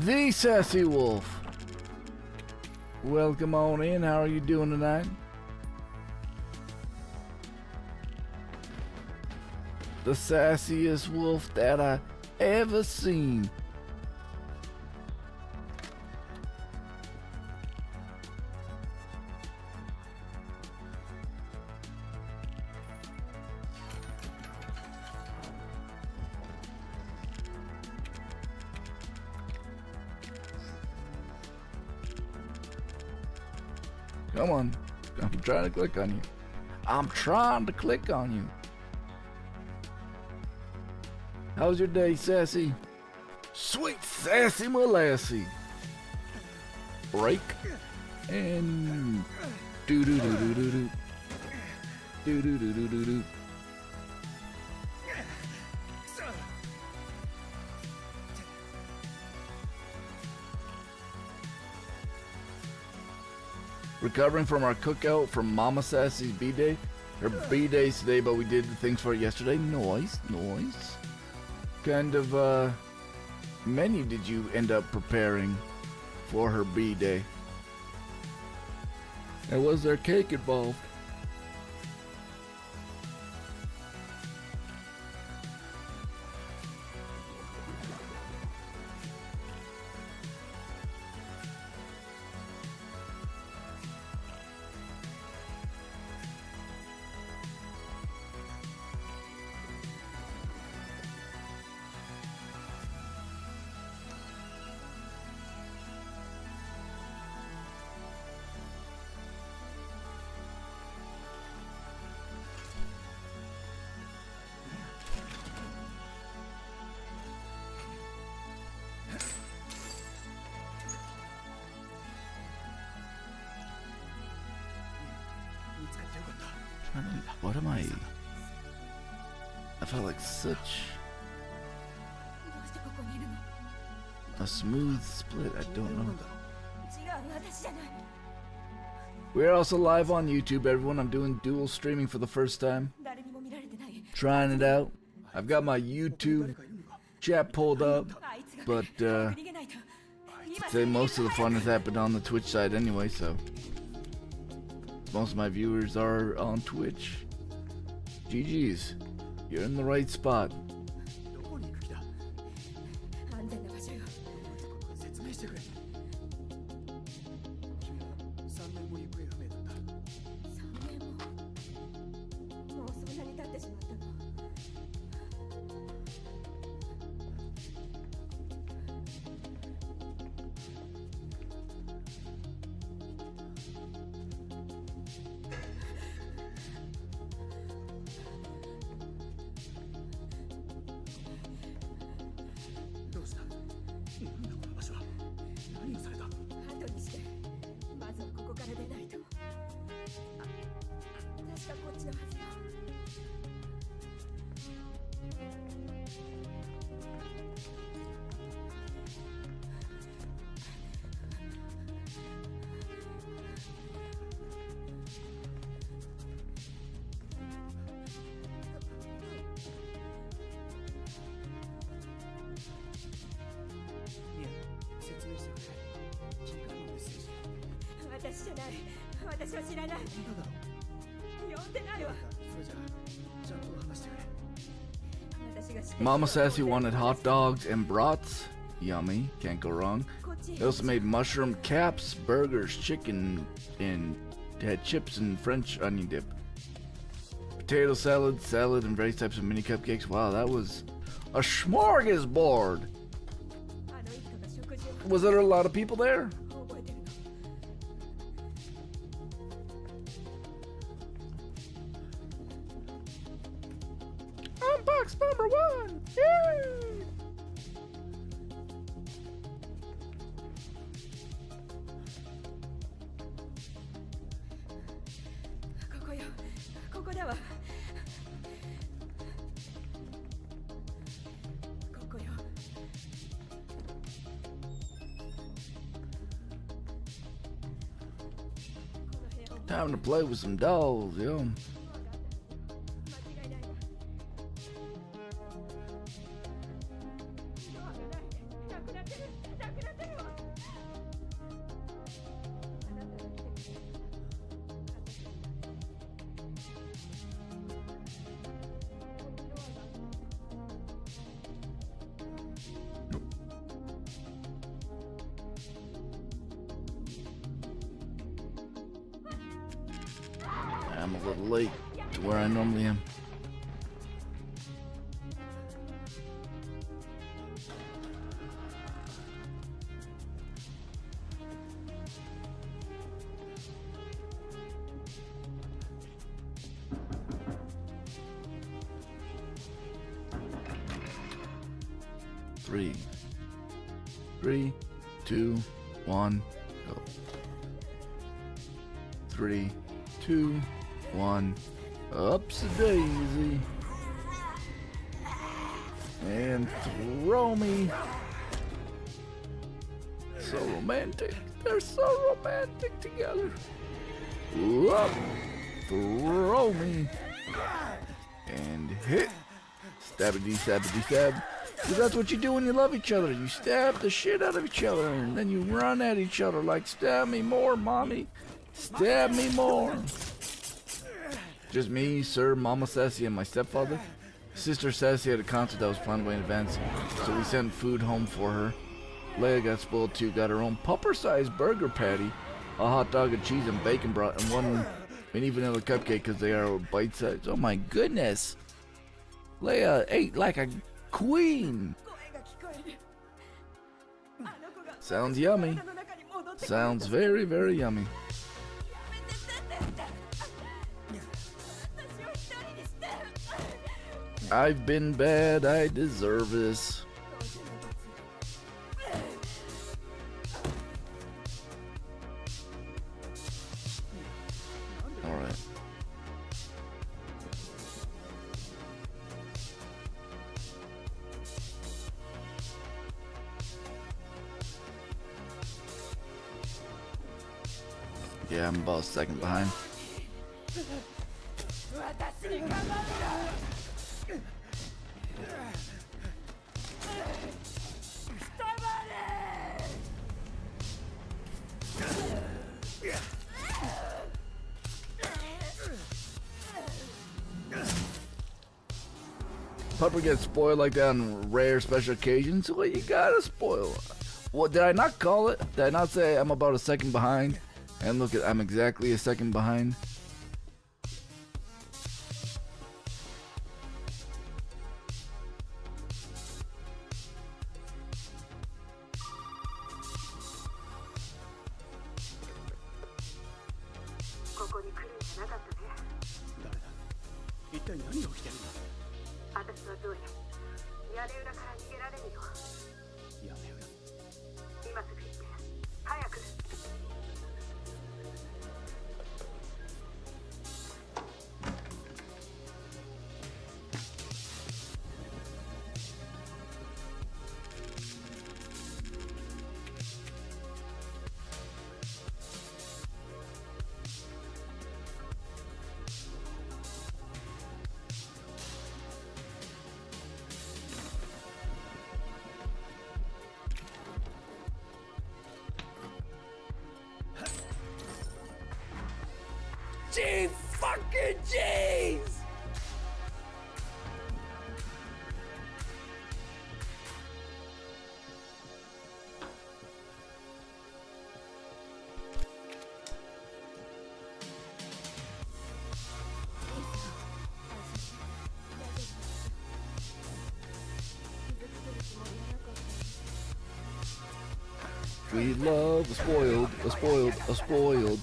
The Sassy Wolf. Welcome on in. How are you doing tonight? The sassiest wolf that I ever seen. Come on. I'm trying to click on you. I'm trying to click on you. How's your day, Sassy? Sweet Sassy Molassie. Break. And do do do do do do. Do do do do do do. Recovering from our cookout from Mama Sassy's B-Day. Her B-Day's today, but we did the things for it yesterday. Nice. Kind of menu did you end up preparing for her B-Day? And was there cake involved? What am I? I felt like such どうしてここにいるの？ a smooth split. I don't know. 違う、私じゃない。 We're also live on YouTube, everyone. I'm doing dual streaming for the first time. 誰にも見られてない。 Trying it out. I've got my YouTube chat pulled up, あいつが but 逃げないと。今 say most of the fun has happened on the Twitch side anyway, so most of my viewers are on Twitch. GG's. You're in the right spot. どこに行く気だ？安全な場所よ。説明してくれ。君は3年も行方不明だった。 3年も。もうそんなに経ってしまったの。 どうした？なんだこの場所は？何をされた？後にしてまずはここから出ないと。あ、確かこっちのはずよ。 いや、説明してくれ。君からのメッセージ。私じゃない。私は知らない。本当だろ？呼んでないわ。それじゃあ、ちゃんと話してくれ。 私が知ってる。 Mama Sassy wanted hot dogs and brats. Yummy. Can't go wrong. こっち。 They also made mushroom caps, burgers, chicken, and had chips and French onion dip. Potato salad, and various types of mini cupcakes. Wow, that was a smorgasbord. あの一家が食事を Was there a lot of people there? 覚えてるの。 Unbox number 1! Yay!ここよ。ここだわ。ここよ。 Time to play with some dolls, yo. 間違いないわ。ドアがない。なくなってる。なくなってる。I'm a little late to where I normally am. Three, 2, 1, go. 3, 2, 1, ups a daisy. And throw me. So romantic. They're so romantic together. Up, throw me. And hit. Stabbity, stabbity, stab. Because that's what you do when you love each other. You stab the shit out of each other, and then you run at each other like, stab me more, mommy. Stab me more. Just me, Sir, Mama Sassy, and my stepfather. Sister Sassy had a concert that was planned way in advance, so we sent food home for her. Leia got spoiled too, got her own pupper-sized burger patty, a hot dog and cheese and bacon broth, and one mini vanilla cupcake because they are bite-sized. Oh my goodness. Leia ate like a queen. Sounds yummy. Sounds very, very yummy. I've been bad, I deserve this. Alright. Yeah, I'm about a second behind. Pupper gets spoiled like that on rare special occasions. Well, you gotta spoil. What did I not call it? Did I not say I'm about a second behind? And look at, I'm exactly a second behind. Gee fucking jeez! We love a spoiled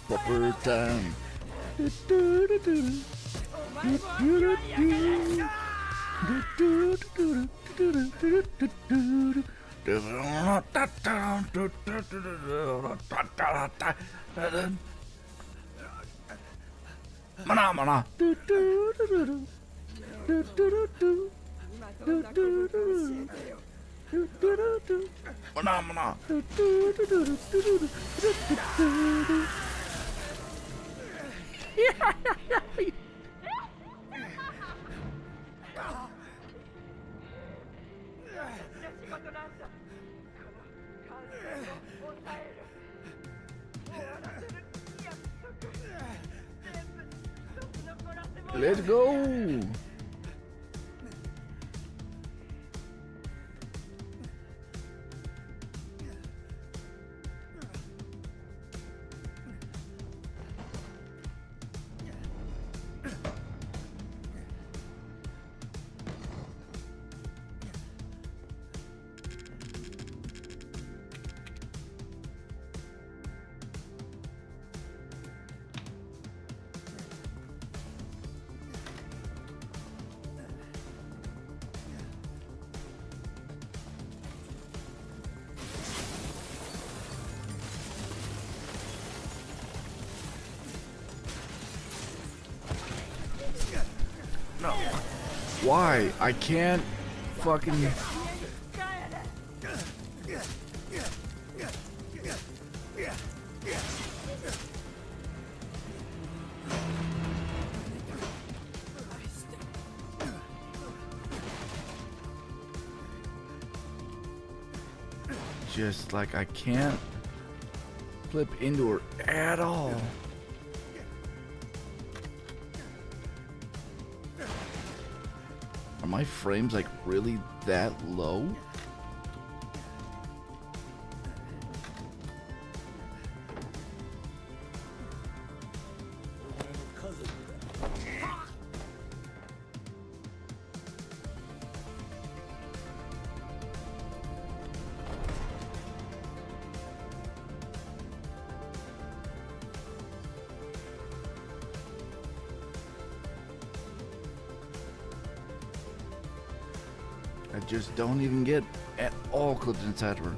pupper time. Mana mana. Mana mana. Let's go. No. Why? I can't fucking... Just like I can't flip into her at all. Are my frames like really that low? I just don't even get at all clipped inside of her.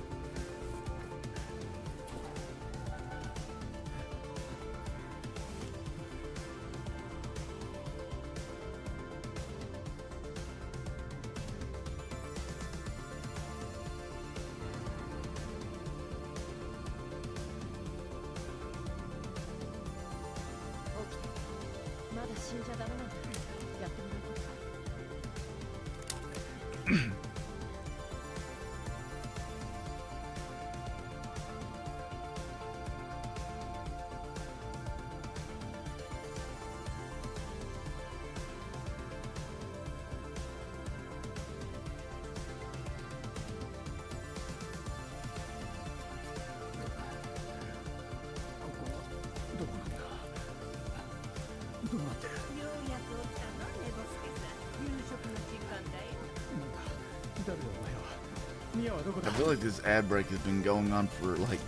I feel like this ad break has been going on for like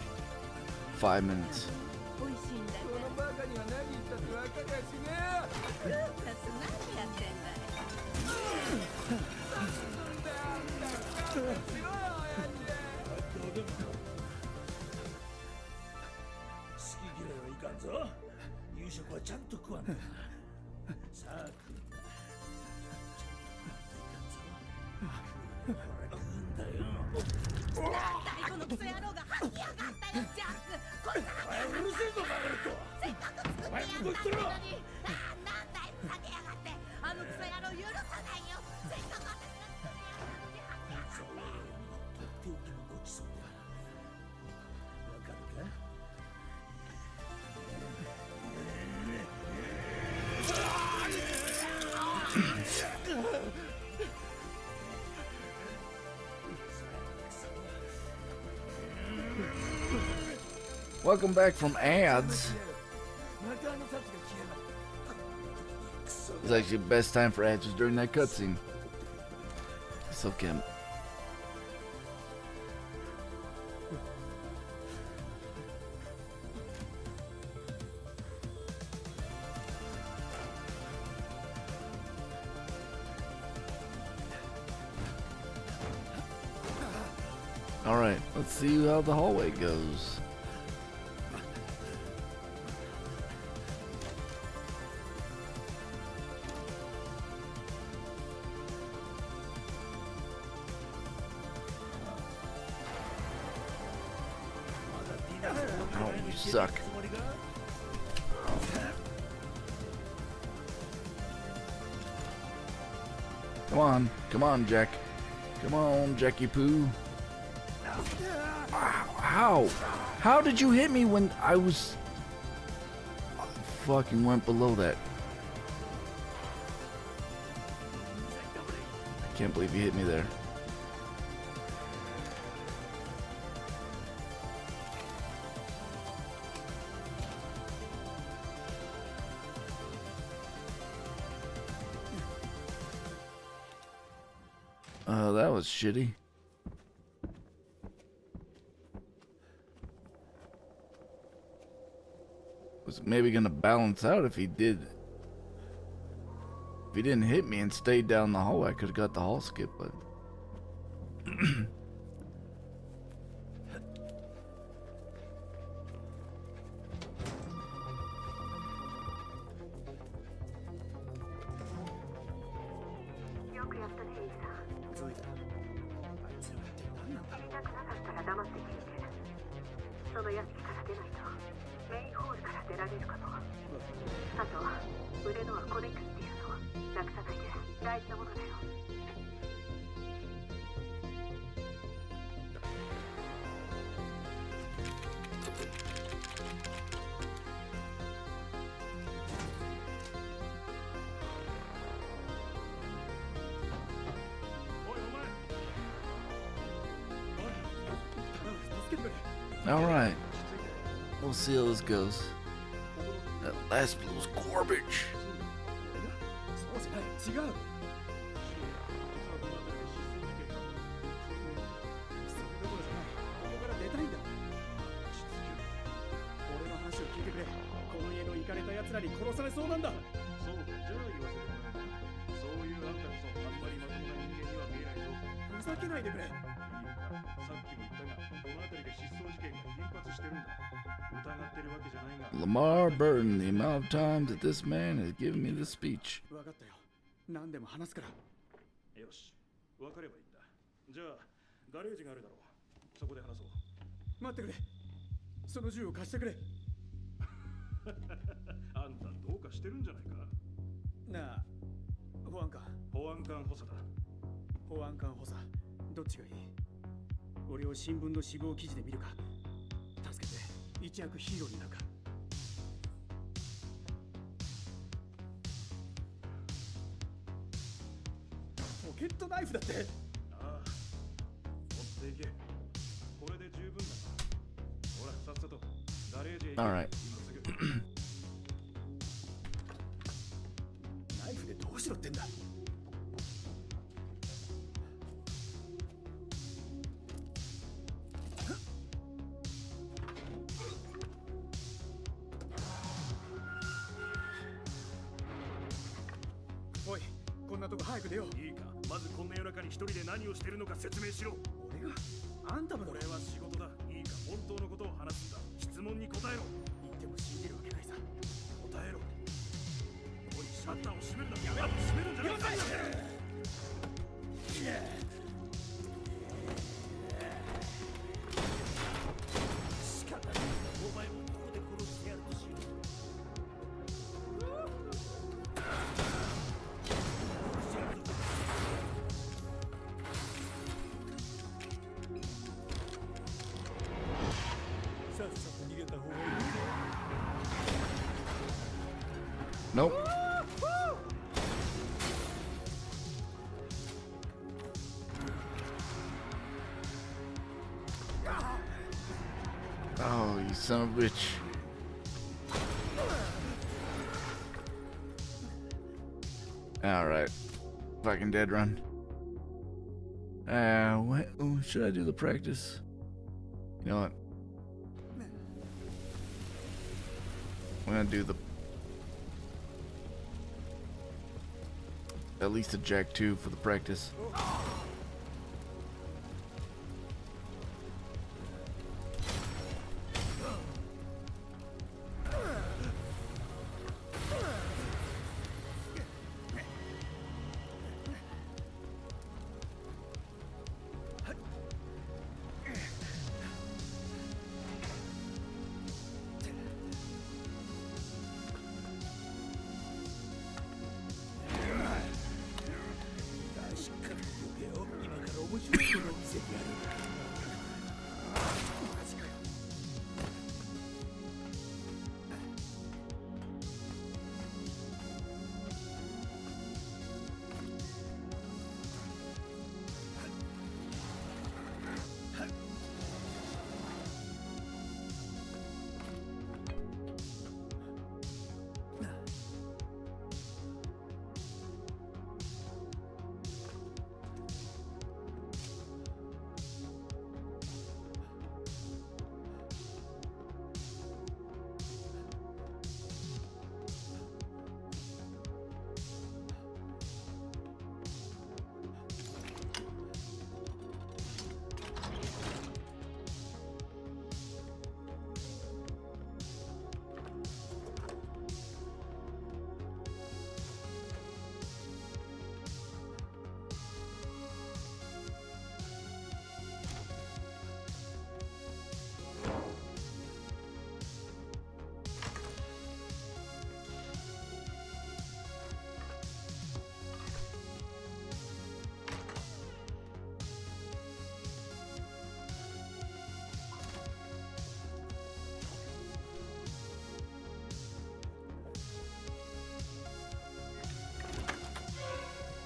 5 minutes. Welcome back from ads. It's actually the best time for ads was during that cutscene. So Kim. Alright, let's see how the hallway goes. Oh, you suck. Come on, Jack. Come on, Jackie Poo. How did you hit me when I was... I fucking went below that. I can't believe you hit me there. That was shitty. Was maybe gonna balance out if he did. If he didn't hit me and stayed down the hallway, I could have got the hall skip, but ゾイだ。あいつらって何なんだ。なくなかったら黙って聞いて。その屋敷から出ないとメインホールから出られるかも。あと腕のはコネックスっていうのなくさないで。大事なものだよ。おいお前。おい、助けてくれ。 All right. We'll see how this goes. That last blow was garbage. そうじゃない、違う。それどころじゃない。ここから出たいんだ。俺の話を聞いてくれ。この家のイカれた奴らに殺されそうなんだ。そうか、じゃあ言わせてもらう。そういうあんたこそあんまりまともな人間には見えないぞ。ふざけないでくれ。いいのか、さっきも言ったが、この辺りで失踪事件が頻発してるんだ。疑ってるわけじゃないが。 Lamar Burton, the amount of times that this man has given me this speech. わかったよ。何でも話すから。よし、わかればいいんだ。じゃあ、ガレージがあるだろう。そこで話そう。待ってくれ。その銃を貸してくれ。あんたどうかしてるんじゃないか。なあ、保安官。保安官補佐だ。保安官補佐、どっちがいい？俺を新聞の死亡記事で見るか。助けて、一躍ヒーローになるか。ポケットナイフだって。ああ、持っていけ。これで十分だ。ほら、さっさとガレージへ行け。 All right. 今すぐ。ナイフでどうしろってんだ。おい、こんなとこ早く出よう。いいか、まずこんな夜中に一人で何をしてるのか説明しろ。俺があんたもだろ。これは仕事だ。いいか、本当のことを話すんだ。質問に答えろ。言っても信じるわけないさ。答えろ。おい、シャッターを閉めるな。やめろ。閉めるんじゃないか。仕方ない。お前もここで殺してやるとしよう。さっさと逃げた方がいい。 Nope. Oh, you son of a bitch. Alright. Fucking dead run. What? Oh, should I do the practice? You know what? I'm gonna do the at least a Jack 2 for the practice.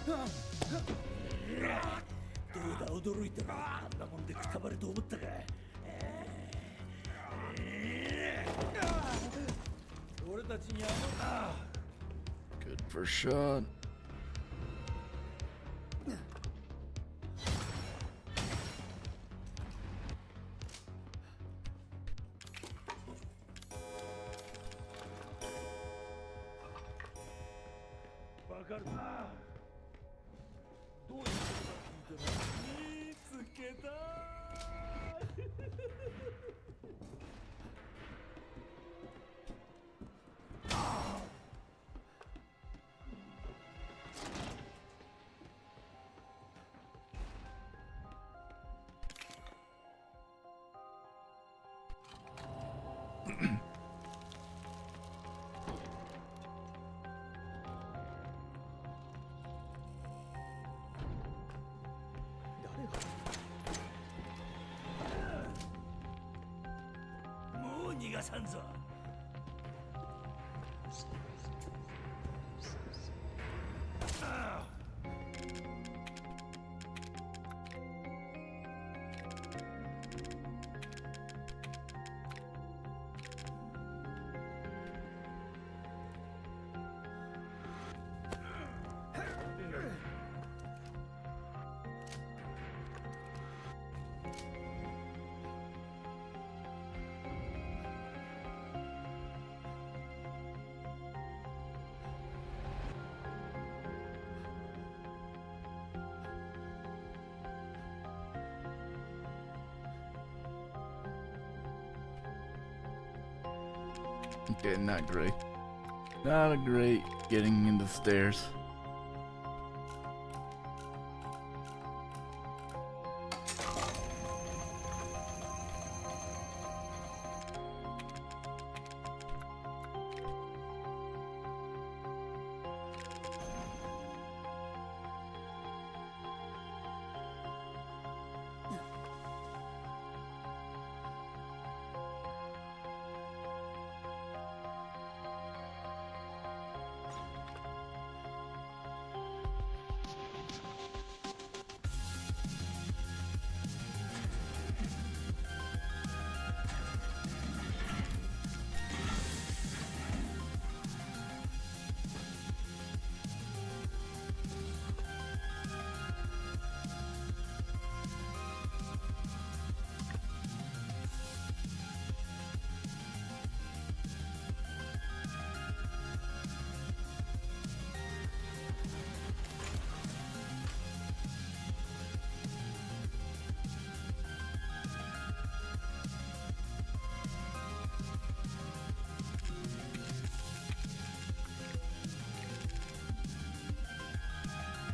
どうだ驚いたな。あんなもんでくたばると思ったか。俺たちにGood for shot. Okay, not great. Not a great getting into the stairs.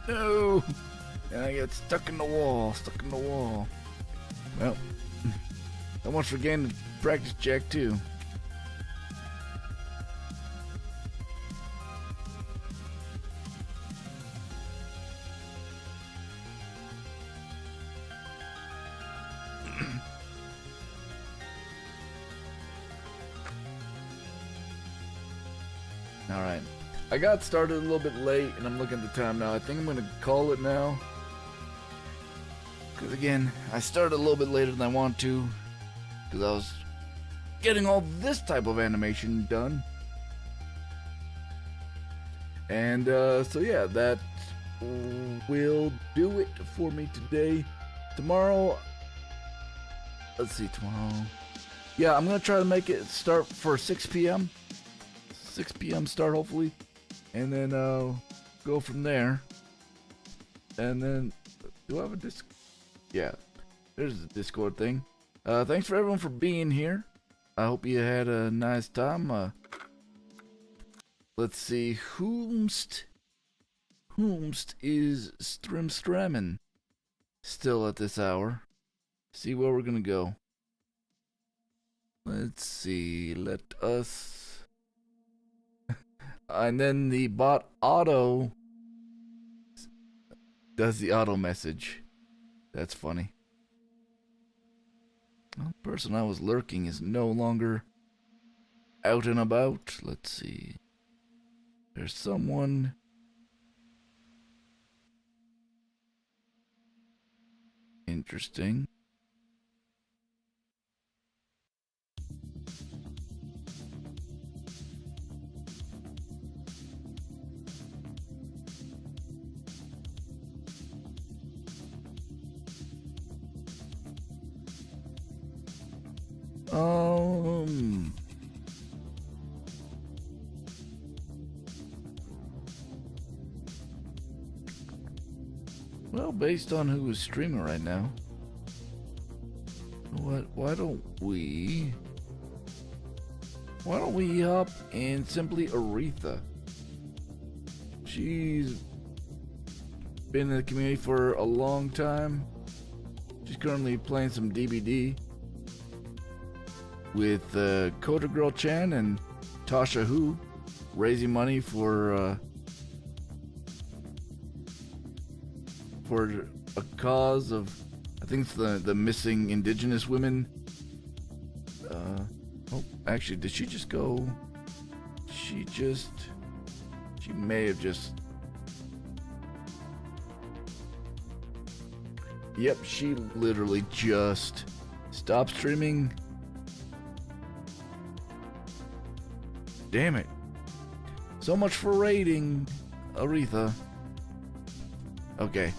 No! And I get stuck in the wall, Well, so much for getting the practice check too. Alright. I got started a little bit late, and I'm looking at the time now. I think I'm going to call it now. Because again, I started a little bit later than I want to. Because I was getting all this type of animation done. And so yeah, that will do it for me today. Tomorrow, let's see, tomorrow. Yeah, I'm going to try to make it start for 6 p.m. 6 p.m. start, hopefully. And then go from there. And then, do I have a disc? Yeah, there's the Discord thing. Thanks for everyone for being here. I hope you had a nice time. Let's see, Whomst is streaming still at this hour. See where we're gonna go. Let's see, let us. And then the bot auto does the auto message. That's funny. Well, the person I was lurking is no longer out and about. Let's see. There's someone Interesting. Well, based on who is streaming right now, why don't we hop in simply Aretha? She's been in the community for a long time. She's currently playing some DBD with Coda Girl Chan and Tasha Hu, raising money for a cause of, I think it's the missing indigenous women. Oh, actually, did she just go? She may have just. Yep, she literally just stopped streaming. Damn it. So much for raiding Aretha. Okay.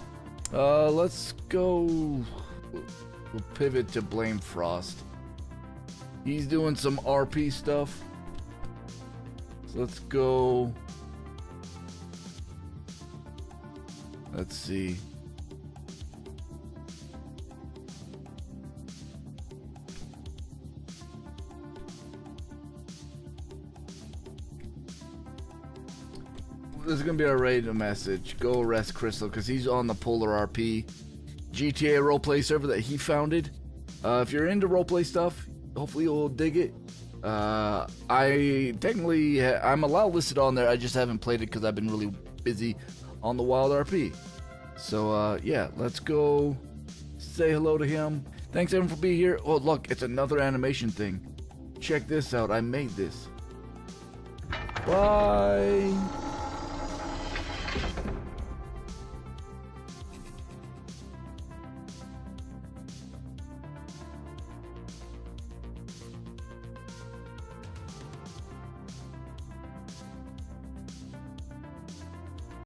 Let's go. We'll pivot to Blame Frost. He's doing some RP stuff. So let's go. Let's see. This is gonna be our radio message. Go arrest Crystal because he's on the Polar RP GTA roleplay server that he founded. If you're into roleplay stuff, hopefully you'll dig it. I'm allowed listed on there. I just haven't played it because I've been really busy on the Wild RP. So yeah, let's go say hello to him. Thanks everyone for being here. Oh look, it's another animation thing. Check this out. I made this. Bye.